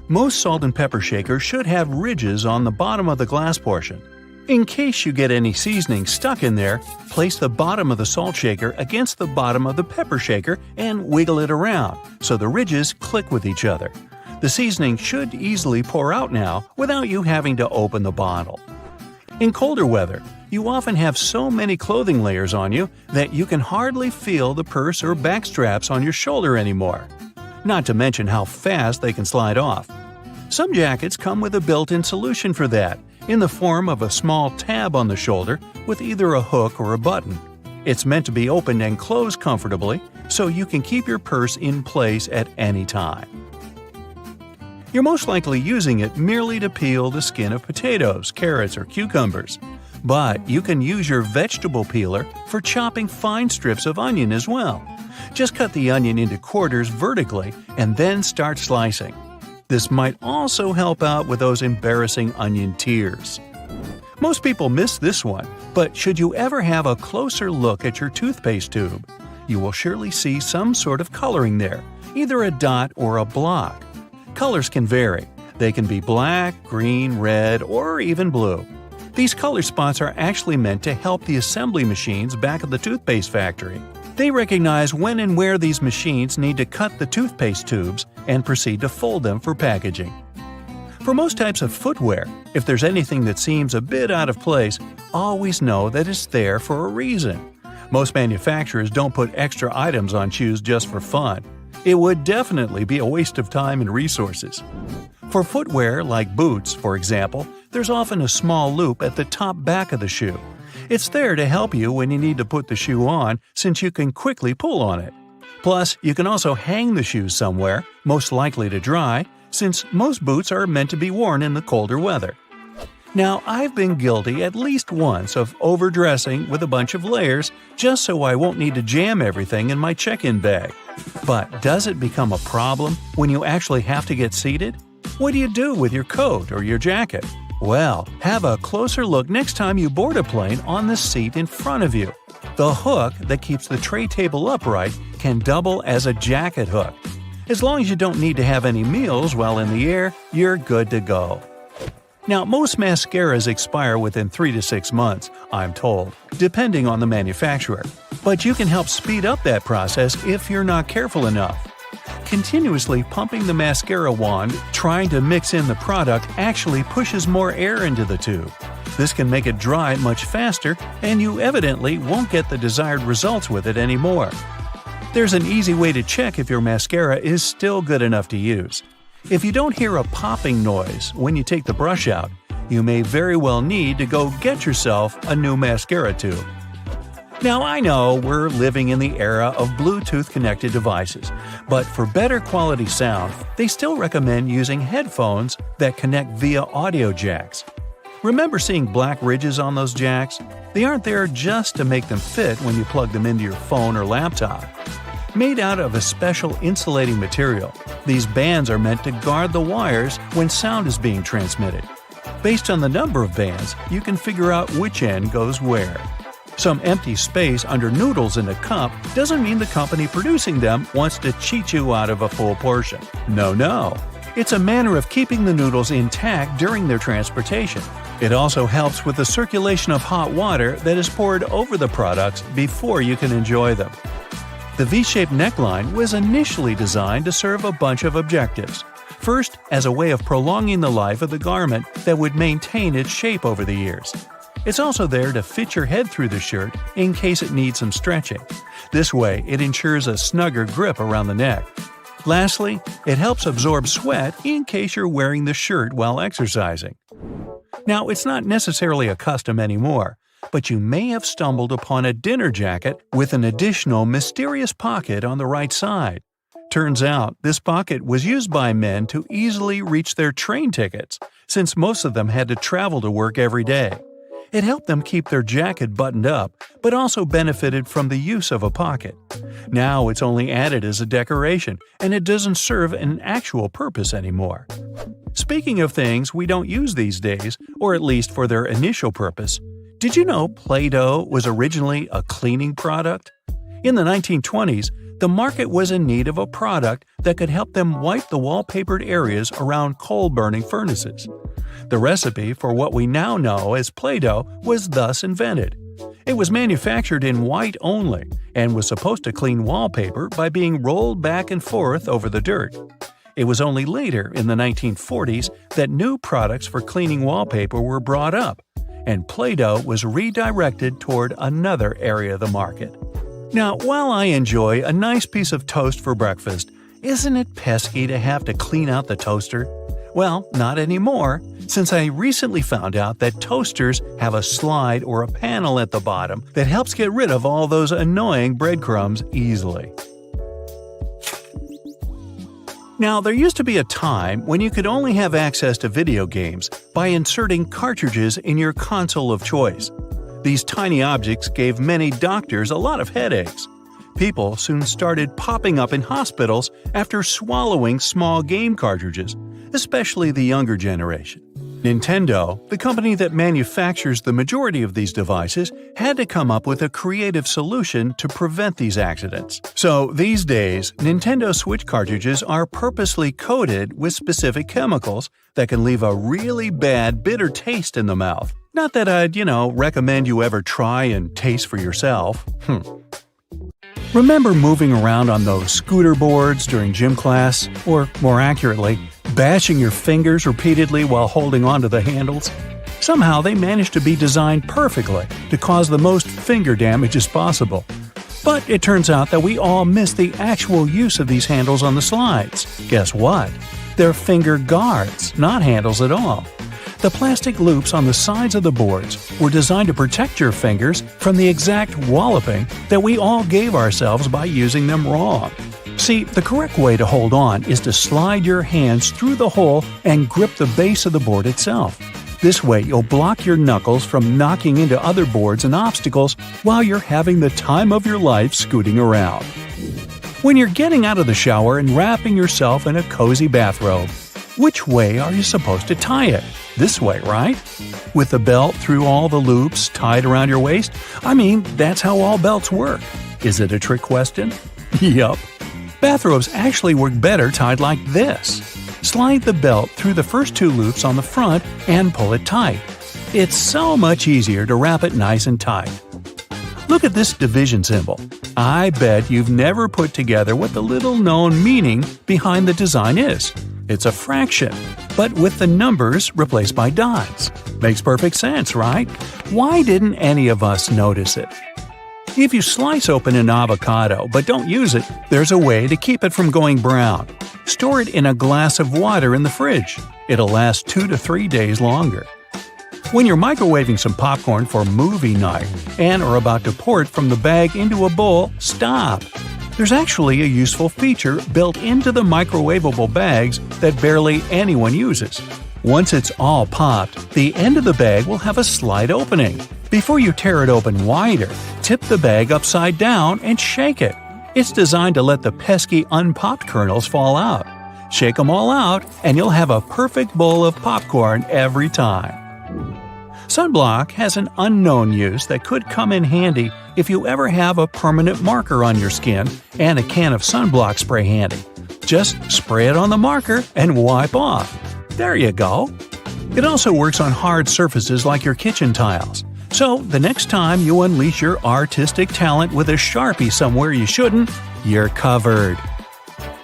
most salt and pepper shakers should have ridges on the bottom of the glass portion. In case you get any seasoning stuck in there, place the bottom of the salt shaker against the bottom of the pepper shaker and wiggle it around so the ridges click with each other. The seasoning should easily pour out now without you having to open the bottle. In colder weather, you often have so many clothing layers on you that you can hardly feel the purse or back straps on your shoulder anymore. Not to mention how fast they can slide off. Some jackets come with a built-in solution for that, in the form of a small tab on the shoulder with either a hook or a button. It's meant to be opened and closed comfortably, so you can keep your purse in place at any time. You're most likely using it merely to peel the skin of potatoes, carrots, or cucumbers. But you can use your vegetable peeler for chopping fine strips of onion as well. Just cut the onion into quarters vertically and then start slicing. This might also help out with those embarrassing onion tears. Most people miss this one, but should you ever have a closer look at your toothpaste tube, you will surely see some sort of coloring there, either a dot or a block. Colors can vary. They can be black, green, red, or even blue. These color spots are actually meant to help the assembly machines back at the toothpaste factory. They recognize when and where these machines need to cut the toothpaste tubes and proceed to fold them for packaging. For most types of footwear, if there's anything that seems a bit out of place, always know that it's there for a reason. Most manufacturers don't put extra items on shoes just for fun. It would definitely be a waste of time and resources. For footwear like boots, for example, there's often a small loop at the top back of the shoe. It's there to help you when you need to put the shoe on, since you can quickly pull on it. Plus, you can also hang the shoes somewhere, most likely to dry, since most boots are meant to be worn in the colder weather. Now, I've been guilty at least once of overdressing with a bunch of layers just so I won't need to jam everything in my check-in bag. But does it become a problem when you actually have to get seated? What do you do with your coat or your jacket? Well, have a closer look next time you board a plane on the seat in front of you. The hook that keeps the tray table upright can double as a jacket hook. As long as you don't need to have any meals while in the air, you're good to go. Now, most mascaras expire within 3 to 6 months, I'm told, depending on the manufacturer. But you can help speed up that process if you're not careful enough. Continuously pumping the mascara wand, trying to mix in the product actually pushes more air into the tube. This can make it dry much faster, and you evidently won't get the desired results with it anymore. There's an easy way to check if your mascara is still good enough to use. If you don't hear a popping noise when you take the brush out, you may very well need to go get yourself a new mascara tube. Now, I know we're living in the era of Bluetooth-connected devices, but for better quality sound, they still recommend using headphones that connect via audio jacks. Remember seeing black ridges on those jacks? They aren't there just to make them fit when you plug them into your phone or laptop. Made out of a special insulating material, these bands are meant to guard the wires when sound is being transmitted. Based on the number of bands, you can figure out which end goes where. Some empty space under noodles in a cup doesn't mean the company producing them wants to cheat you out of a full portion. No. It's a manner of keeping the noodles intact during their transportation. It also helps with the circulation of hot water that is poured over the products before you can enjoy them. The V-shaped neckline was initially designed to serve a bunch of objectives. First, as a way of prolonging the life of the garment that would maintain its shape over the years. It's also there to fit your head through the shirt in case it needs some stretching. This way, it ensures a snugger grip around the neck. Lastly, it helps absorb sweat in case you're wearing the shirt while exercising. Now, it's not necessarily a custom anymore, but you may have stumbled upon a dinner jacket with an additional mysterious pocket on the right side. Turns out, this pocket was used by men to easily reach their train tickets, since most of them had to travel to work every day. It helped them keep their jacket buttoned up, but also benefited from the use of a pocket. Now it's only added as a decoration, and it doesn't serve an actual purpose anymore. Speaking of things we don't use these days, or at least for their initial purpose, did you know Play-Doh was originally a cleaning product? In the 1920s, the market was in need of a product that could help them wipe the wallpapered areas around coal-burning furnaces. The recipe for what we now know as Play-Doh was thus invented. It was manufactured in white only and was supposed to clean wallpaper by being rolled back and forth over the dirt. It was only later, in the 1940s, that new products for cleaning wallpaper were brought up, and Play-Doh was redirected toward another area of the market. Now, while I enjoy a nice piece of toast for breakfast, isn't it pesky to have to clean out the toaster? Well, not anymore, since I recently found out that toasters have a slide or a panel at the bottom that helps get rid of all those annoying breadcrumbs easily. Now, there used to be a time when you could only have access to video games by inserting cartridges in your console of choice. These tiny objects gave many doctors a lot of headaches. People soon started popping up in hospitals after swallowing small game cartridges, especially the younger generation. Nintendo, the company that manufactures the majority of these devices, had to come up with a creative solution to prevent these accidents. So these days, Nintendo Switch cartridges are purposely coated with specific chemicals that can leave a really bad, bitter taste in the mouth. Not that I'd, recommend you ever try and taste for yourself. Remember moving around on those scooter boards during gym class? Or, more accurately, bashing your fingers repeatedly while holding onto the handles? Somehow they managed to be designed perfectly to cause the most finger damage as possible. But it turns out that we all miss the actual use of these handles on the slides. Guess what? They're finger guards, not handles at all. The plastic loops on the sides of the boards were designed to protect your fingers from the exact walloping that we all gave ourselves by using them wrong. See, the correct way to hold on is to slide your hands through the hole and grip the base of the board itself. This way, you'll block your knuckles from knocking into other boards and obstacles while you're having the time of your life scooting around. When you're getting out of the shower and wrapping yourself in a cozy bathrobe, which way are you supposed to tie it? This way, right? With the belt through all the loops tied around your waist? That's how all belts work. Is it a trick question? Yup. Bathrobes actually work better tied like this. Slide the belt through the first two loops on the front and pull it tight. It's so much easier to wrap it nice and tight. Look at this division symbol. I bet you've never put together what the little-known meaning behind the design is. It's a fraction, but with the numbers replaced by dots. Makes perfect sense, right? Why didn't any of us notice it? If you slice open an avocado but don't use it, there's a way to keep it from going brown. Store it in a glass of water in the fridge. It'll last 2 to 3 days longer. When you're microwaving some popcorn for movie night and are about to pour it from the bag into a bowl, stop. There's actually a useful feature built into the microwavable bags that barely anyone uses. Once it's all popped, the end of the bag will have a slight opening. Before you tear it open wider, tip the bag upside down and shake it. It's designed to let the pesky unpopped kernels fall out. Shake them all out, and you'll have a perfect bowl of popcorn every time. Sunblock has an unknown use that could come in handy if you ever have a permanent marker on your skin and a can of sunblock spray handy. Just spray it on the marker and wipe off. There you go. It also works on hard surfaces like your kitchen tiles. So the next time you unleash your artistic talent with a Sharpie somewhere you shouldn't, you're covered.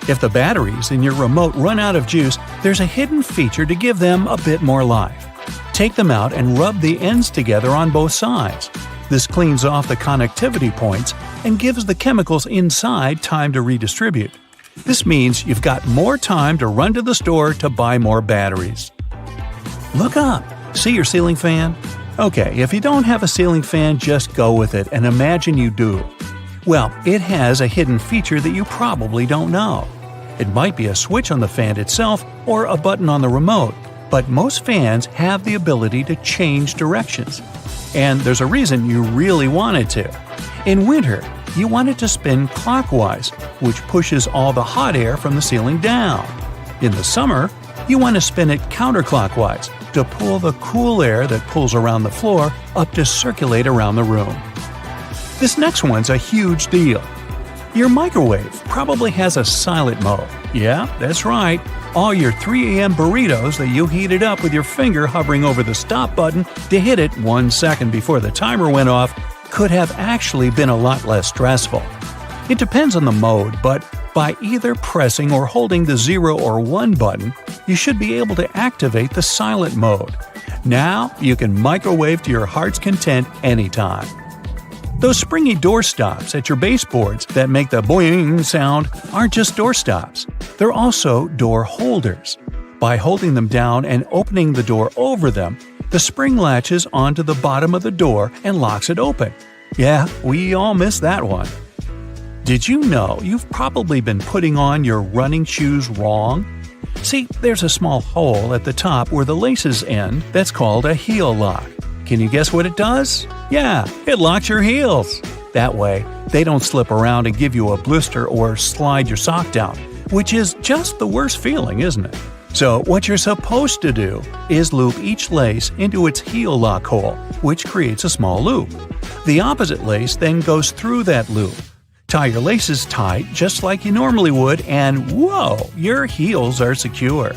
If the batteries in your remote run out of juice, there's a hidden feature to give them a bit more life. Take them out and rub the ends together on both sides. This cleans off the connectivity points and gives the chemicals inside time to redistribute. This means you've got more time to run to the store to buy more batteries. Look up. See your ceiling fan? Okay, if you don't have a ceiling fan, just go with it and imagine you do. Well, it has a hidden feature that you probably don't know. It might be a switch on the fan itself or a button on the remote, but most fans have the ability to change directions. And there's a reason you really want it to. In winter, you want it to spin clockwise, which pushes all the hot air from the ceiling down. In the summer, you want to spin it counterclockwise to pull the cool air that pulls around the floor up to circulate around the room. This next one's a huge deal. Your microwave probably has a silent mode. Yeah, that's right. All your 3 a.m. burritos that you heated up with your finger hovering over the stop button to hit it 1 second before the timer went off could have actually been a lot less stressful. It depends on the mode, but by either pressing or holding the 0 or 1 button, you should be able to activate the silent mode. Now you can microwave to your heart's content anytime. Those springy door stops at your baseboards that make the boing sound aren't just door stops. They're also door holders. By holding them down and opening the door over them, the spring latches onto the bottom of the door and locks it open. Yeah, we all miss that one. Did you know you've probably been putting on your running shoes wrong? See, there's a small hole at the top where the laces end that's called a heel lock. Can you guess what it does? Yeah, it locks your heels. That way, they don't slip around and give you a blister or slide your sock down, which is just the worst feeling, isn't it? So what you're supposed to do is loop each lace into its heel lock hole, which creates a small loop. The opposite lace then goes through that loop. Tie your laces tight just like you normally would, and whoa, your heels are secure.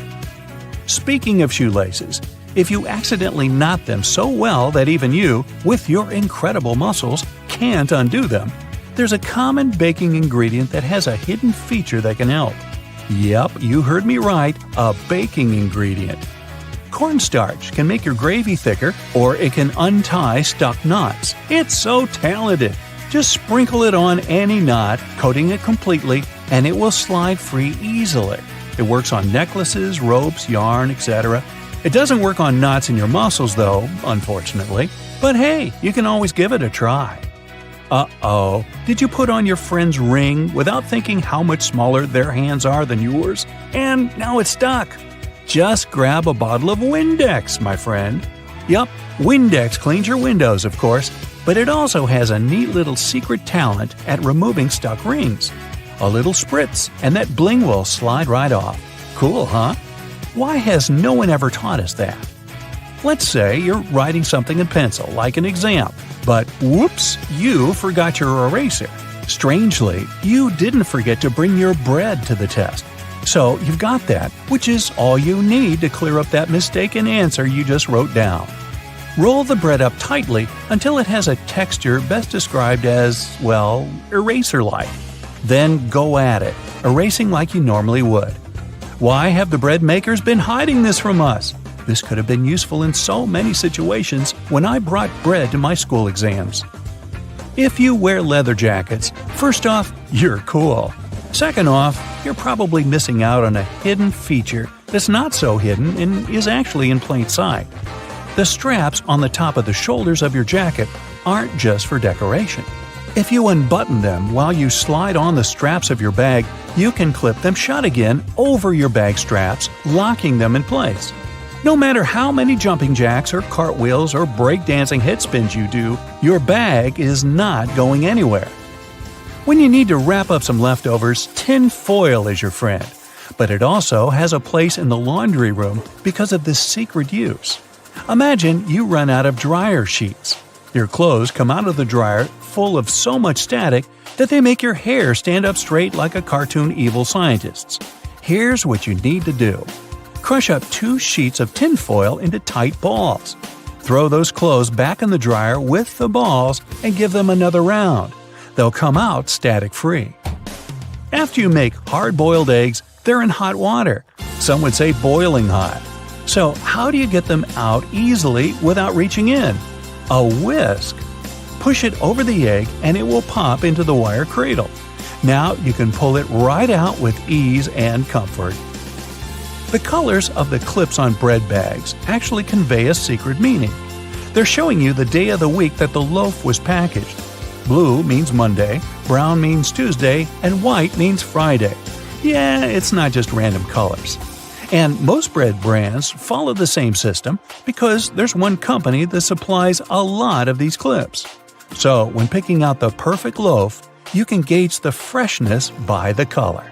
Speaking of shoelaces, if you accidentally knot them so well that even you, with your incredible muscles, can't undo them, there's a common baking ingredient that has a hidden feature that can help. Yep, you heard me right, a baking ingredient. Cornstarch can make your gravy thicker, or it can untie stuck knots. It's so talented! Just sprinkle it on any knot, coating it completely, and it will slide free easily. It works on necklaces, ropes, yarn, etc. It doesn't work on knots in your muscles though, unfortunately. But hey, you can always give it a try. Uh-oh, did you put on your friend's ring without thinking how much smaller their hands are than yours? And now it's stuck. Just grab a bottle of Windex, my friend. Yup, Windex cleans your windows, of course, but it also has a neat little secret talent at removing stuck rings. A little spritz, and that bling will slide right off. Cool, huh? Why has no one ever taught us that? Let's say you're writing something in pencil, like an exam, but whoops, you forgot your eraser. Strangely, you didn't forget to bring your bread to the test. So you've got that, which is all you need to clear up that mistaken answer you just wrote down. Roll the bread up tightly until it has a texture best described as, well, eraser-like. Then go at it, erasing like you normally would. Why have the bread makers been hiding this from us? This could have been useful in so many situations when I brought bread to my school exams. If you wear leather jackets, first off, you're cool. Second off, you're probably missing out on a hidden feature that's not so hidden and is actually in plain sight. The straps on the top of the shoulders of your jacket aren't just for decoration. If you unbutton them while you slide on the straps of your bag, you can clip them shut again over your bag straps, locking them in place. No matter how many jumping jacks or cartwheels or breakdancing head spins you do, your bag is not going anywhere. When you need to wrap up some leftovers, tin foil is your friend. But it also has a place in the laundry room because of this secret use. Imagine you run out of dryer sheets. Your clothes come out of the dryer full of so much static that they make your hair stand up straight like a cartoon evil scientist's. Here's what you need to do. Crush up 2 sheets of tin foil into tight balls. Throw those clothes back in the dryer with the balls and give them another round. They'll come out static-free. After you make hard-boiled eggs, they're in hot water. Some would say boiling hot. So how do you get them out easily without reaching in? A whisk. Push it over the egg and it will pop into the wire cradle. Now you can pull it right out with ease and comfort. The colors of the clips on bread bags actually convey a secret meaning. They're showing you the day of the week that the loaf was packaged. Blue means Monday, brown means Tuesday, and white means Friday. Yeah, it's not just random colors. And most bread brands follow the same system because there's one company that supplies a lot of these clips. So when picking out the perfect loaf, you can gauge the freshness by the color.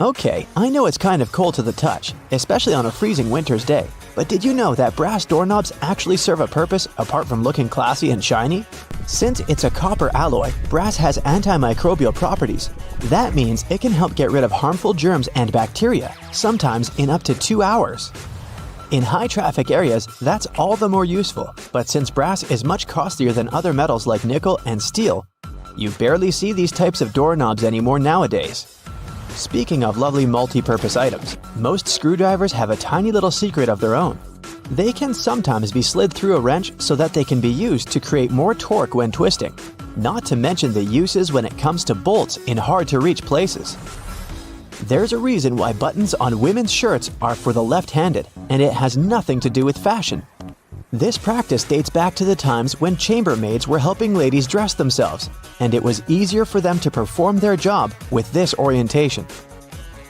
Okay, I know it's kind of cold to the touch, especially on a freezing winter's day, but did you know that brass doorknobs actually serve a purpose apart from looking classy and shiny? Since it's a copper alloy, brass has antimicrobial properties. That means it can help get rid of harmful germs and bacteria, sometimes in up to 2 hours. In high-traffic areas, that's all the more useful, but since brass is much costlier than other metals like nickel and steel, you barely see these types of doorknobs anymore nowadays. Speaking of lovely multi-purpose items, most screwdrivers have a tiny little secret of their own. They can sometimes be slid through a wrench so that they can be used to create more torque when twisting, not to mention the uses when it comes to bolts in hard-to-reach places. There's a reason why buttons on women's shirts are for the left-handed, and it has nothing to do with fashion. This practice dates back to the times when chambermaids were helping ladies dress themselves, and it was easier for them to perform their job with this orientation.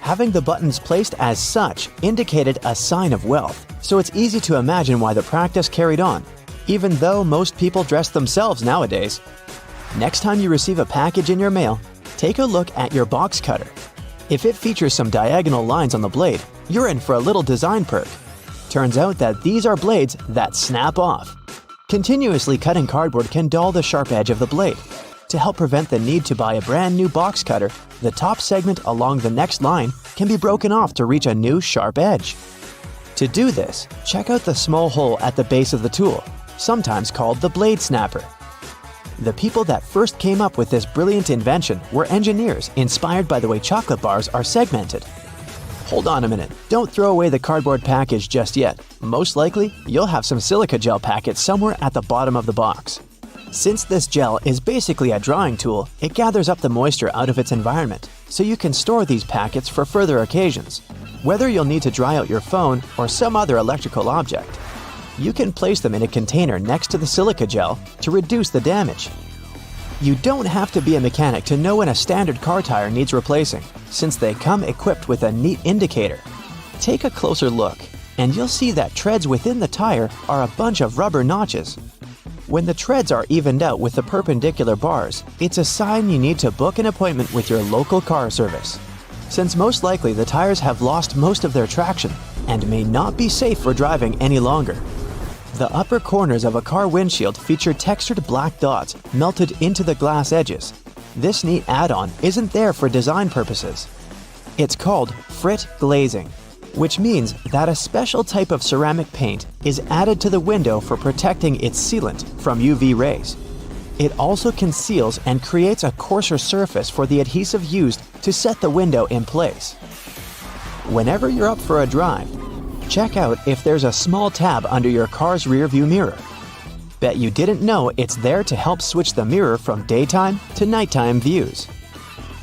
Having the buttons placed as such indicated a sign of wealth, so it's easy to imagine why the practice carried on, even though most people dress themselves nowadays. Next time you receive a package in your mail, take a look at your box cutter. If it features some diagonal lines on the blade, you're in for a little design perk. Turns out that these are blades that snap off. Continuously cutting cardboard can dull the sharp edge of the blade. To help prevent the need to buy a brand new box cutter, the top segment along the next line can be broken off to reach a new sharp edge. To do this, check out the small hole at the base of the tool, sometimes called the blade snapper. The people that first came up with this brilliant invention were engineers inspired by the way chocolate bars are segmented. Hold on a minute, don't throw away the cardboard package just yet. Most likely, you'll have some silica gel packets somewhere at the bottom of the box. Since this gel is basically a drawing tool, it gathers up the moisture out of its environment, so you can store these packets for further occasions. Whether you'll need to dry out your phone or some other electrical object, you can place them in a container next to the silica gel to reduce the damage. You don't have to be a mechanic to know when a standard car tire needs replacing, since they come equipped with a neat indicator. Take a closer look, and you'll see that treads within the tire are a bunch of rubber notches. When the treads are evened out with the perpendicular bars, it's a sign you need to book an appointment with your local car service, since most likely the tires have lost most of their traction and may not be safe for driving any longer. The upper corners of a car windshield feature textured black dots melted into the glass edges. This neat add-on isn't there for design purposes. It's called frit glazing, which means that a special type of ceramic paint is added to the window for protecting its sealant from UV rays. It also conceals and creates a coarser surface for the adhesive used to set the window in place. Whenever you're up for a drive, check out if there's a small tab under your car's rearview mirror. Bet you didn't know it's there to help switch the mirror from daytime to nighttime views.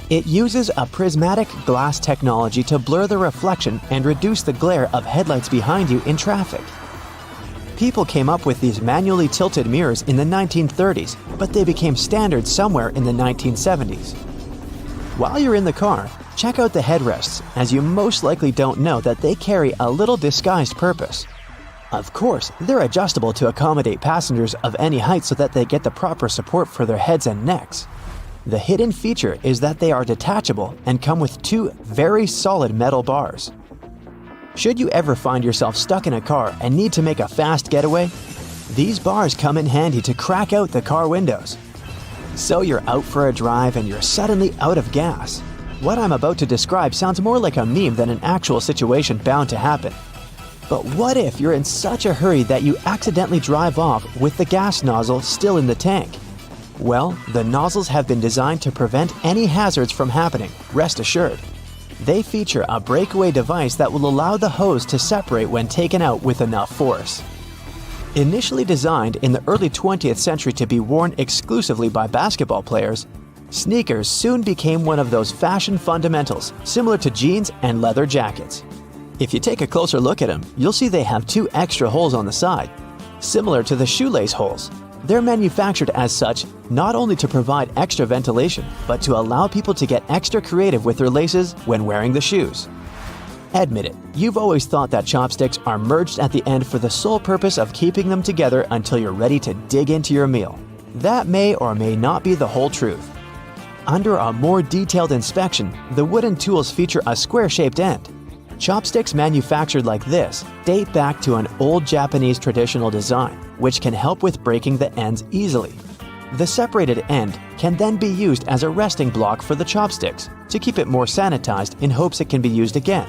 It uses a prismatic glass technology to blur the reflection and reduce the glare of headlights behind you in traffic. People came up with these manually tilted mirrors in the 1930s, but they became standard somewhere in the 1970s. While you're in the car, check out the headrests, as you most likely don't know that they carry a little disguised purpose. Of course, they're adjustable to accommodate passengers of any height so that they get the proper support for their heads and necks. The hidden feature is that they are detachable and come with two very solid metal bars. Should you ever find yourself stuck in a car and need to make a fast getaway, these bars come in handy to crack out the car windows. So you're out for a drive and you're suddenly out of gas. What I'm about to describe sounds more like a meme than an actual situation bound to happen. But what if you're in such a hurry that you accidentally drive off with the gas nozzle still in the tank? Well, the nozzles have been designed to prevent any hazards from happening, rest assured. They feature a breakaway device that will allow the hose to separate when taken out with enough force. Initially designed in the early 20th century to be worn exclusively by basketball players, sneakers soon became one of those fashion fundamentals, similar to jeans and leather jackets. If you take a closer look at them, you'll see they have two extra holes on the side, similar to the shoelace holes. They're manufactured as such not only to provide extra ventilation, but to allow people to get extra creative with their laces when wearing the shoes. Admit it, you've always thought that chopsticks are merged at the end for the sole purpose of keeping them together until you're ready to dig into your meal. That may or may not be the whole truth. Under a more detailed inspection, the wooden tools feature a square-shaped end. Chopsticks manufactured like this date back to an old Japanese traditional design, which can help with breaking the ends easily. The separated end can then be used as a resting block for the chopsticks to keep it more sanitized in hopes it can be used again,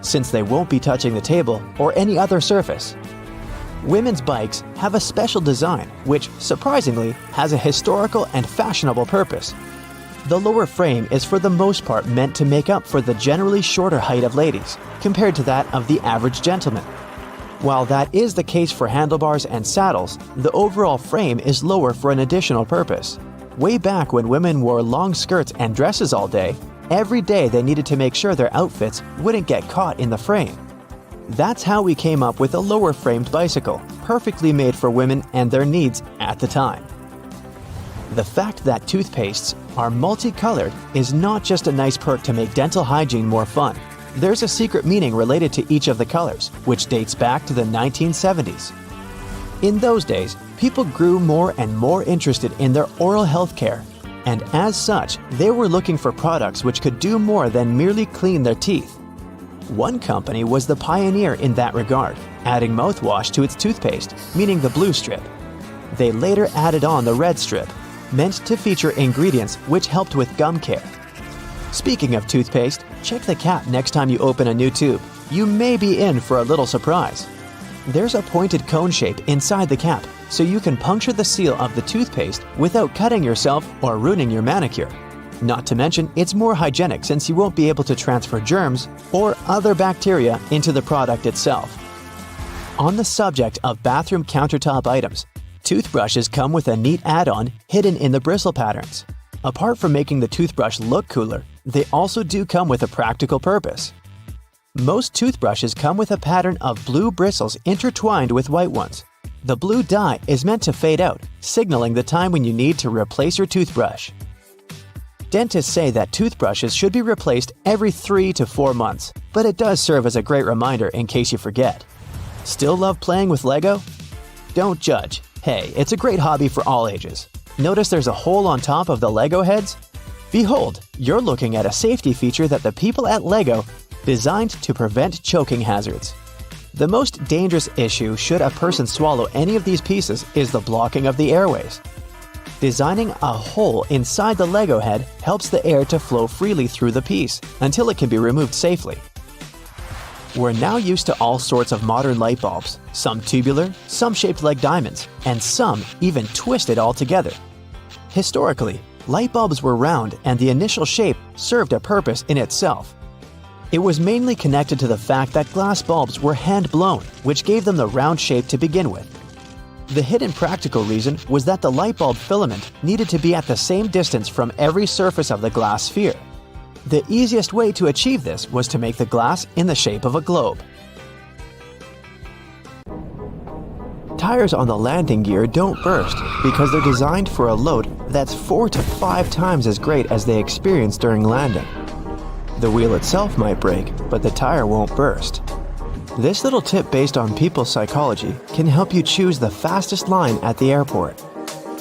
since they won't be touching the table or any other surface. Women's bikes have a special design which, surprisingly, has a historical and fashionable purpose. The lower frame is for the most part meant to make up for the generally shorter height of ladies, compared to that of the average gentleman. While that is the case for handlebars and saddles, the overall frame is lower for an additional purpose. Way back when women wore long skirts and dresses all day, every day they needed to make sure their outfits wouldn't get caught in the frame. That's how we came up with a lower-framed bicycle, perfectly made for women and their needs at the time. The fact that toothpastes are multicolored is not just a nice perk to make dental hygiene more fun. There's a secret meaning related to each of the colors, which dates back to the 1970s. In those days, people grew more and more interested in their oral health care, and as such, they were looking for products which could do more than merely clean their teeth. One company was the pioneer in that regard, adding mouthwash to its toothpaste, meaning the blue strip. They later added on the red strip, meant to feature ingredients which helped with gum care. Speaking of toothpaste, check the cap next time you open a new tube. You may be in for a little surprise. There's a pointed cone shape inside the cap, so you can puncture the seal of the toothpaste without cutting yourself or ruining your manicure. Not to mention, it's more hygienic since you won't be able to transfer germs or other bacteria into the product itself. On the subject of bathroom countertop items, toothbrushes come with a neat add-on hidden in the bristle patterns. Apart from making the toothbrush look cooler, they also do come with a practical purpose. Most toothbrushes come with a pattern of blue bristles intertwined with white ones. The blue dye is meant to fade out, signaling the time when you need to replace your toothbrush. Dentists say that toothbrushes should be replaced every 3 to 4 months, but it does serve as a great reminder in case you forget. Still love playing with Lego? Don't judge. Hey, it's a great hobby for all ages. Notice there's a hole on top of the Lego heads? Behold, you're looking at a safety feature that the people at Lego designed to prevent choking hazards. The most dangerous issue should a person swallow any of these pieces is the blocking of the airways. Designing a hole inside the Lego head helps the air to flow freely through the piece until it can be removed safely. We're now used to all sorts of modern light bulbs, some tubular, some shaped like diamonds, and some even twisted altogether. Historically, light bulbs were round and the initial shape served a purpose in itself. It was mainly connected to the fact that glass bulbs were hand-blown, which gave them the round shape to begin with. The hidden practical reason was that the light bulb filament needed to be at the same distance from every surface of the glass sphere. The easiest way to achieve this was to make the glass in the shape of a globe. Tires on the landing gear don't burst because they're designed for a load that's 4 to 5 times as great as they experience during landing. The wheel itself might break, but the tire won't burst. This little tip based on people's psychology can help you choose the fastest line at the airport.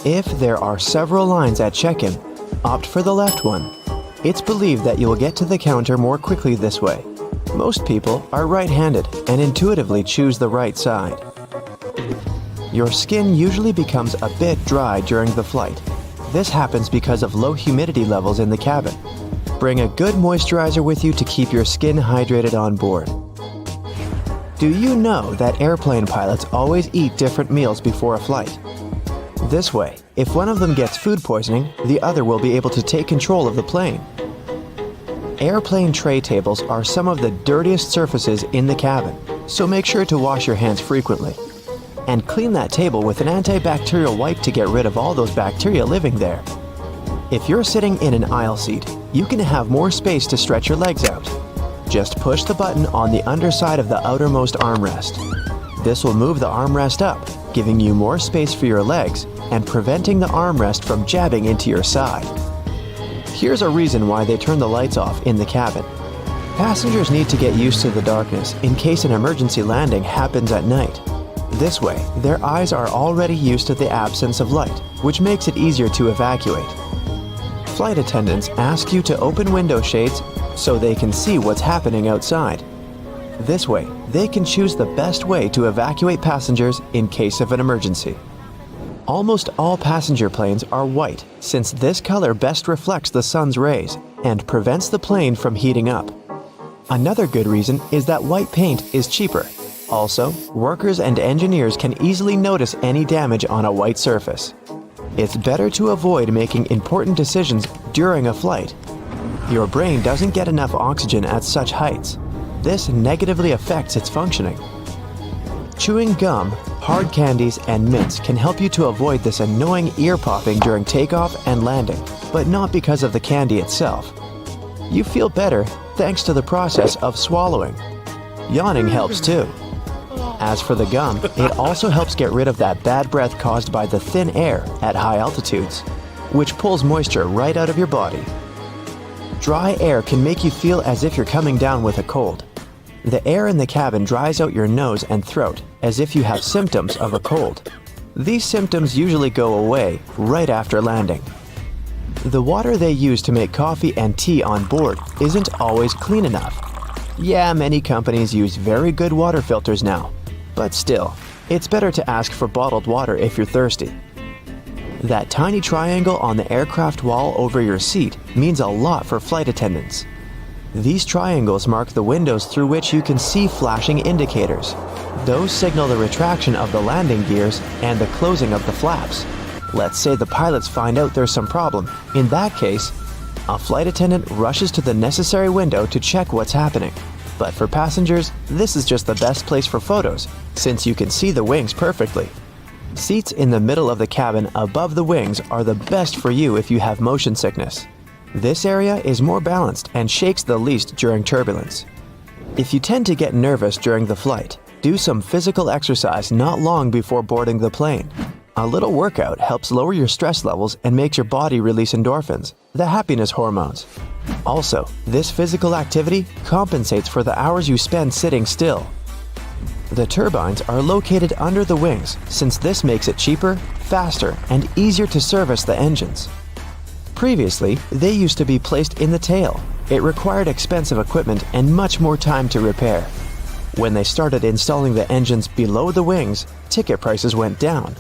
If there are several lines at check-in, opt for the left one. It's believed that you will get to the counter more quickly this way. Most people are right-handed and intuitively choose the right side. Your skin usually becomes a bit dry during the flight. This happens because of low humidity levels in the cabin. Bring a good moisturizer with you to keep your skin hydrated on board. Do you know that airplane pilots always eat different meals before a flight? This way, if one of them gets food poisoning, the other will be able to take control of the plane. Airplane tray tables are some of the dirtiest surfaces in the cabin, so make sure to wash your hands frequently. And clean that table with an antibacterial wipe to get rid of all those bacteria living there. If you're sitting in an aisle seat, you can have more space to stretch your legs out. Just push the button on the underside of the outermost armrest. This will move the armrest up, giving you more space for your legs and preventing the armrest from jabbing into your side. Here's a reason why they turn the lights off in the cabin. Passengers need to get used to the darkness in case an emergency landing happens at night. This way, their eyes are already used to the absence of light, which makes it easier to evacuate. Flight attendants ask you to open window shades so they can see what's happening outside. This way, they can choose the best way to evacuate passengers in case of an emergency. Almost all passenger planes are white, since this color best reflects the sun's rays and prevents the plane from heating up. Another good reason is that white paint is cheaper. Also, workers and engineers can easily notice any damage on a white surface. It's better to avoid making important decisions during a flight. Your brain doesn't get enough oxygen at such heights. This negatively affects its functioning. Chewing gum, hard candies, and mints can help you to avoid this annoying ear popping during takeoff and landing, but not because of the candy itself. You feel better thanks to the process of swallowing. Yawning helps too. As for the gum, it also helps get rid of that bad breath caused by the thin air at high altitudes, which pulls moisture right out of your body. Dry air can make you feel as if you're coming down with a cold. The air in the cabin dries out your nose and throat as if you have symptoms of a cold. These symptoms usually go away right after landing. The water they use to make coffee and tea on board isn't always clean enough. Yeah, many companies use very good water filters now, but still, it's better to ask for bottled water if you're thirsty. That tiny triangle on the aircraft wall over your seat means a lot for flight attendants. These triangles mark the windows through which you can see flashing indicators. Those signal the retraction of the landing gears and the closing of the flaps. Let's say the pilots find out there's some problem. In that case, a flight attendant rushes to the necessary window to check what's happening. But for passengers, this is just the best place for photos, since you can see the wings perfectly. Seats in the middle of the cabin above the wings are the best for you if you have motion sickness. This area is more balanced and shakes the least during turbulence. If you tend to get nervous during the flight, do some physical exercise not long before boarding the plane. A little workout helps lower your stress levels and makes your body release endorphins, the happiness hormones. Also, this physical activity compensates for the hours you spend sitting still. The turbines are located under the wings, since this makes it cheaper, faster, and easier to service the engines. Previously, they used to be placed in the tail. It required expensive equipment and much more time to repair. When they started installing the engines below the wings, ticket prices went down.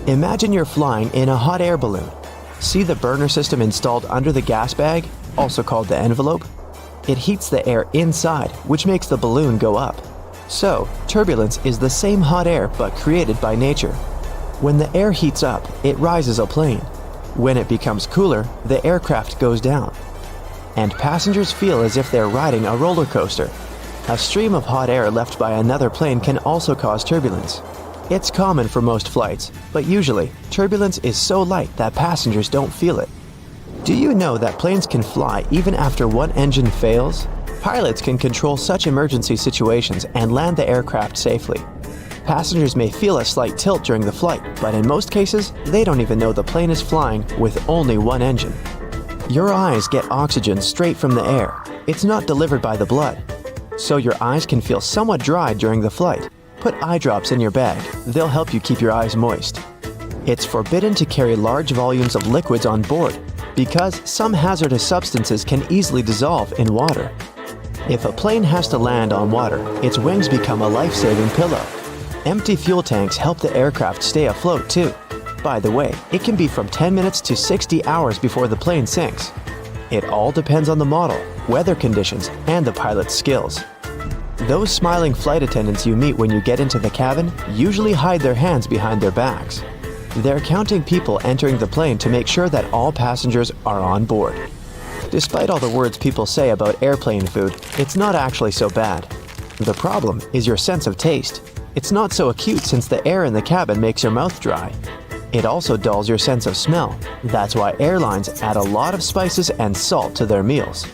Imagine you're flying in a hot air balloon. See the burner system installed under the gas bag, also called the envelope? It heats the air inside, which makes the balloon go up. So, turbulence is the same hot air but created by nature. When the air heats up, it rises a plane. When it becomes cooler, the aircraft goes down. And passengers feel as if they're riding a roller coaster. A stream of hot air left by another plane can also cause turbulence. It's common for most flights, but usually, turbulence is so light that passengers don't feel it. Do you know that planes can fly even after one engine fails? Pilots can control such emergency situations and land the aircraft safely. Passengers may feel a slight tilt during the flight, but in most cases, they don't even know the plane is flying with only one engine. Your eyes get oxygen straight from the air. It's not delivered by the blood. So your eyes can feel somewhat dry during the flight. Put eye drops in your bag. They'll help you keep your eyes moist. It's forbidden to carry large volumes of liquids on board because some hazardous substances can easily dissolve in water. If a plane has to land on water, its wings become a life-saving pillow. Empty fuel tanks help the aircraft stay afloat too. By the way, it can be from 10 minutes to 60 hours before the plane sinks. It all depends on the model, weather conditions, and the pilot's skills. Those smiling flight attendants you meet when you get into the cabin usually hide their hands behind their backs. They're counting people entering the plane to make sure that all passengers are on board. Despite all the words people say about airplane food, it's not actually so bad. The problem is your sense of taste. It's not so acute since the air in the cabin makes your mouth dry. It also dulls your sense of smell. That's why airlines add a lot of spices and salt to their meals.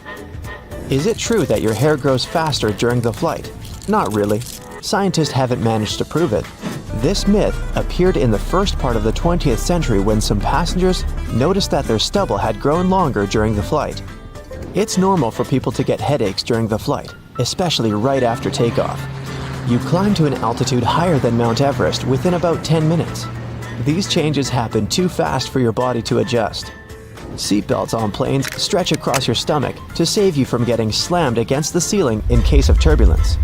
Is it true that your hair grows faster during the flight? Not really. Scientists haven't managed to prove it. This myth appeared in the first part of the 20th century when some passengers noticed that their stubble had grown longer during the flight. It's normal for people to get headaches during the flight, especially right after takeoff. You climb to an altitude higher than Mount Everest within about 10 minutes. These changes happen too fast for your body to adjust. Seatbelts on planes stretch across your stomach to save you from getting slammed against the ceiling in case of turbulence.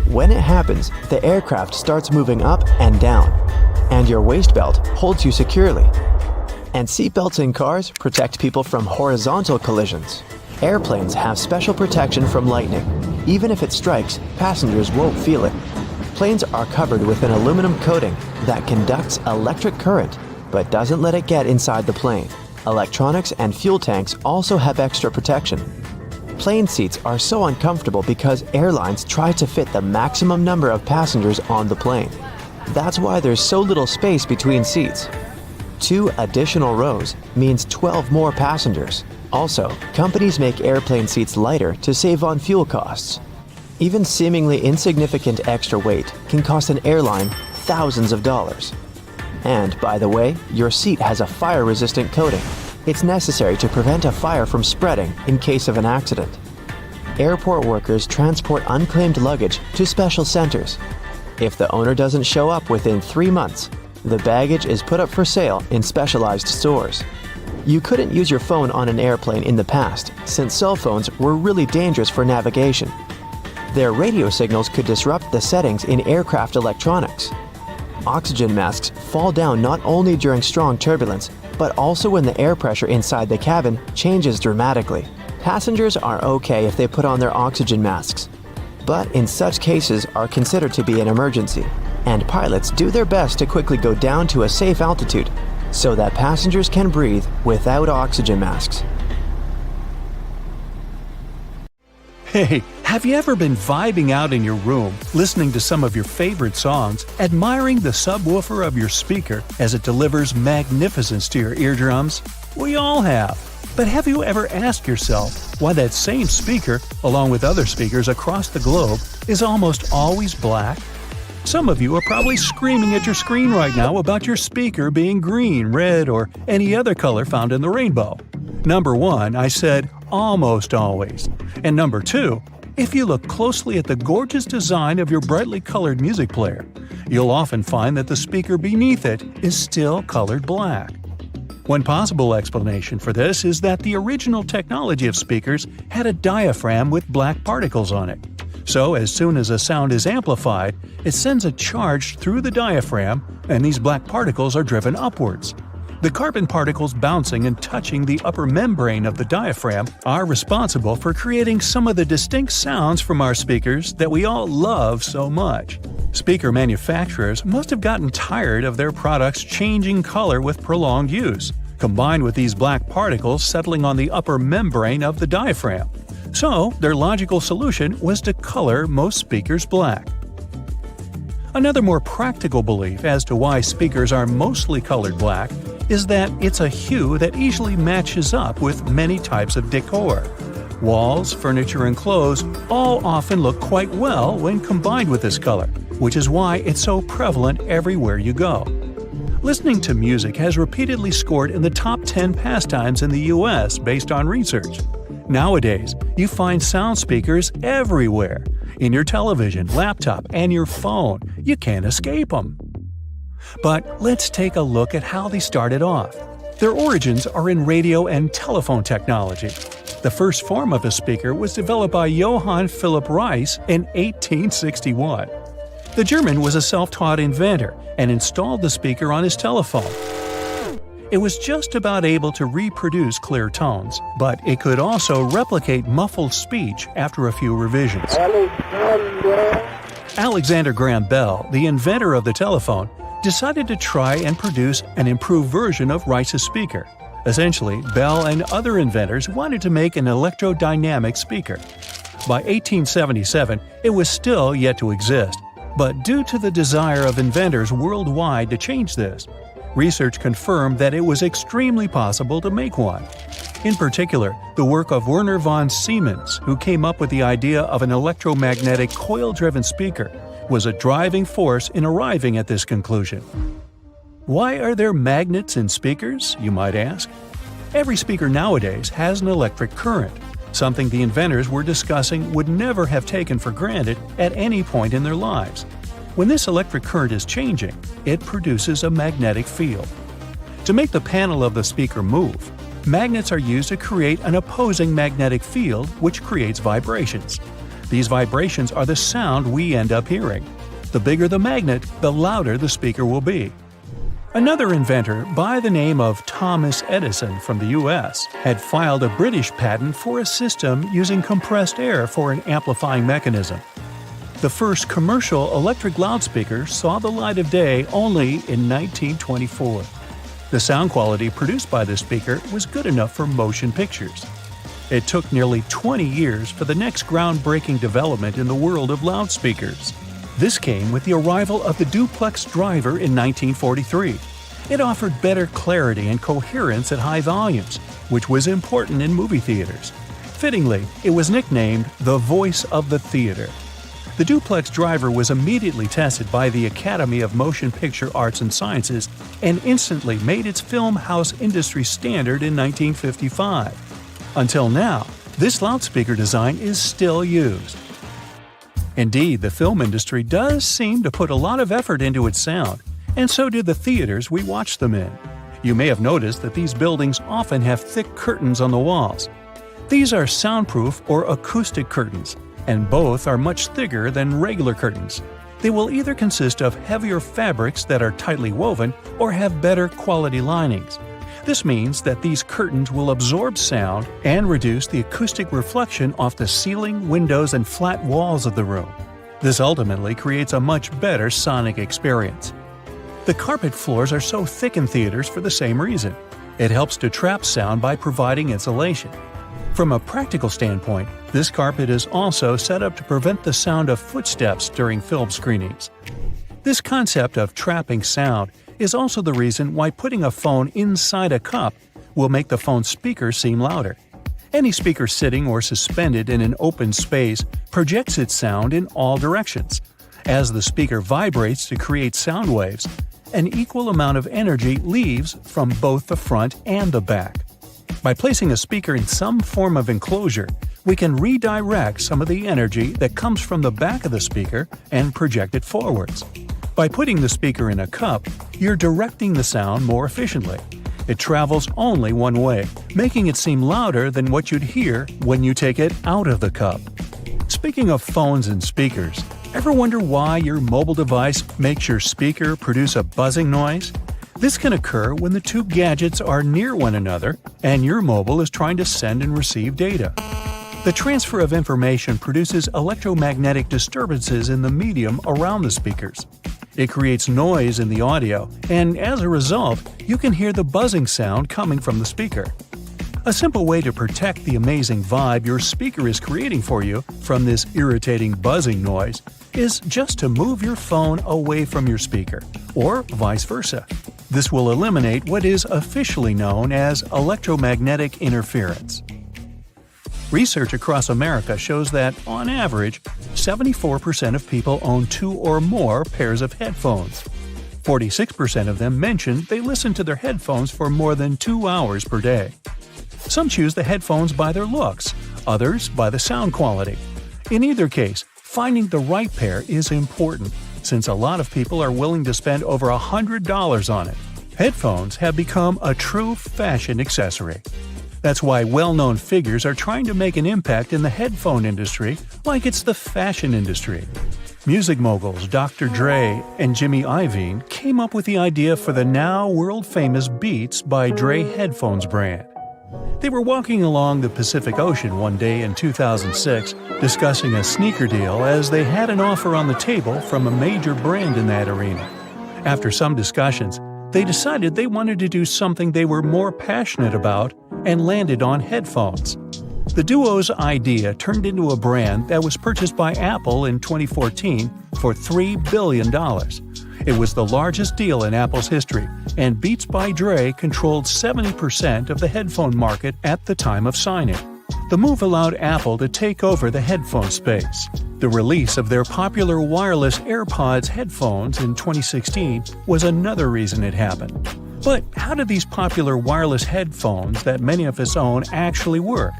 When it happens, the aircraft starts moving up and down, and your waist belt holds you securely. And seatbelts in cars protect people from horizontal collisions. Airplanes have special protection from lightning. Even if it strikes, passengers won't feel it. Planes are covered with an aluminum coating that conducts electric current, but doesn't let it get inside the plane. Electronics and fuel tanks also have extra protection. Plane seats are so uncomfortable because airlines try to fit the maximum number of passengers on the plane. That's why there's so little space between seats. 2 additional rows means 12 more passengers. Also, companies make airplane seats lighter to save on fuel costs. Even seemingly insignificant extra weight can cost an airline thousands of dollars. And, by the way, your seat has a fire-resistant coating. It's necessary to prevent a fire from spreading in case of an accident. Airport workers transport unclaimed luggage to special centers. If the owner doesn't show up within 3 months, the baggage is put up for sale in specialized stores. You couldn't use your phone on an airplane in the past, since cell phones were really dangerous for navigation. Their radio signals could disrupt the settings in aircraft electronics. Oxygen masks fall down not only during strong turbulence, but also when the air pressure inside the cabin changes dramatically. Passengers are okay if they put on their oxygen masks, but in such cases are considered to be an emergency, and pilots do their best to quickly go down to a safe altitude so that passengers can breathe without oxygen masks. Hey, have you ever been vibing out in your room, listening to some of your favorite songs, admiring the subwoofer of your speaker as it delivers magnificence to your eardrums? We all have. But have you ever asked yourself why that same speaker, along with other speakers across the globe, is almost always black? Some of you are probably screaming at your screen right now about your speaker being green, red, or any other color found in the rainbow. Number 1, I said almost always. And number 2, if you look closely at the gorgeous design of your brightly colored music player, you'll often find that the speaker beneath it is still colored black. One possible explanation for this is that the original technology of speakers had a diaphragm with black particles on it. So as soon as a sound is amplified, it sends a charge through the diaphragm, and these black particles are driven upwards. The carbon particles bouncing and touching the upper membrane of the diaphragm are responsible for creating some of the distinct sounds from our speakers that we all love so much. Speaker manufacturers must have gotten tired of their products changing color with prolonged use, combined with these black particles settling on the upper membrane of the diaphragm. So, their logical solution was to color most speakers black. Another more practical belief as to why speakers are mostly colored black is that it's a hue that easily matches up with many types of decor. Walls, furniture, and clothes all often look quite well when combined with this color, which is why it's so prevalent everywhere you go. Listening to music has repeatedly scored in the top 10 pastimes in the US based on research. Nowadays, you find sound speakers everywhere. In your television, laptop, and your phone. You can't escape them. But let's take a look at how they started off. Their origins are in radio and telephone technology. The first form of a speaker was developed by Johann Philipp Reis in 1861. The German was a self-taught inventor and installed the speaker on his telephone. It was just about able to reproduce clear tones, but it could also replicate muffled speech after a few revisions. Alexander Graham Bell, the inventor of the telephone, decided to try and produce an improved version of Reis's speaker. Essentially, Bell and other inventors wanted to make an electrodynamic speaker. By 1877, it was still yet to exist, but due to the desire of inventors worldwide to change this, research confirmed that it was extremely possible to make one. In particular, the work of Werner von Siemens, who came up with the idea of an electromagnetic coil-driven speaker, was a driving force in arriving at this conclusion. Why are there magnets in speakers, you might ask? Every speaker nowadays has an electric current, something the inventors were discussing would never have taken for granted at any point in their lives. When this electric current is changing, it produces a magnetic field. To make the panel of the speaker move, magnets are used to create an opposing magnetic field which creates vibrations. These vibrations are the sound we end up hearing. The bigger the magnet, the louder the speaker will be. Another inventor by the name of Thomas Edison from the US had filed a British patent for a system using compressed air for an amplifying mechanism. The first commercial electric loudspeaker saw the light of day only in 1924. The sound quality produced by this speaker was good enough for motion pictures. It took nearly 20 years for the next groundbreaking development in the world of loudspeakers. This came with the arrival of the duplex driver in 1943. It offered better clarity and coherence at high volumes, which was important in movie theaters. Fittingly, it was nicknamed the voice of the theater. The duplex driver was immediately tested by the Academy of Motion Picture Arts and Sciences and instantly made its film house industry standard in 1955. Until now, this loudspeaker design is still used. Indeed, the film industry does seem to put a lot of effort into its sound, and so do the theaters we watch them in. You may have noticed that these buildings often have thick curtains on the walls. These are soundproof or acoustic curtains, and both are much thicker than regular curtains. They will either consist of heavier fabrics that are tightly woven or have better quality linings. This means that these curtains will absorb sound and reduce the acoustic reflection off the ceiling, windows, and flat walls of the room. This ultimately creates a much better sonic experience. The carpet floors are so thick in theaters for the same reason. It helps to trap sound by providing insulation. From a practical standpoint, this carpet is also set up to prevent the sound of footsteps during film screenings. This concept of trapping sound is also the reason why putting a phone inside a cup will make the phone's speaker seem louder. Any speaker sitting or suspended in an open space projects its sound in all directions. As the speaker vibrates to create sound waves, an equal amount of energy leaves from both the front and the back. By placing a speaker in some form of enclosure, we can redirect some of the energy that comes from the back of the speaker and project it forwards. By putting the speaker in a cup, you're directing the sound more efficiently. It travels only one way, making it seem louder than what you'd hear when you take it out of the cup. Speaking of phones and speakers, ever wonder why your mobile device makes your speaker produce a buzzing noise? This can occur when the two gadgets are near one another and your mobile is trying to send and receive data. The transfer of information produces electromagnetic disturbances in the medium around the speakers. It creates noise in the audio, and as a result, you can hear the buzzing sound coming from the speaker. A simple way to protect the amazing vibe your speaker is creating for you from this irritating buzzing noise is just to move your phone away from your speaker, or vice versa. This will eliminate what is officially known as electromagnetic interference. Research across America shows that, on average, 74% of people own 2 or more pairs of headphones. 46% of them mention they listen to their headphones for more than 2 hours per day. Some choose the headphones by their looks, others by the sound quality. In either case, finding the right pair is important, since a lot of people are willing to spend over $100 on it. Headphones have become a true fashion accessory. That's why well-known figures are trying to make an impact in the headphone industry like it's the fashion industry. Music moguls Dr. Dre and Jimmy Iovine came up with the idea for the now world-famous Beats by Dre headphones brand. They were walking along the Pacific Ocean one day in 2006 discussing a sneaker deal as they had an offer on the table from a major brand in that arena. After some discussions, they decided they wanted to do something they were more passionate about and landed on headphones. The duo's idea turned into a brand that was purchased by Apple in 2014 for $3 billion. It was the largest deal in Apple's history, and Beats by Dre controlled 70% of the headphone market at the time of signing. The move allowed Apple to take over the headphone space. The release of their popular wireless AirPods headphones in 2016 was another reason it happened. But how do these popular wireless headphones that many of us own actually work?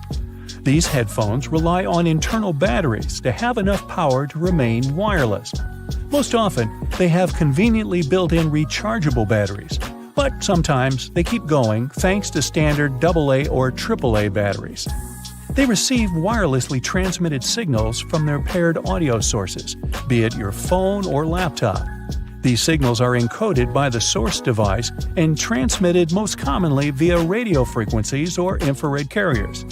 These headphones rely on internal batteries to have enough power to remain wireless. Most often, they have conveniently built-in rechargeable batteries, but sometimes they keep going thanks to standard AA or AAA batteries. They receive wirelessly transmitted signals from their paired audio sources, be it your phone or laptop. These signals are encoded by the source device and transmitted most commonly via radio frequencies or infrared carriers.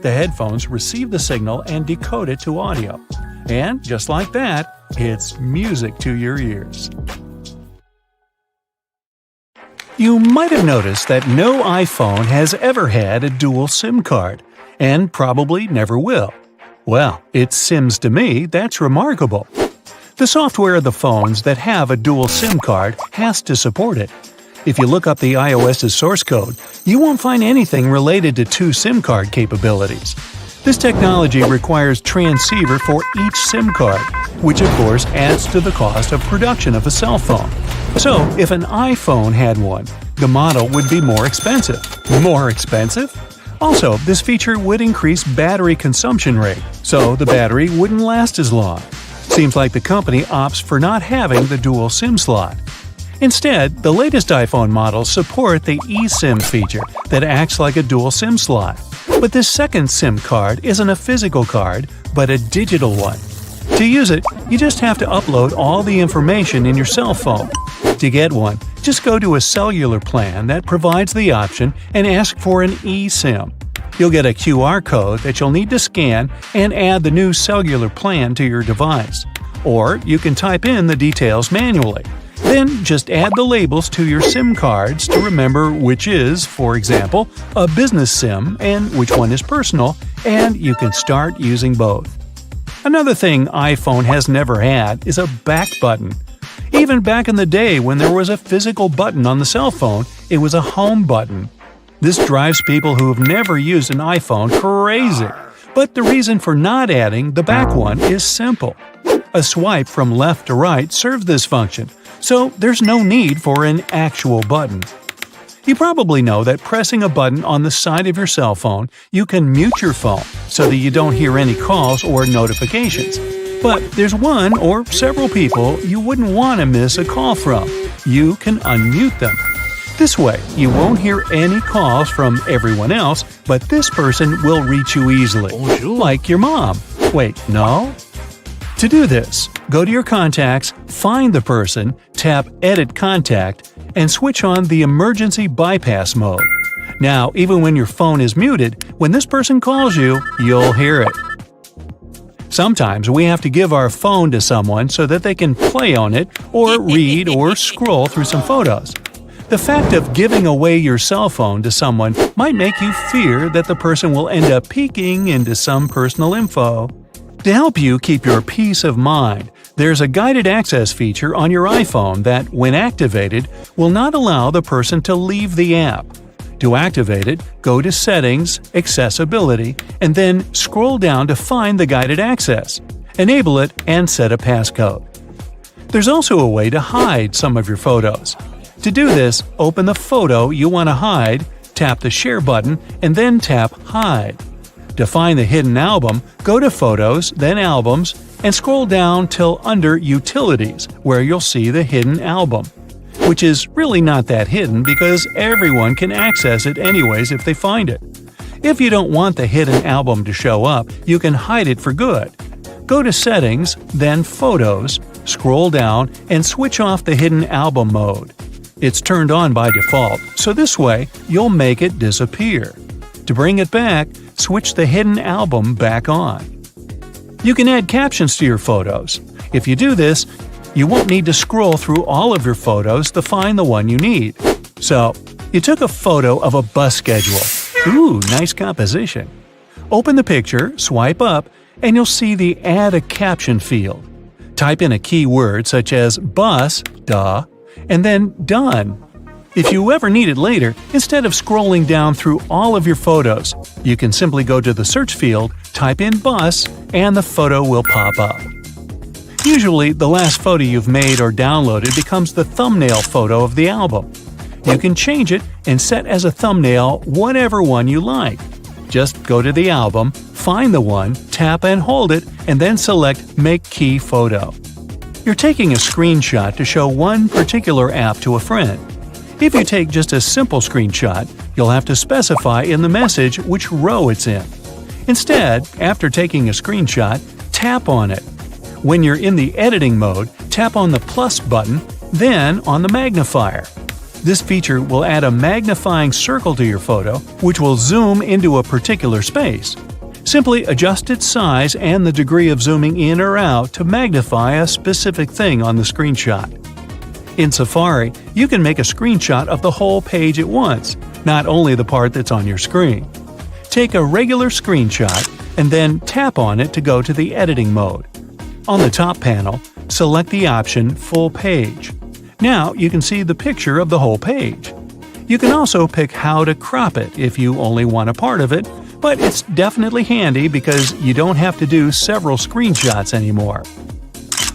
The headphones receive the signal and decode it to audio. And just like that, it's music to your ears. You might have noticed that no iPhone has ever had a dual SIM card, and probably never will. Well, it seems to me that's remarkable. The software of the phones that have a dual SIM card has to support it. If you look up the iOS's source code, you won't find anything related to two SIM card capabilities. This technology requires transceiver for each SIM card, which of course adds to the cost of production of a cell phone. So, if an iPhone had one, the model would be more expensive. More expensive? Also, this feature would increase battery consumption rate, so the battery wouldn't last as long. Seems like the company opts for not having the dual SIM slot. Instead, the latest iPhone models support the eSIM feature that acts like a dual SIM slot. But this second SIM card isn't a physical card, but a digital one. To use it, you just have to upload all the information in your cell phone. To get one, just go to a cellular plan that provides the option and ask for an eSIM. You'll get a QR code that you'll need to scan and add the new cellular plan to your device. Or you can type in the details manually. Then just add the labels to your SIM cards to remember which is, for example, a business SIM and which one is personal, and you can start using both. Another thing iPhone has never had is a back button. Even back in the day when there was a physical button on the cell phone, it was a home button. This drives people who have never used an iPhone crazy. But the reason for not adding the back one is simple. A swipe from left to right serves this function, so there's no need for an actual button. You probably know that pressing a button on the side of your cell phone, you can mute your phone so that you don't hear any calls or notifications. But there's one or several people you wouldn't want to miss a call from. You can unmute them. This way, you won't hear any calls from everyone else, but this person will reach you easily. Like your mom. Wait, no? To do this, go to your contacts, find the person, tap Edit Contact, and switch on the Emergency Bypass mode. Now, even when your phone is muted, when this person calls you, you'll hear it. Sometimes we have to give our phone to someone so that they can play on it or read or scroll through some photos. The fact of giving away your cell phone to someone might make you fear that the person will end up peeking into some personal info. To help you keep your peace of mind, there's a guided access feature on your iPhone that, when activated, will not allow the person to leave the app. To activate it, go to Settings, Accessibility, and then scroll down to find the guided access. Enable it and set a passcode. There's also a way to hide some of your photos. To do this, open the photo you want to hide, tap the Share button, and then tap Hide. To find the hidden album, go to Photos, then Albums, and scroll down till under Utilities, where you'll see the hidden album. Which is really not that hidden because everyone can access it anyways if they find it. If you don't want the hidden album to show up, you can hide it for good. Go to Settings, then Photos, scroll down, and switch off the hidden album mode. It's turned on by default, so this way you'll make it disappear. To bring it back, switch the hidden album back on. You can add captions to your photos. If you do this, you won't need to scroll through all of your photos to find the one you need. So, you took a photo of a bus schedule. Ooh, nice composition. Open the picture, swipe up, and you'll see the Add a Caption field. Type in a keyword such as bus, and then Done. If you ever need it later, instead of scrolling down through all of your photos, you can simply go to the search field, type in bus, and the photo will pop up. Usually, the last photo you've made or downloaded becomes the thumbnail photo of the album. You can change it and set as a thumbnail whatever one you like. Just go to the album, find the one, tap and hold it, and then select Make Key Photo. You're taking a screenshot to show one particular app to a friend. If you take just a simple screenshot, you'll have to specify in the message which row it's in. Instead, after taking a screenshot, tap on it. When you're in the editing mode, tap on the plus button, then on the magnifier. This feature will add a magnifying circle to your photo, which will zoom into a particular space. Simply adjust its size and the degree of zooming in or out to magnify a specific thing on the screenshot. In Safari, you can make a screenshot of the whole page at once, not only the part that's on your screen. Take a regular screenshot and then tap on it to go to the editing mode. On the top panel, select the option Full Page. Now you can see the picture of the whole page. You can also pick how to crop it if you only want a part of it, But it's definitely handy because you don't have to do several screenshots anymore.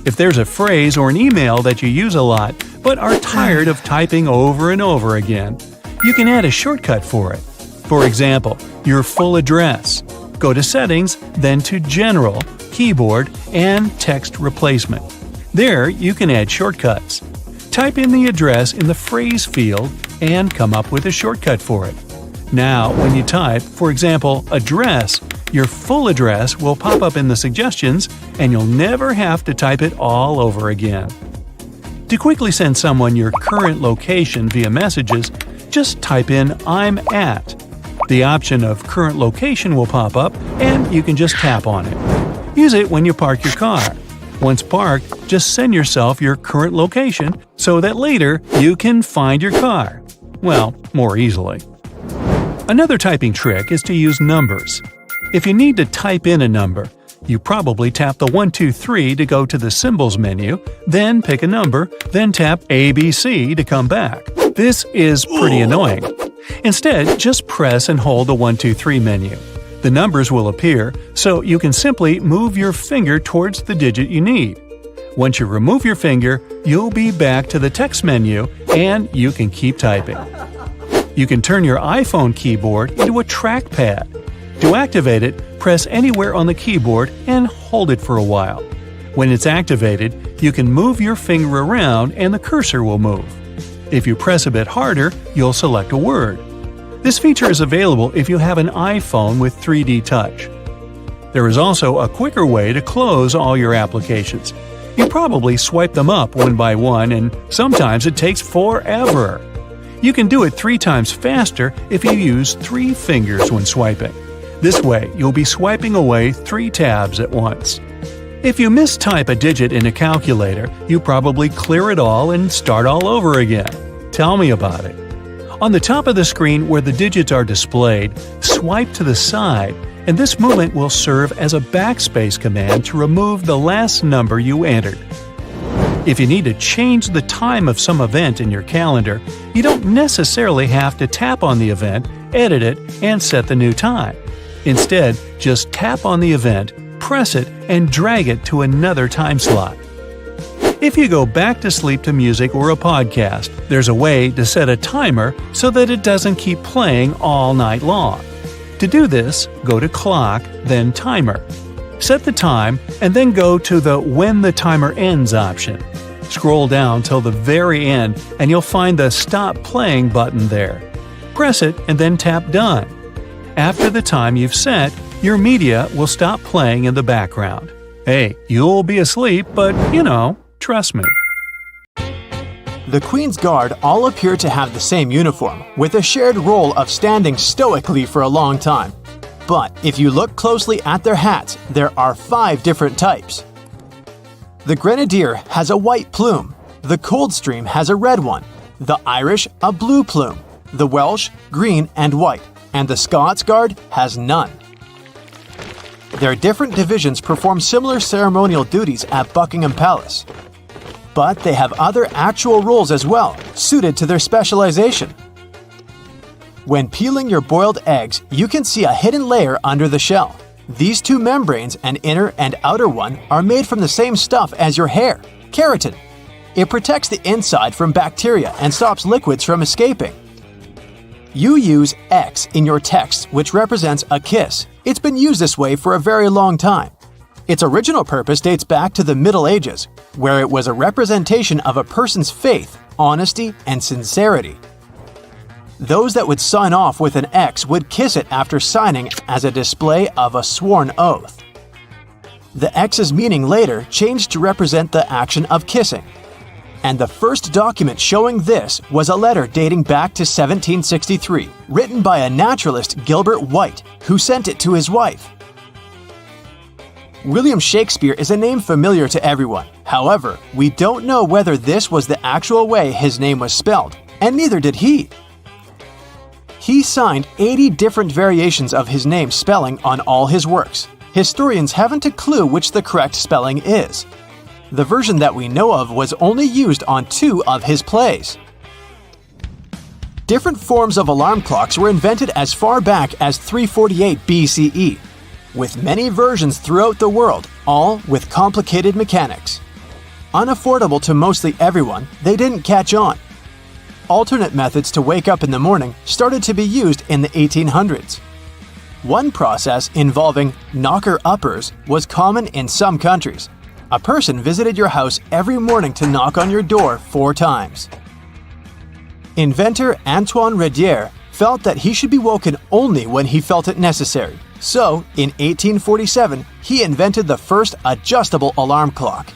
If there's a phrase or an email that you use a lot but are tired of typing over and over again, you can add a shortcut for it. For example, your full address. Go to Settings, then to General, Keyboard, and Text Replacement. There, you can add shortcuts. Type in the address in the phrase field and come up with a shortcut for it. Now, when you type, for example, address, your full address will pop up in the suggestions and you'll never have to type it all over again. To quickly send someone your current location via messages, just type in "I'm at." The option of current location will pop up and you can just tap on it. Use it when you park your car. Once parked, just send yourself your current location so that later you can find your car. Well, more easily. Another typing trick is to use numbers. If you need to type in a number, you probably tap the 1, 2, 3 to go to the Symbols menu, then pick a number, then tap ABC to come back. This is pretty annoying. Instead, just press and hold the 1, 2, 3 menu. The numbers will appear, so you can simply move your finger towards the digit you need. Once you remove your finger, you'll be back to the text menu and you can keep typing. You can turn your iPhone keyboard into a trackpad. To activate it, press anywhere on the keyboard and hold it for a while. When it's activated, you can move your finger around and the cursor will move. If you press a bit harder, you'll select a word. This feature is available if you have an iPhone with 3D Touch. There is also a quicker way to close all your applications. You probably swipe them up one by one, and sometimes it takes forever. You can do it 3 times faster if you use 3 fingers when swiping. This way, you'll be swiping away 3 tabs at once. If you mistype a digit in a calculator, you probably clear it all and start all over again. Tell me about it. On the top of the screen where the digits are displayed, swipe to the side, and this movement will serve as a backspace command to remove the last number you entered. If you need to change the time of some event in your calendar, you don't necessarily have to tap on the event, edit it, and set the new time. Instead, just tap on the event, press it, and drag it to another time slot. If you go back to sleep to music or a podcast, there's a way to set a timer so that it doesn't keep playing all night long. To do this, go to Clock, then Timer. Set the time, and then go to the When the Timer Ends option. Scroll down till the very end, and you'll find the Stop Playing button there. Press it and then tap Done. After the time you've set, your media will stop playing in the background. Hey, you'll be asleep, but trust me. The Queen's Guard all appear to have the same uniform, with a shared role of standing stoically for a long time. But if you look closely at their hats, there are 5 different types. The Grenadier has a white plume, the Coldstream has a red one, the Irish a blue plume, the Welsh green and white, and the Scots Guard has none. Their different divisions perform similar ceremonial duties at Buckingham Palace. But they have other actual roles as well, suited to their specialization. When peeling your boiled eggs, you can see a hidden layer under the shell. These 2 membranes, an inner and outer one, are made from the same stuff as your hair, keratin. It protects the inside from bacteria and stops liquids from escaping. You use X in your text, which represents a kiss. It's been used this way for a very long time. Its original purpose dates back to the Middle Ages, where it was a representation of a person's faith, honesty, and sincerity. Those that would sign off with an X would kiss it after signing as a display of a sworn oath. The X's meaning later changed to represent the action of kissing. And the first document showing this was a letter dating back to 1763, written by a naturalist, Gilbert White, who sent it to his wife. William Shakespeare is a name familiar to everyone. However, we don't know whether this was the actual way his name was spelled, and neither did he. He signed 80 different variations of his name spelling on all his works. Historians haven't a clue which the correct spelling is. The version that we know of was only used on 2 of his plays. Different forms of alarm clocks were invented as far back as 348 BCE, with many versions throughout the world, all with complicated mechanics. Unaffordable to mostly everyone, they didn't catch on. Alternate methods to wake up in the morning started to be used in the 1800s. One process involving knocker-uppers was common in some countries. A person visited your house every morning to knock on your door 4 times. Inventor Antoine Redier felt that he should be woken only when he felt it necessary. So, in 1847, he invented the first adjustable alarm clock.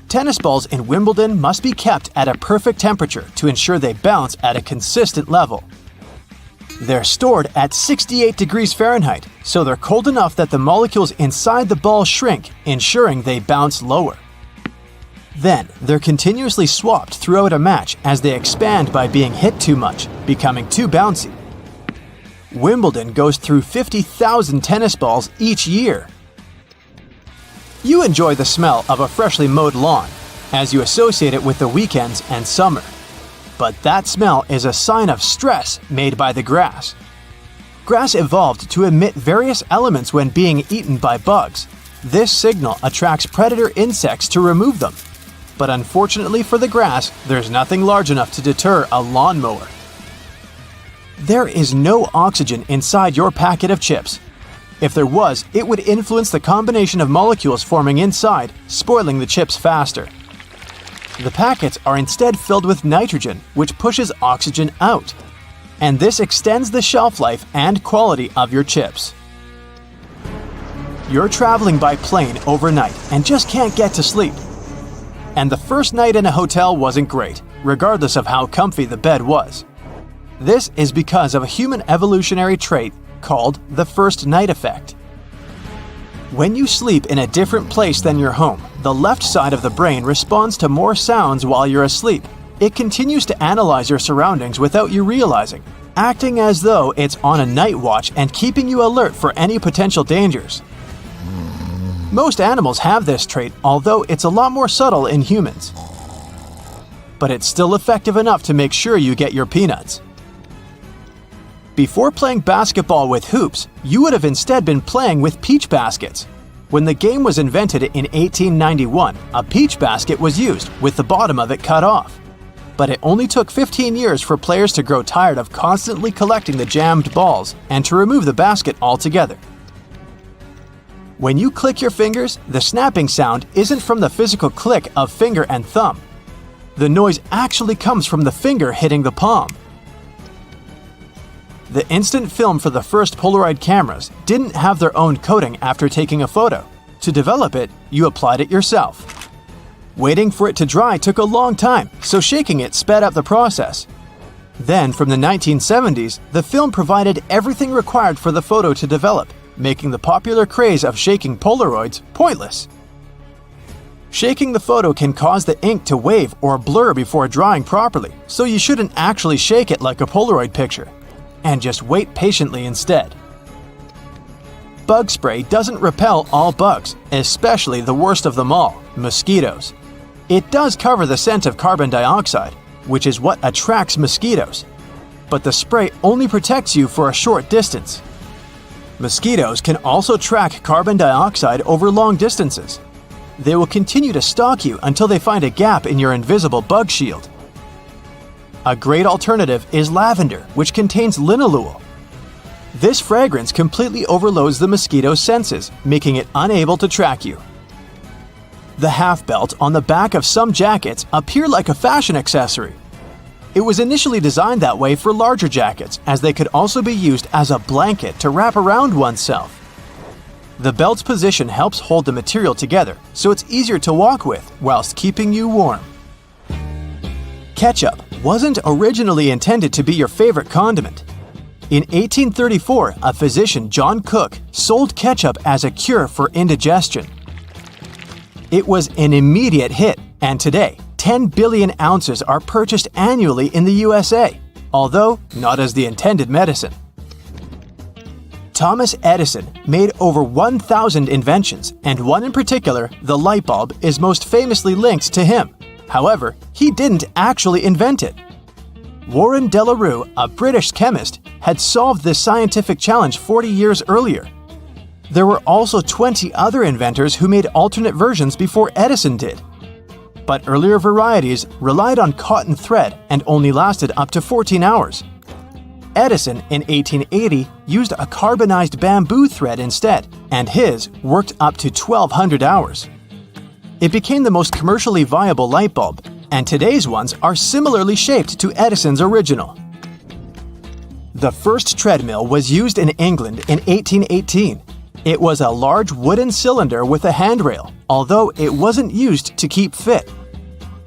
Tennis balls in Wimbledon must be kept at a perfect temperature to ensure they bounce at a consistent level. They're stored at 68 degrees Fahrenheit, so they're cold enough that the molecules inside the ball shrink, ensuring they bounce lower. Then, they're continuously swapped throughout a match as they expand by being hit too much, becoming too bouncy. Wimbledon goes through 50,000 tennis balls each year. You enjoy the smell of a freshly mowed lawn, as you associate it with the weekends and summer. But that smell is a sign of stress made by the grass. Grass evolved to emit various elements when being eaten by bugs. This signal attracts predator insects to remove them. But unfortunately for the grass, there's nothing large enough to deter a lawnmower. There is no oxygen inside your packet of chips. If there was, it would influence the combination of molecules forming inside, spoiling the chips faster. The packets are instead filled with nitrogen, which pushes oxygen out. And this extends the shelf life and quality of your chips. You're traveling by plane overnight and just can't get to sleep. And the first night in a hotel wasn't great, regardless of how comfy the bed was. This is because of a human evolutionary trait called the first night effect. When you sleep in a different place than your home, the left side of the brain responds to more sounds while you're asleep. It continues to analyze your surroundings without you realizing, acting as though it's on a night watch and keeping you alert for any potential dangers. Most animals have this trait, although it's a lot more subtle in humans. But it's still effective enough to make sure you get your peanuts. Before playing basketball with hoops, you would have instead been playing with peach baskets. When the game was invented in 1891, a peach basket was used, with the bottom of it cut off. But it only took 15 years for players to grow tired of constantly collecting the jammed balls and to remove the basket altogether. When you click your fingers, the snapping sound isn't from the physical click of finger and thumb. The noise actually comes from the finger hitting the palm. The instant film for the first Polaroid cameras didn't have their own coating after taking a photo. To develop it, you applied it yourself. Waiting for it to dry took a long time, so shaking it sped up the process. Then, from the 1970s, the film provided everything required for the photo to develop, making the popular craze of shaking Polaroids pointless. Shaking the photo can cause the ink to wave or blur before drying properly, so you shouldn't actually shake it like a Polaroid picture, and just wait patiently instead. Bug spray doesn't repel all bugs, especially the worst of them all, mosquitoes. It does cover the scent of carbon dioxide, which is what attracts mosquitoes, but the spray only protects you for a short distance. Mosquitoes can also track carbon dioxide over long distances. They will continue to stalk you until they find a gap in your invisible bug shield. A great alternative is lavender, which contains linalool. This fragrance completely overloads the mosquito's senses, making it unable to track you. The half belt on the back of some jackets appear like a fashion accessory. It was initially designed that way for larger jackets, as they could also be used as a blanket to wrap around oneself. The belt's position helps hold the material together, so it's easier to walk with whilst keeping you warm. Ketchup wasn't originally intended to be your favorite condiment. In 1834, a physician, John Cook, sold ketchup as a cure for indigestion. It was an immediate hit, and today, 10 billion ounces are purchased annually in the USA, although not as the intended medicine. Thomas Edison made over 1,000 inventions, and one in particular, the light bulb, is most famously linked to him. However, he didn't actually invent it. Warren De La Rue, a British chemist, had solved this scientific challenge 40 years earlier. There were also 20 other inventors who made alternate versions before Edison did. But earlier varieties relied on cotton thread and only lasted up to 14 hours. Edison, in 1880, used a carbonized bamboo thread instead, and his worked up to 1,200 hours. It became the most commercially viable light bulb, and today's ones are similarly shaped to Edison's original. The first treadmill was used in England in 1818. It was a large wooden cylinder with a handrail, although it wasn't used to keep fit.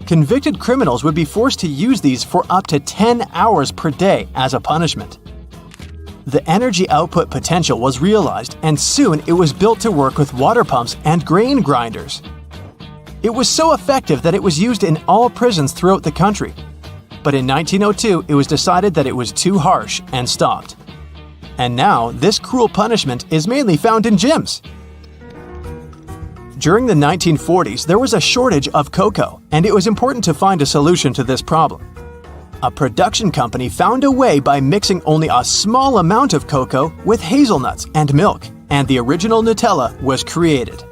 Convicted criminals would be forced to use these for up to 10 hours per day as a punishment. The energy output potential was realized, and soon it was built to work with water pumps and grain grinders. It was so effective that it was used in all prisons throughout the country. But in 1902, it was decided that it was too harsh and stopped. And now, this cruel punishment is mainly found in gyms. During the 1940s, there was a shortage of cocoa, and it was important to find a solution to this problem. A production company found a way by mixing only a small amount of cocoa with hazelnuts and milk, and the original Nutella was created.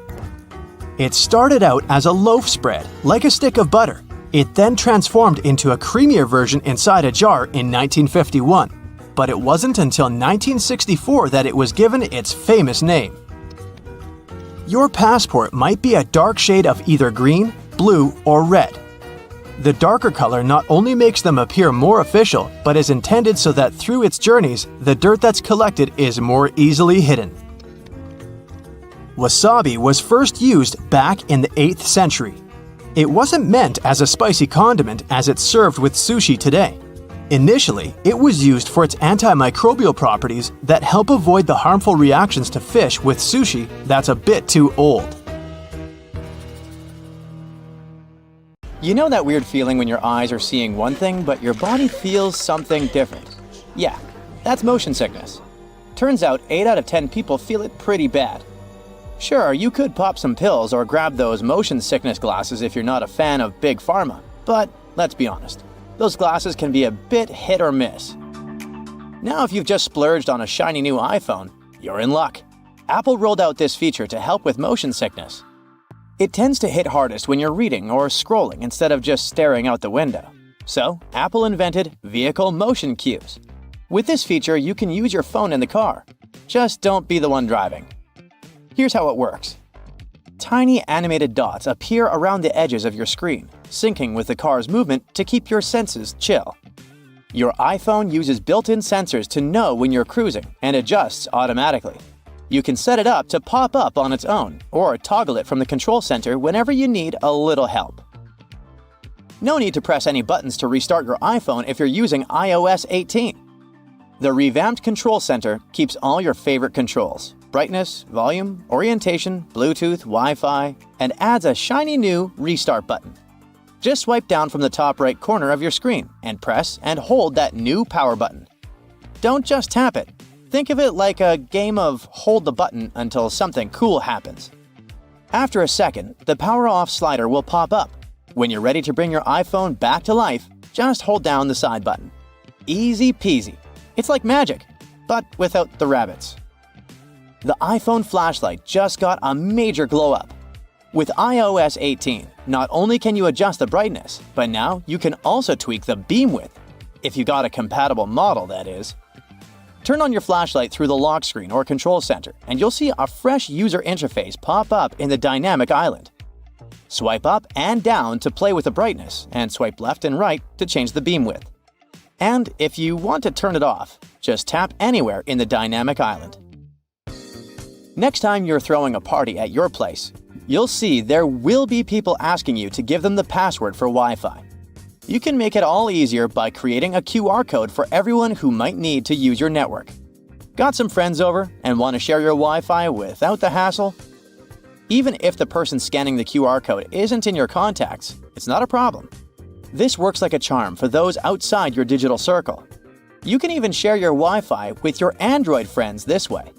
It started out as a loaf spread, like a stick of butter. It then transformed into a creamier version inside a jar in 1951, but it wasn't until 1964 that it was given its famous name. Your passport might be a dark shade of either green, blue, or red. The darker color not only makes them appear more official, but is intended so that through its journeys, the dirt that's collected is more easily hidden. Wasabi was first used back in the 8th century. It wasn't meant as a spicy condiment as it's served with sushi today. Initially, it was used for its antimicrobial properties that help avoid the harmful reactions to fish with sushi that's a bit too old. You know that weird feeling when your eyes are seeing one thing, but your body feels something different? Yeah, that's motion sickness. Turns out 8 out of 10 people feel it pretty bad. Sure, you could pop some pills or grab those motion sickness glasses if you're not a fan of Big Pharma, but let's be honest, those glasses can be a bit hit or miss. Now if you've just splurged on a shiny new iPhone, you're in luck. Apple rolled out this feature to help with motion sickness. It tends to hit hardest when you're reading or scrolling instead of just staring out the window. So, Apple invented vehicle motion cues. With this feature, you can use your phone in the car. Just don't be the one driving. Here's how it works. Tiny animated dots appear around the edges of your screen, syncing with the car's movement to keep your senses chill. Your iPhone uses built-in sensors to know when you're cruising and adjusts automatically. You can set it up to pop up on its own or toggle it from the control center whenever you need a little help. No need to press any buttons to restart your iPhone if you're using iOS 18. The revamped control center keeps all your favorite controls: brightness, volume, orientation, Bluetooth, Wi-Fi, and adds a shiny new restart button. Just swipe down from the top right corner of your screen and press and hold that new power button. Don't just tap it. Think of it like a game of hold the button until something cool happens. After a second, the power off slider will pop up. When you're ready to bring your iPhone back to life, just hold down the side button. Easy peasy. It's like magic, but without the rabbits. The iPhone flashlight just got a major glow up. With iOS 18, not only can you adjust the brightness, but now you can also tweak the beam width. If you got a compatible model, that is. Turn on your flashlight through the lock screen or control center, and you'll see a fresh user interface pop up in the dynamic island. Swipe up and down to play with the brightness, and swipe left and right to change the beam width. And if you want to turn it off, just tap anywhere in the dynamic island. Next time you're throwing a party at your place, you'll see there will be people asking you to give them the password for Wi-Fi. You can make it all easier by creating a QR code for everyone who might need to use your network. Got some friends over and want to share your Wi-Fi without the hassle? Even if the person scanning the QR code isn't in your contacts, it's not a problem. This works like a charm for those outside your digital circle. You can even share your Wi-Fi with your Android friends this way.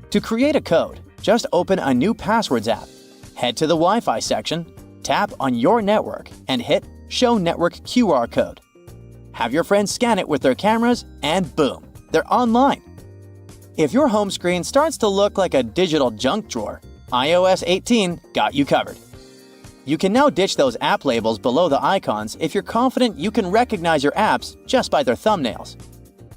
To create a code, just open a new Passwords app. Head to the Wi-Fi section, tap on your network, and hit Show Network QR Code. have your friends scan it with their cameras, and boom, they're online. If your home screen starts to look like a digital junk drawer, iOS 18 got you covered. You can now ditch those app labels below the icons if you're confident you can recognize your apps just by their thumbnails.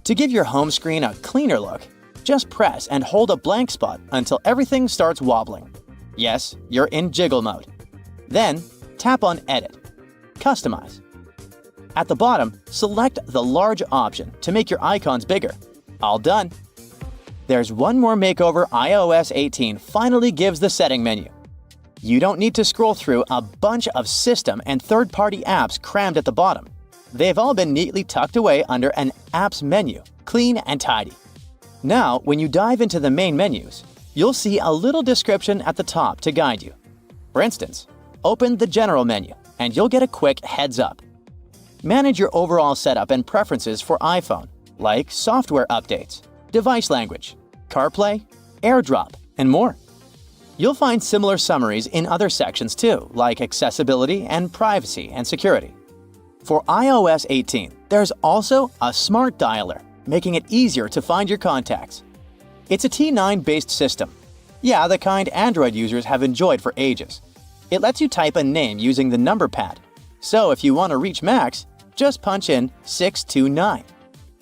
To give your home screen a cleaner look, just press and hold a blank spot until everything starts wobbling. Yes, you're in jiggle mode. Then, tap on Edit. Customize. At the bottom, select the large option to make your icons bigger. All done. There's one more makeover iOS 18 finally gives the setting menu. You don't need to scroll through a bunch of system and third-party apps crammed at the bottom. They've all been neatly tucked away under an Apps menu, clean and tidy. Now, when you dive into the main menus, you'll see a little description at the top to guide you. For instance, open the General menu, and you'll get a quick heads up. Manage your overall setup and preferences for iPhone, like software updates, device language, CarPlay, AirDrop, and more. You'll find similar summaries in other sections too, like accessibility and privacy and security. For iOS 18, there's also a smart dialer, making it easier to find your contacts. It's a T9-based system. Yeah, the kind Android users have enjoyed for ages. It lets you type a name using the number pad. So if you want to reach Max, just punch in 629.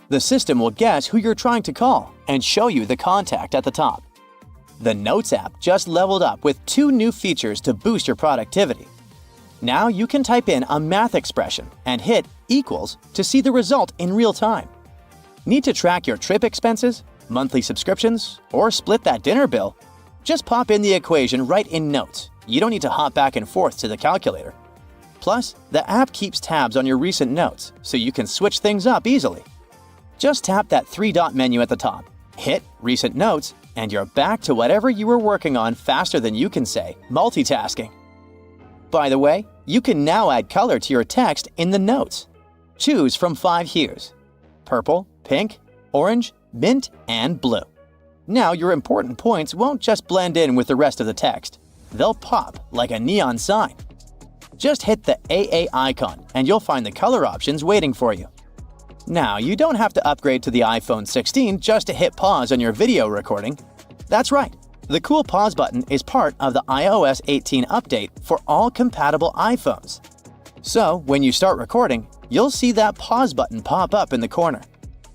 The system will guess who you're trying to call and show you the contact at the top. The Notes app just leveled up with 2 new features to boost your productivity. Now you can type in a math expression and hit equals to see the result in real time. Need to track your trip expenses, monthly subscriptions, or split that dinner bill? Just pop in the equation right in Notes. You don't need to hop back and forth to the calculator. Plus, the app keeps tabs on your recent notes, so you can switch things up easily. Just tap that 3-dot menu at the top, hit Recent Notes, and you're back to whatever you were working on faster than you can say multitasking. By the way, you can now add color to your text in the notes. Choose from 5 hues: purple, pink, orange, mint, and blue. Now your important points won't just blend in with the rest of the text. They'll pop like a neon sign. Just hit the AA icon and you'll find the color options waiting for you. Now, you don't have to upgrade to the iPhone 16 just to hit pause on your video recording. That's right, the cool pause button is part of the iOS 18 update for all compatible iPhones. So, when you start recording, you'll see that pause button pop up in the corner.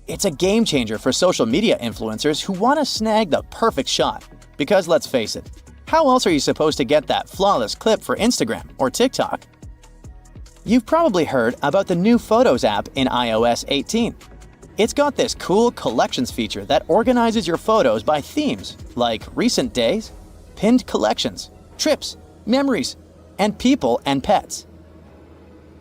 It's a game changer for social media influencers who want to snag the perfect shot. Because let's face it, how else are you supposed to get that flawless clip for Instagram or TikTok? You've probably heard about the new Photos app in iOS 18. It's got this cool collections feature that organizes your photos by themes, like recent days, pinned collections, trips, memories, and people and pets.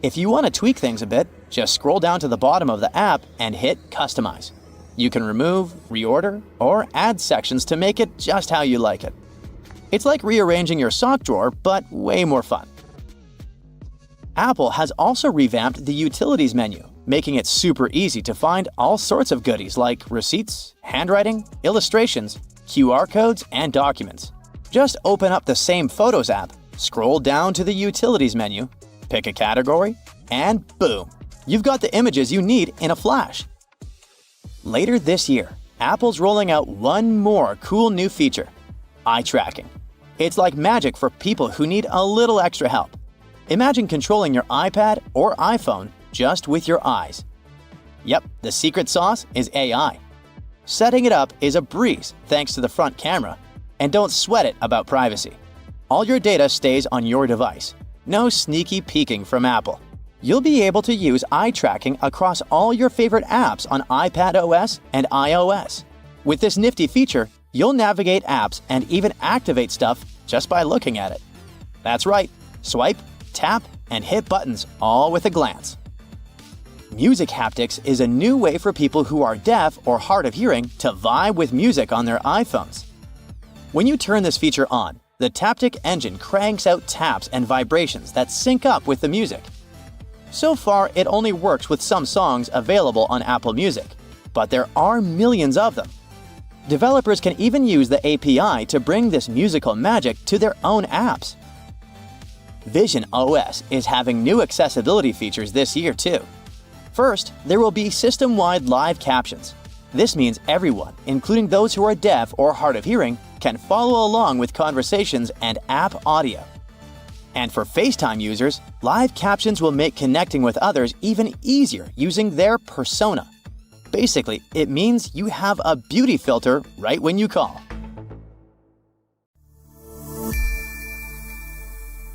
If you want to tweak things a bit, just scroll down to the bottom of the app and hit Customize. You can remove, reorder, or add sections to make it just how you like it. It's like rearranging your sock drawer, but way more fun. Apple has also revamped the Utilities menu, making it super easy to find all sorts of goodies like receipts, handwriting, illustrations, QR codes, and documents. Just open up the same Photos app, scroll down to the Utilities menu, pick a category, and boom! You've got the images you need in a flash. Later this year, Apple's rolling out one more cool new feature: eye tracking. It's like magic for people who need a little extra help. Imagine controlling your iPad or iPhone just with your eyes. Yep, the secret sauce is AI. Setting it up is a breeze thanks to the front camera, and don't sweat it about privacy. All your data stays on your device. No sneaky peeking from Apple. You'll be able to use eye tracking across all your favorite apps on iPadOS and iOS. With this nifty feature, you'll navigate apps and even activate stuff just by looking at it. That's right, swipe, tap, and hit buttons all with a glance. Music haptics is a new way for people who are deaf or hard of hearing to vibe with music on their iPhones. When you turn this feature on, the Taptic engine cranks out taps and vibrations that sync up with the music. So far, it only works with some songs available on Apple Music, but there are millions of them. Developers can even use the API to bring this musical magic to their own apps. Vision OS is having new accessibility features this year too. First, there will be system-wide live captions. This means everyone, including those who are deaf or hard of hearing, can follow along with conversations and app audio. And for FaceTime users, live captions will make connecting with others even easier using their persona. Basically, it means you have a beauty filter right when you call.